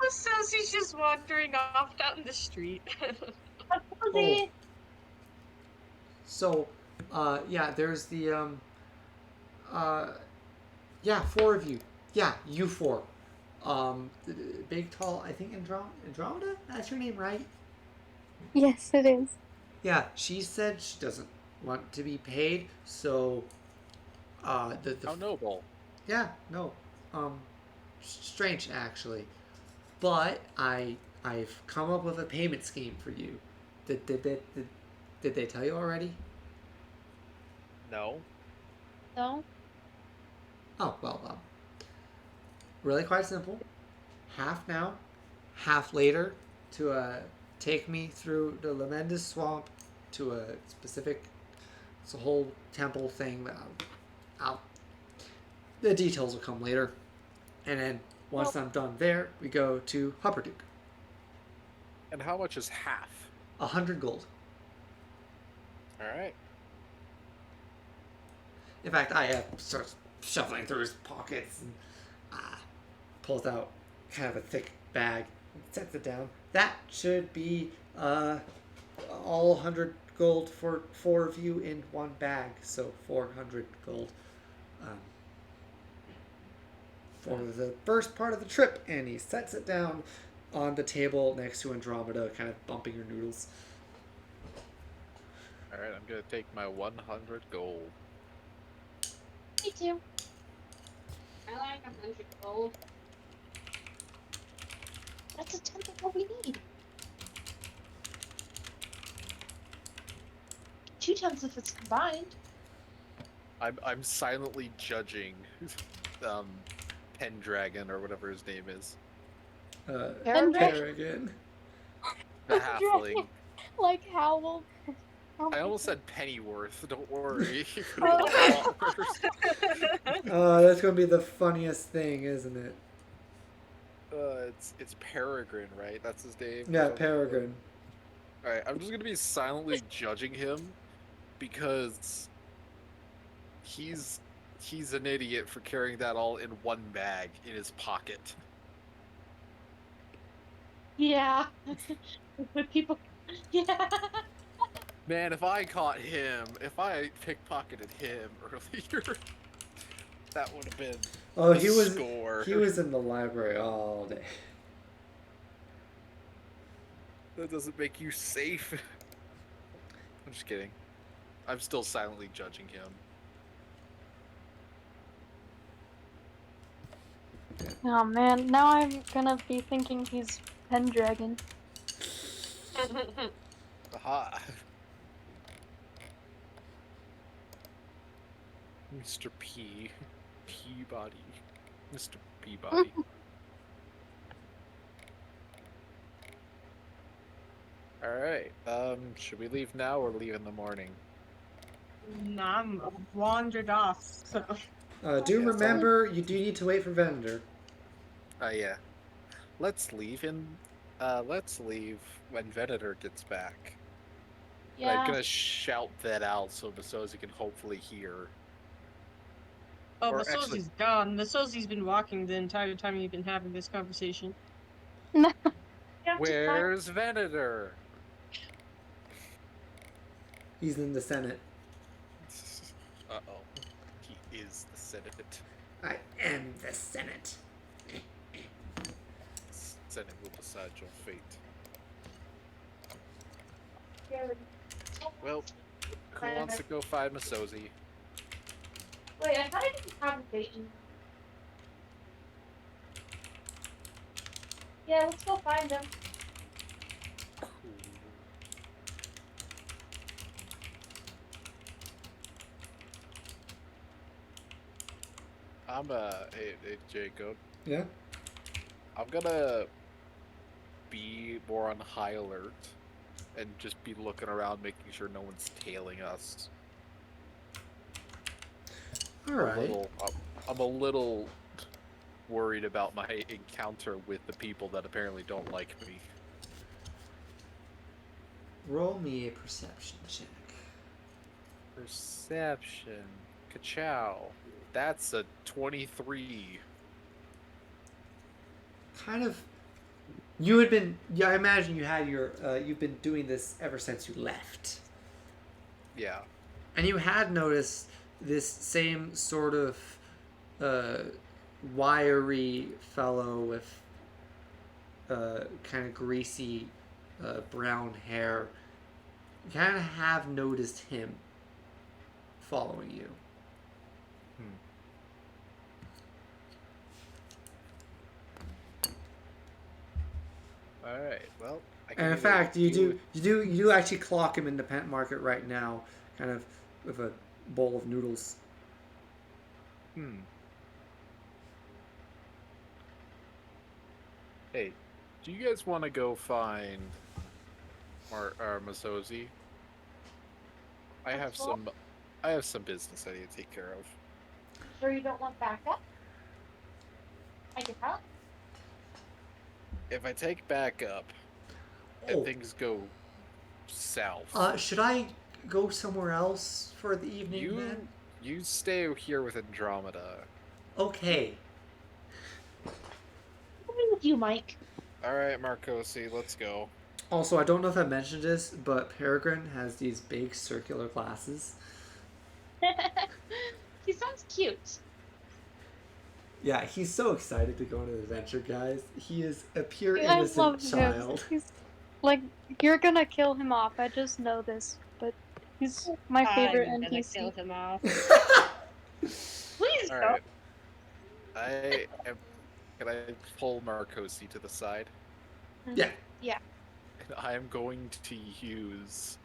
S2: So she's just wandering off down the street.
S1: Oh. So, yeah, there's the yeah, 4 of you. Yeah, you 4. Big, tall, I think Andromeda? That's your name, right?
S6: Yes, it is.
S1: Yeah, she said she doesn't want to be paid, so,
S3: How noble.
S1: yeah, no, strange, actually. But I've come up with a payment scheme for you. Did they tell you already?
S3: No.
S5: No?
S1: Oh, well, really quite simple. Half now, half later to take me through the Lebendes Swamp to a specific, it's a whole temple thing that the details will come later. And then once I'm done there, we go to Hupperduke.
S3: And how much is half?
S1: 100 gold.
S3: Alright.
S1: In fact, I starts shuffling through his pockets and pulls out kind of a thick bag and sets it down. That should be all 100 gold for 4 of you in one bag, so 400 gold for the first part of the trip. And he sets it down on the table next to Andromeda, kind of bumping her noodles.
S3: Alright, I'm gonna take my 100 gold.
S5: Me too.
S4: I like 100 gold.
S5: That's a tenth of what we need. 2 tenths if it's combined.
S3: I'm silently judging Pendragon or whatever his name is.
S1: Peregrine.
S3: The halfling.
S6: Like Howl.
S3: I almost said Pennyworth. Don't worry. You could
S6: Oh.
S3: have been a lot worse.
S1: Oh, that's gonna be the funniest thing, isn't it?
S3: It's Peregrine, right? That's his name.
S1: Yeah, Peregrine.
S3: All right, I'm just gonna be silently judging him because he's an idiot for carrying that all in one bag in his pocket.
S5: Yeah. With people. Yeah.
S3: Man, if I caught him, if I pickpocketed him earlier, that would have been
S1: Oh,
S3: the
S1: he was
S3: score.
S1: he was in the library all day.
S3: That doesn't make you safe. I'm just kidding. I'm still silently judging him.
S6: Oh man, now I'm gonna be thinking he's Pendragon.
S3: Aha. Mr. Peabody. Mr. Peabody. Alright, should we leave now or leave in the morning?
S2: Nah, I'm wandered off, so.
S1: Do
S3: Yes,
S1: remember, you do need to wait for Vendor.
S3: Yeah. Let's leave when Venator gets back. And I'm
S5: Yeah.
S3: gonna shout that out so Masozi can hopefully hear.
S2: Oh,
S3: Or
S2: Masozi's
S3: actually-
S2: gone. Masozi's been walking the entire time you've been having this conversation.
S5: Yeah, just fine.
S3: Where's Venator?
S1: He's in the Senate.
S3: Uh-oh. He is the Senate.
S1: I am the Senate.
S3: Senate will decide your fate. Well, who wants to go find Masozi?
S8: Wait, I thought I didn't have a date in. Yeah, let's go find them.
S3: Hey, Jacob.
S1: Yeah?
S3: I'm gonna be more on high alert and just be looking around, making sure no one's tailing us.
S1: Alright.
S3: I'm a little worried about my encounter with the people that apparently don't like me.
S1: Roll me a perception check.
S3: Perception. Ka-chow. That's a 23.
S1: Kind of. You had been. Yeah, I imagine you had your. You've been doing this ever since you left.
S3: Yeah.
S1: And you had noticed this same sort of wiry fellow with kind of greasy brown hair. You kind of have noticed him following you.
S3: Alright, well, I can
S1: And in
S3: either
S1: fact, you do actually clock him in the pet market right now, kind of with a bowl of noodles.
S3: Hey, do you guys want to go find Masozi? I have some business I need to take care of.
S8: Sure you don't want backup? I can help.
S3: If I take backup and things go south,
S1: Should I go somewhere else for the evening then?
S3: you stay here with Andromeda.
S1: Okay.
S5: I'll be with you, Mike.
S3: Alright, Marcosi, let's go.
S1: Also, I don't know if I mentioned this, but Peregrine has these big circular glasses.
S8: He sounds cute.
S1: Yeah, he's so excited to go on an adventure, guys. He is a pure
S6: I love
S1: innocent
S6: him.
S1: child.
S6: He's like, you're gonna kill him off. I just know this, but he's my favorite
S2: I'm gonna
S6: NPC.
S2: kill him off.
S8: Please
S3: Alright. Can I pull Marcosi to the side?
S1: Yeah.
S8: Yeah.
S3: And I am going to use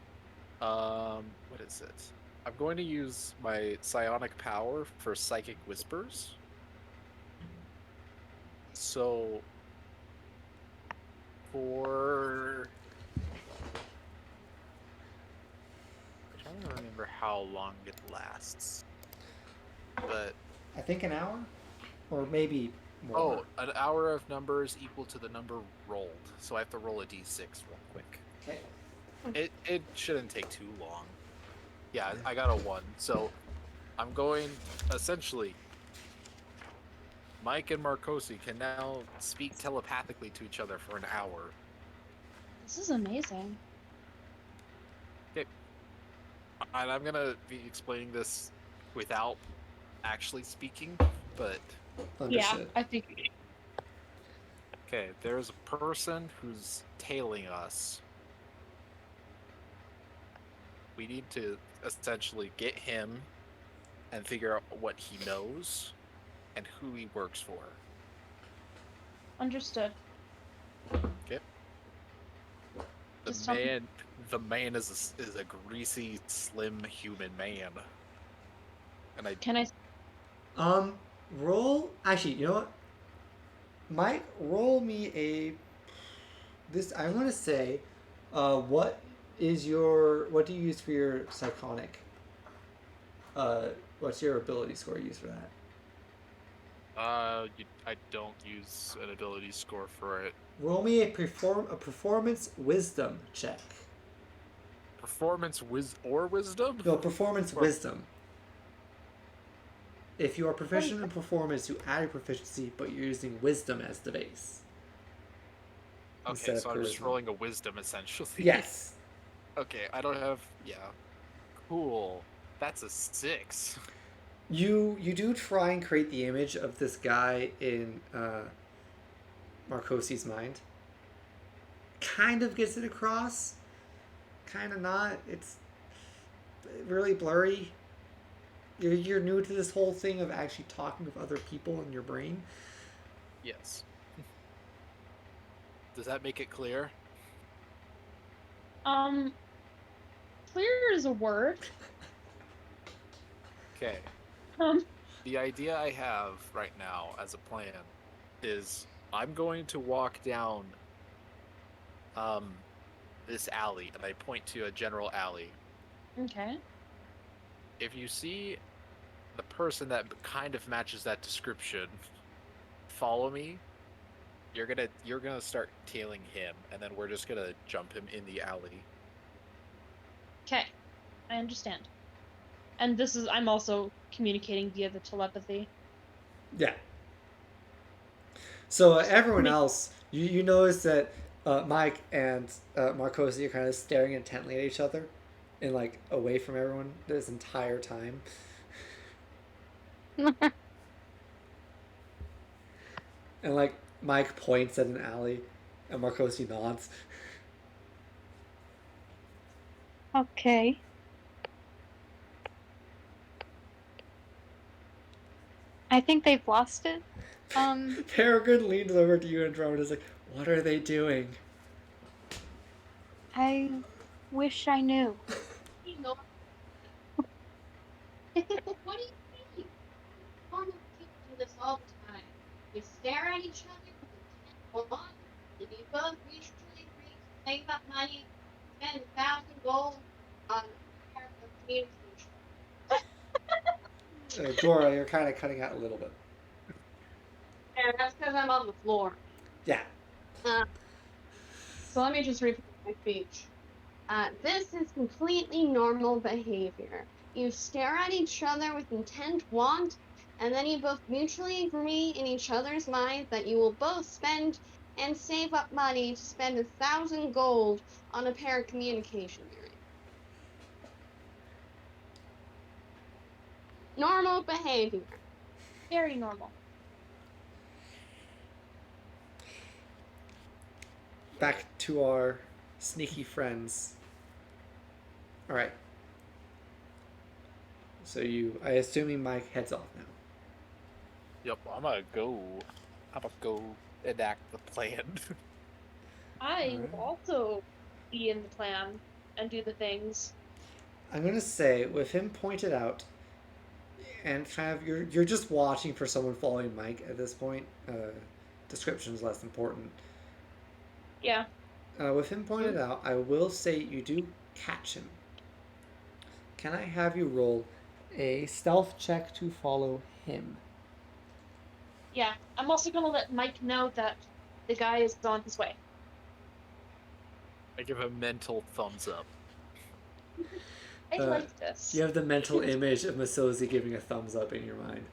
S3: what is it? I'm going to use my psionic power for psychic whispers. So how long it lasts. But
S1: I think an hour, or maybe more.
S3: an hour of numbers equal to the number rolled. So I have to roll a d6 real quick.
S1: Okay.
S3: It shouldn't take too long. Yeah, I got a 1. So I'm going, essentially, Mike and Marcosi can now speak telepathically to each other for an hour.
S5: This is amazing.
S3: Okay. And I'm going to be explaining this without actually speaking, but...
S1: Understood.
S5: Yeah, I think.
S3: Okay, there's a person who's tailing us. We need to essentially get him and figure out what he knows and who he works for.
S5: Understood.
S3: Okay.
S5: Just tell me-
S3: The man is a greasy, slim human man. And
S5: Can I?
S1: Roll. Actually, you know what? Mike, roll me a. This I want to say, what do you use for your psionic? What's your ability score you use for that?
S3: I don't use an ability score for it.
S1: Roll me a performance wisdom check.
S3: Performance wisdom?
S1: No, performance
S3: Or-
S1: wisdom. If you are proficient in performance, you add your proficiency, but you're using wisdom as the base. instead
S3: Okay,
S1: of
S3: so I'm just
S1: charisma.
S3: rolling a wisdom essentially.
S1: Yes.
S3: Okay, I don't have. Yeah. Cool. That's a 6.
S1: You do try and create the image of this guy in Marcosi's mind. Kind of gets it across. Kind of not. It's really blurry. You're new to this whole thing of actually talking with other people in your brain.
S3: Yes. Does that make it clear?
S5: Clear is a word.
S3: Okay.
S5: Um,
S3: The idea I have right now as a plan is I'm going to walk down this alley, and I point to a general alley.
S5: okay.
S3: If you see the person that kind of matches that description, follow me. You're gonna start tailing him, and then we're just gonna jump him in the alley.
S5: Okay. I understand. And I'm also communicating via the telepathy.
S1: Yeah. So everyone else, you notice that Mike and Marcosi are kind of staring intently at each other, and like away from everyone this entire time. And like Mike points at an alley, and Marcosi nods.
S6: Okay. I think they've lost it.
S1: Peregrine leans over to you and Drummond is like, "What are they doing?"
S6: I wish I knew.
S8: You know. What do you mean? Normal people do this all the time. You stare at each other with a 10 on, and you both mutually agree to save up money, spend 1,000 gold on a pair of communication.
S1: Dora, you're kind of cutting out a little bit.
S8: And that's because I'm on the floor.
S1: Yeah.
S8: So let me just repeat my speech. This is completely normal behavior. You stare at each other with intent want, and then you both mutually agree in each other's minds that you will both spend and save up money to spend 1,000 gold on a pair of communication earrings. Normal behavior.
S5: Very normal.
S1: Back to our sneaky friends. All right. So I assuming Mike heads off now.
S3: Yep, I'm gonna go enact the plan.
S5: I
S1: Alright.
S5: will also be in the plan and do the things.
S1: I'm gonna say with him pointed out, and kind of you're just watching for someone following Mike at this point. Description's less important.
S5: Yeah.
S1: With him pointed out, I will say you do catch him. can I have you roll a stealth check to follow him?
S5: Yeah, I'm also gonna let Mike know that the guy is on his way.
S3: I give a mental thumbs up.
S5: I
S1: Uh,
S5: like this.
S1: You have the mental image of Masozi giving a thumbs up in your mind.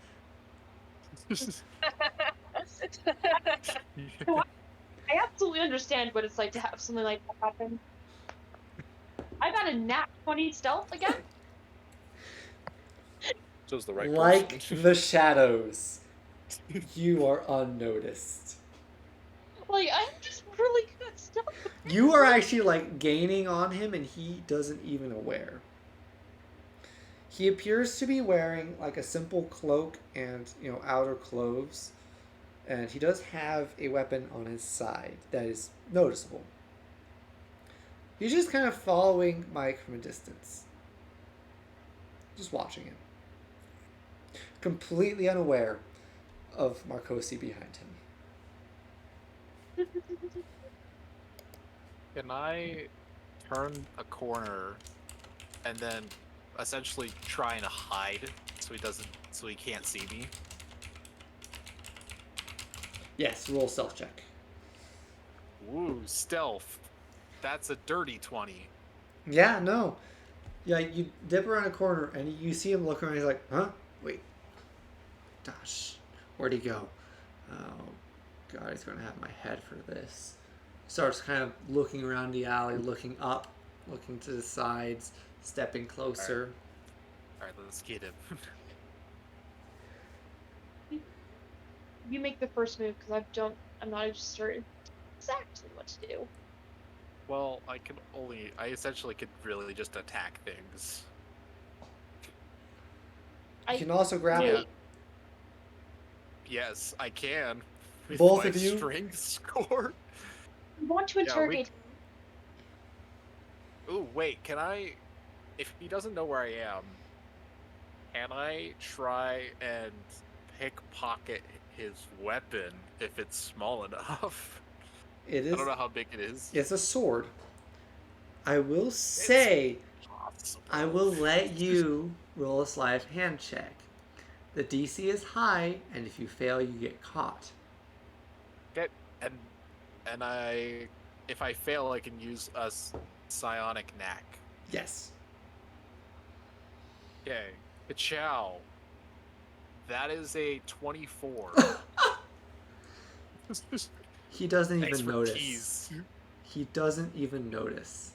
S5: I absolutely understand what it's like to have something like that happen. I got a nat 20 stealth again.
S3: Chose the right
S1: Like
S3: person.
S1: the shadows, you are unnoticed.
S5: Like, I'm just really good stealth.
S1: You are actually like gaining on him, and he doesn't even aware. He appears to be wearing like a simple cloak and outer clothes, and he does have a weapon on his side that is noticeable. He's just kind of following Mike from a distance, just watching him, completely unaware of Marcosi behind him.
S3: Can I turn a corner and then essentially trying to hide so he can't see me?
S1: Yes, roll stealth check.
S3: Ooh, stealth. That's a dirty 20.
S1: Yeah, no. Yeah, you dip around a corner and you see him look around. He's like, huh? Wait. Gosh, where'd he go? Oh, God, he's going to have my head for this. Starts kind of looking around the alley, looking up, looking to the sides, stepping closer.
S3: Alright, let's get him.
S5: You make the first move because I'm not sure exactly what to do.
S3: Well, I essentially could really just attack things.
S1: You can also grab
S3: Yeah.
S1: it.
S3: Yes, I can. With
S1: Both
S3: my
S1: of you?
S3: strength score.
S5: I want to interrogate.
S3: Ooh, wait, can I... If he doesn't know where I am, can I try and pickpocket his weapon if it's small enough?
S1: It is.
S3: I don't know how big it is.
S1: It's a sword. I will say,
S3: Possible.
S1: I will let you roll a sleight of hand check. The DC is high, and if you fail, you get caught.
S3: Okay, and if I fail, I can use a psionic knack.
S1: Yes.
S3: Okay, Ka-chow. That is a 24.
S1: He doesn't
S3: Thanks
S1: even
S3: for
S1: notice.
S3: tease.
S1: He doesn't even notice.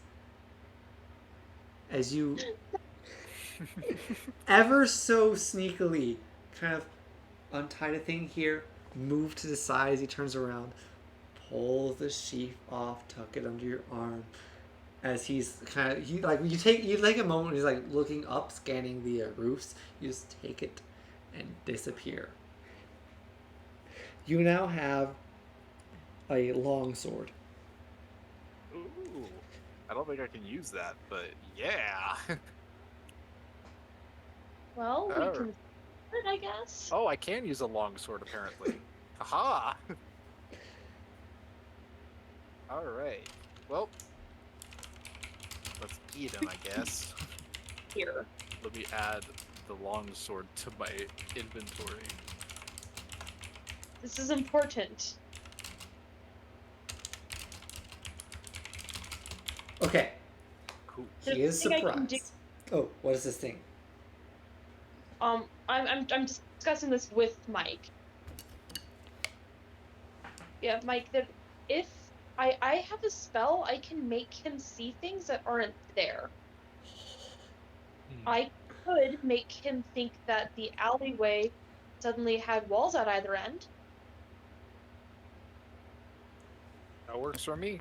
S1: As you ever so sneakily kind of untie the thing here, move to the side as he turns around, pull the sheath off, tuck it under your arm. As he's kind of, you take a moment, he's like looking up, scanning the roofs. You just take it and disappear. You now have a long sword.
S3: Ooh, I don't think I can use that, but yeah.
S5: Well, we
S3: Oh.
S5: can, I guess.
S3: Oh, I can use a longsword apparently. Haha. All right. Well, let's eat him, I guess.
S5: Here.
S3: Let me add the longsword to my inventory.
S5: This is important.
S1: Okay.
S3: Cool.
S5: There's
S1: He is
S5: something I can
S1: surprised. Oh, what is this thing?
S5: I'm discussing this with Mike. Yeah, Mike, that if I have a spell, I can make him see things that aren't there. I could make him think that the alleyway suddenly had walls at either end.
S3: That works for me.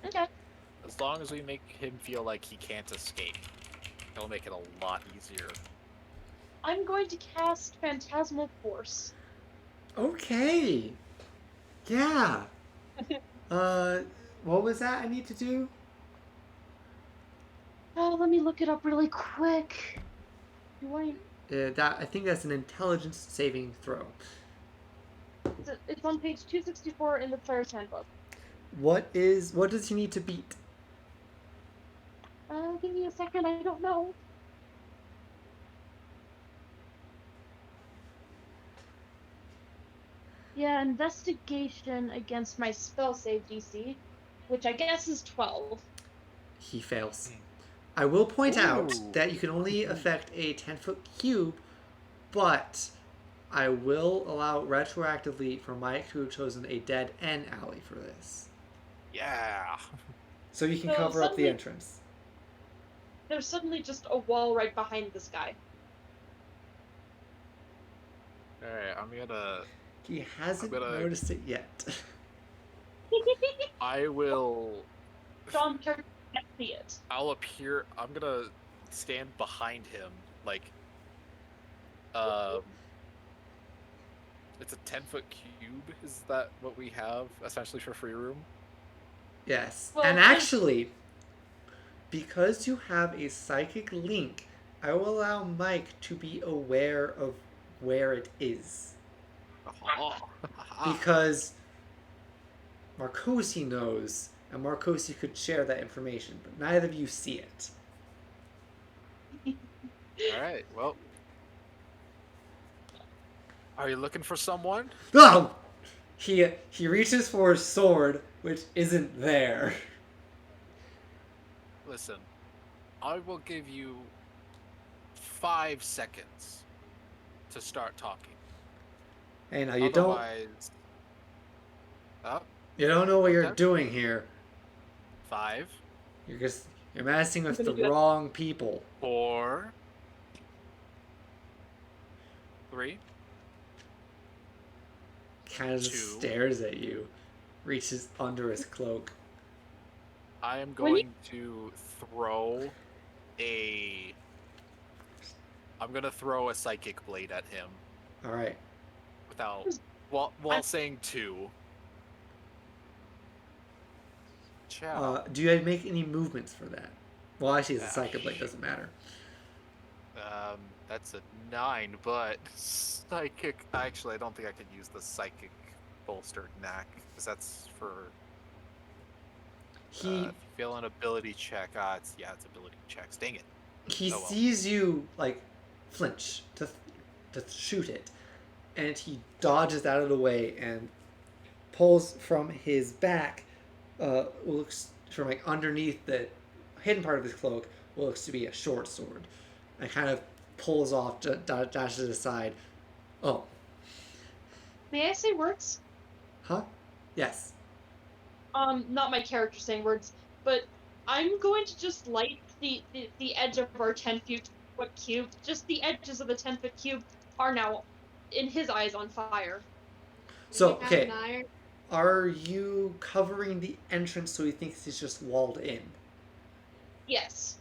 S5: Okay.
S3: As long as we make him feel like he can't escape, it'll make it a lot easier.
S5: I'm going to cast Phantasmal Force.
S1: Okay. Yeah. What was that I need to do?
S5: Oh, let me look it up really quick. Do I?
S1: I think that's an intelligence saving throw.
S5: It's on page 264 in the Player's Handbook.
S1: What does he need to beat?
S5: Give me a second, I don't know. Yeah, investigation against my spell save DC, which I guess is 12.
S1: He fails. I will point out
S3: Ooh.
S1: that you can only affect a 10-foot cube, but I will allow retroactively for Mike to have chosen a dead end alley for this.
S3: Yeah.
S1: So you can
S5: So
S1: cover up the
S5: suddenly-
S1: entrance.
S5: There's suddenly just a wall right behind this guy.
S3: Alright, I'm gonna.
S1: He hasn't noticed it yet.
S3: I will.
S5: John can't see it.
S3: I'll appear. I'm gonna stand behind him, like. It's a 10-foot cube. Is that what we have essentially for free room?
S1: Yes.
S5: Well,
S1: and
S5: there's-
S1: actually, because you have a psychic link, I will allow Mike to be aware of where it is. Because Marcosi knows, and Marcosi could share that information, but neither of you see it.
S3: Alright, well. Are you looking for someone?
S1: Oh! He reaches for his sword, which isn't there.
S3: Listen, I will give you 5 seconds to start talking.
S1: Hey, now you
S3: Otherwise,
S1: don't know what you're
S3: Okay.
S1: doing here.
S3: 5,
S1: You're messing with
S5: I'm
S1: the
S5: gonna do it.
S1: wrong people.
S3: 4, 3.
S1: Kind of just
S3: 2.
S1: stares at you, reaches under his cloak.
S3: I am
S5: When you-
S3: going to throw a. I'm gonna throw a psychic blade at him
S1: All right.
S3: without while saying 2. Ciao.
S1: Do you make any movements for that? Well, actually, it's a
S3: Ah,
S1: psychic blade. Doesn't matter.
S3: That's a 9, but psychic. Actually, I don't think I can use the psychic bolstered knack because that's for.
S1: He
S3: If you fail an ability check. It's ability checks. Dang it.
S1: he
S3: Oh, well.
S1: sees you like flinch to shoot it, and he dodges out of the way and pulls from his back. Looks from like underneath the hidden part of his cloak. What looks to be a short sword, and kind of pulls off, dashes it aside. Oh,
S5: May I say words?
S1: huh? Yes.
S5: Not my character saying words, but I'm going to just light the edge of our 10-foot cube. Just the edges of the 10-foot cube are now, in his eyes, on fire.
S1: So,
S8: You have
S1: okay.
S8: an iron-
S1: Are you covering the entrance so he thinks he's just walled in?
S5: Yes.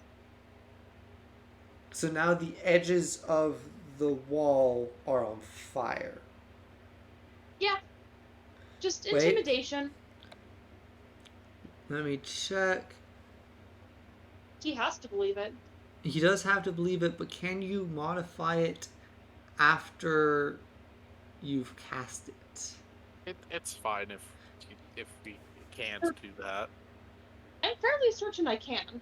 S1: So now the edges of the wall are on fire.
S5: Yeah. Just
S1: Wait.
S5: intimidation.
S1: Let me check.
S5: He has to believe it.
S1: He does have to believe it, but can you modify it after you've cast it?
S3: It's fine if we can't do that.
S5: I'm fairly certain I can.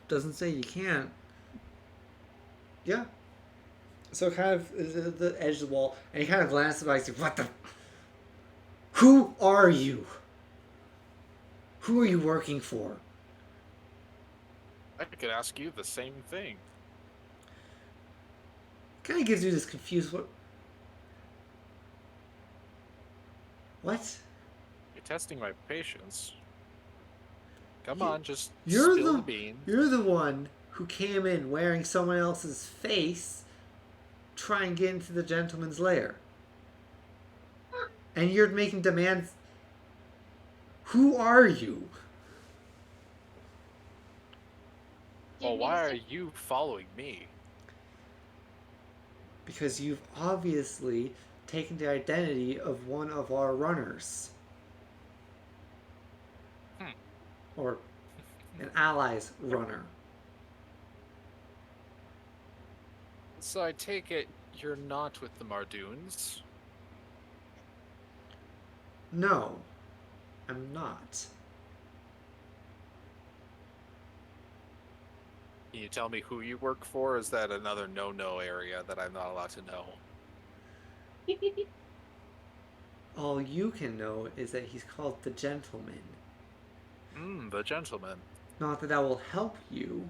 S1: Doesn't say you can't. Yeah. So kind of the edge of the wall, and he kind of glances by and says, "What the? Who are you? Who are you working for?"
S3: I could ask you the same thing.
S1: Kind of gives you this confused look. What?
S3: You're testing my patience. Come on, just
S1: You're
S3: spill
S1: the-
S3: the beans.
S1: You're the one who came in wearing someone else's face, try and get into the gentleman's lair. And you're making demands. Who are you?
S3: Well, why are you following me?
S1: Because you've obviously taken the identity of one of our runners. Or an ally's runner.
S3: So I take it you're not with the Mardoons?
S1: No. I'm not.
S3: Can you tell me who you work for? Is that another no-no area that I'm not allowed to know?
S1: All you can know is that he's called the Gentleman.
S3: The gentleman.
S1: Not that that will help you.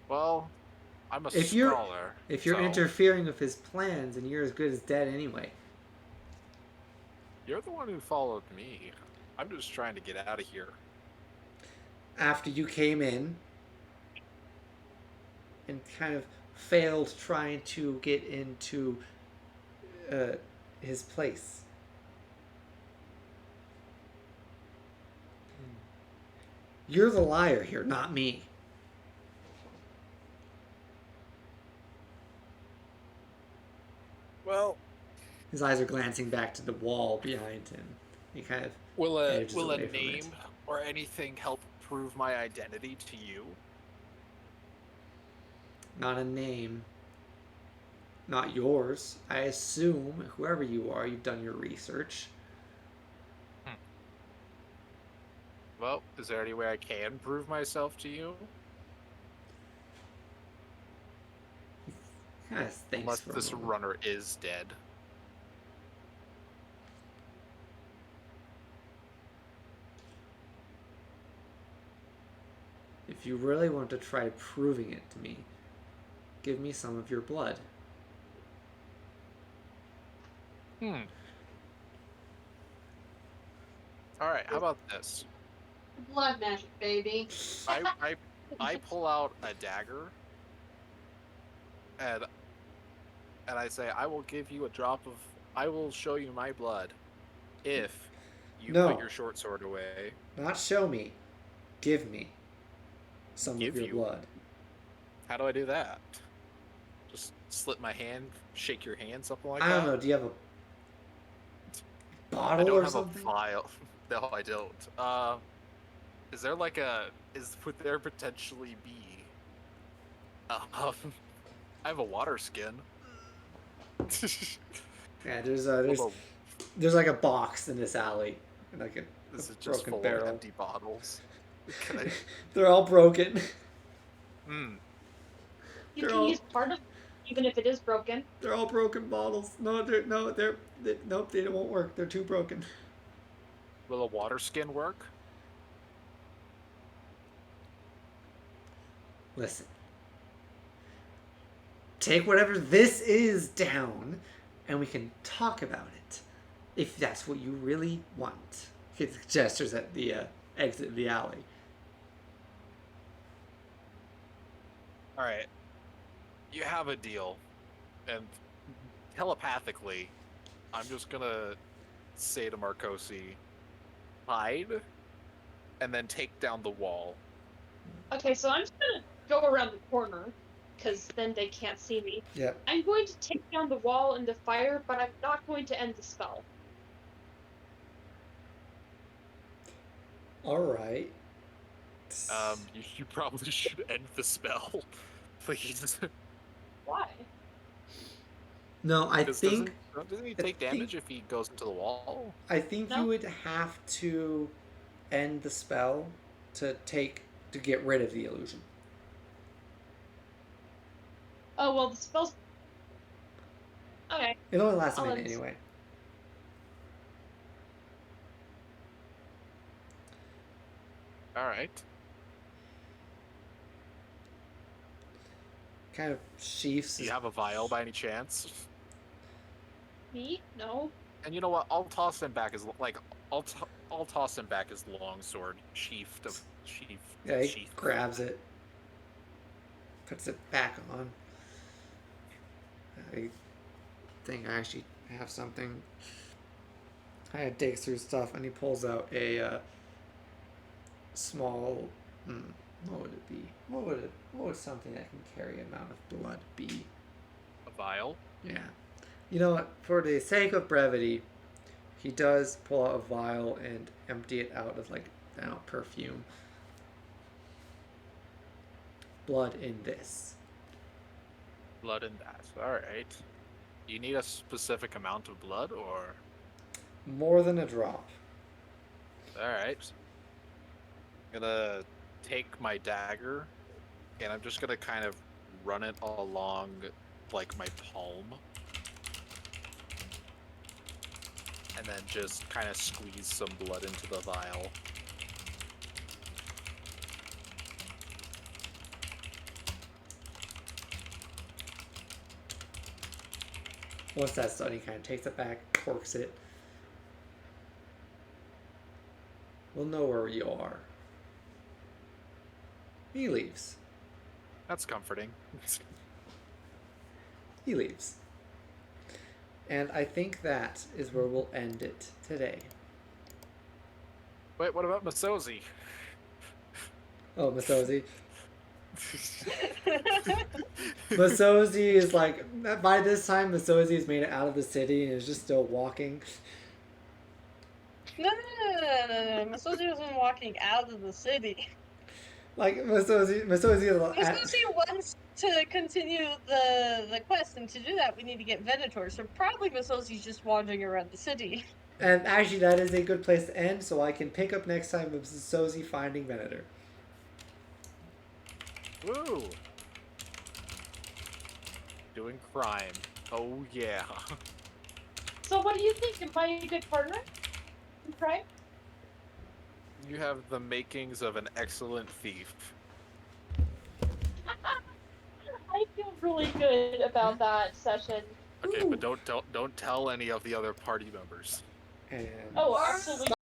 S3: Well, I'm a
S1: If you're
S3: scholar.
S1: if you're
S3: so
S1: interfering with his plans, and you're as good as dead anyway.
S3: You're the one who followed me. I'm just trying to get out of here.
S1: After you came in and kind of failed trying to get into his place. You're the liar here, not me.
S3: Well,
S1: His eyes are glancing back to the wall behind him. He kind of
S3: will
S1: edges
S3: a
S1: away from it.
S3: name or anything help prove my identity to you?
S1: Not a name. Not yours. I assume, whoever you are, you've done your research.
S3: Well, is there any way I can prove myself to you?
S1: Kind of thinks
S3: Unless
S1: for a
S3: this
S1: moment.
S3: runner is dead.
S1: If you really want to try proving it to me, give me some of your blood.
S3: Alright, how about this?
S8: Blood magic, baby.
S3: I pull out a dagger and I say, I will give you a drop of I will show you my blood if you
S1: No.
S3: put your short sword away.
S1: Not show me. Give me some
S3: Give
S1: of your
S3: you?
S1: blood.
S3: How do I do that? Just slip my hand, shake your hand, something like
S1: I
S3: that?
S1: don't know. Do you have a
S3: I
S1: bottle
S3: don't
S1: or
S3: have
S1: something?
S3: a vial. No, I don't. Is there like would there potentially be I have a water skin.
S1: Yeah, there's
S3: Although,
S1: there's like a box in this alley, like a
S3: this is just
S1: broken
S3: full
S1: barrel.
S3: of empty bottles. Can I?
S1: They're all broken.
S5: You
S1: They're
S5: can
S1: all-
S5: use part of it, even if it is broken.
S1: They're all broken bottles. Nope, they won't work. They're too broken.
S3: Will a water skin work?
S1: Listen. Take whatever this is down, and we can talk about it, if that's what you really want. He gestures at the exit of the alley.
S3: Alright. You have a deal. And telepathically, I'm just gonna say to Marcosi, hide, and then take down the wall.
S5: Okay, so I'm just gonna go around the corner, because then they can't see me.
S1: Yep.
S5: I'm going to take down the wall and the fire, but I'm not going to end the spell.
S1: All right.
S3: You probably should end the spell. Please.
S5: Why?
S1: No, I
S3: Because
S1: think
S3: doesn't he
S1: I
S3: take
S1: think-
S3: damage if he goes into the wall?
S5: No.
S1: you would have to end the spell to get rid of the illusion.
S5: Oh, well, the spell's... Okay.
S1: It only lasts a
S5: I'll
S1: minute
S5: end-
S1: anyway.
S3: Alright.
S1: Kind of sheaths.
S3: Do you have a vial by any chance?
S5: Me? No.
S3: And you know what? I'll toss him back his I'll toss him back his longsword sheathed of sheath.
S1: Yeah, he
S3: sheath.
S1: grabs it, puts it back on. I think I actually have something. I digs through stuff, and he pulls out a small. What would it be? What would something that can carry amount of blood be?
S3: A vial?
S1: Yeah. You know what? For the sake of brevity, he does pull out a vial and empty it out of, like, I don't know, perfume. Blood in this.
S3: Blood in that. Alright. Do you need a specific amount of blood, or...?
S1: more than a drop.
S3: Alright. I'm gonna take my dagger, and I'm just gonna kind of run it along, like, my palm. And then just kind of squeeze some blood into the vial.
S1: Once that's done, he kind of takes it back, corks it. We'll know where you are. He leaves.
S3: That's comforting.
S1: He leaves. And I think that is where we'll end it today.
S3: Wait, what about Masozi?
S1: Oh, Masozi. Masozi is like, by this time, Masozi has made it out of the city and is just still walking.
S2: No. Masozi wasn't walking out of the city.
S1: Like, Masozi
S2: Masozi wants to continue the quest, and to do that, we need to get Venator. So probably Masozi's just wandering around the city.
S1: And actually, that is a good place to end, so I can pick up next time with Masozi finding Venator.
S3: Woo! Doing crime. Oh, yeah.
S5: So what do you think? Am I a good partner in crime?
S3: You have the makings of an excellent thief.
S5: I feel really good about that session.
S3: Okay,
S5: Ooh.
S3: but don't tell any of the other party members.
S1: And
S5: Oh, absolutely.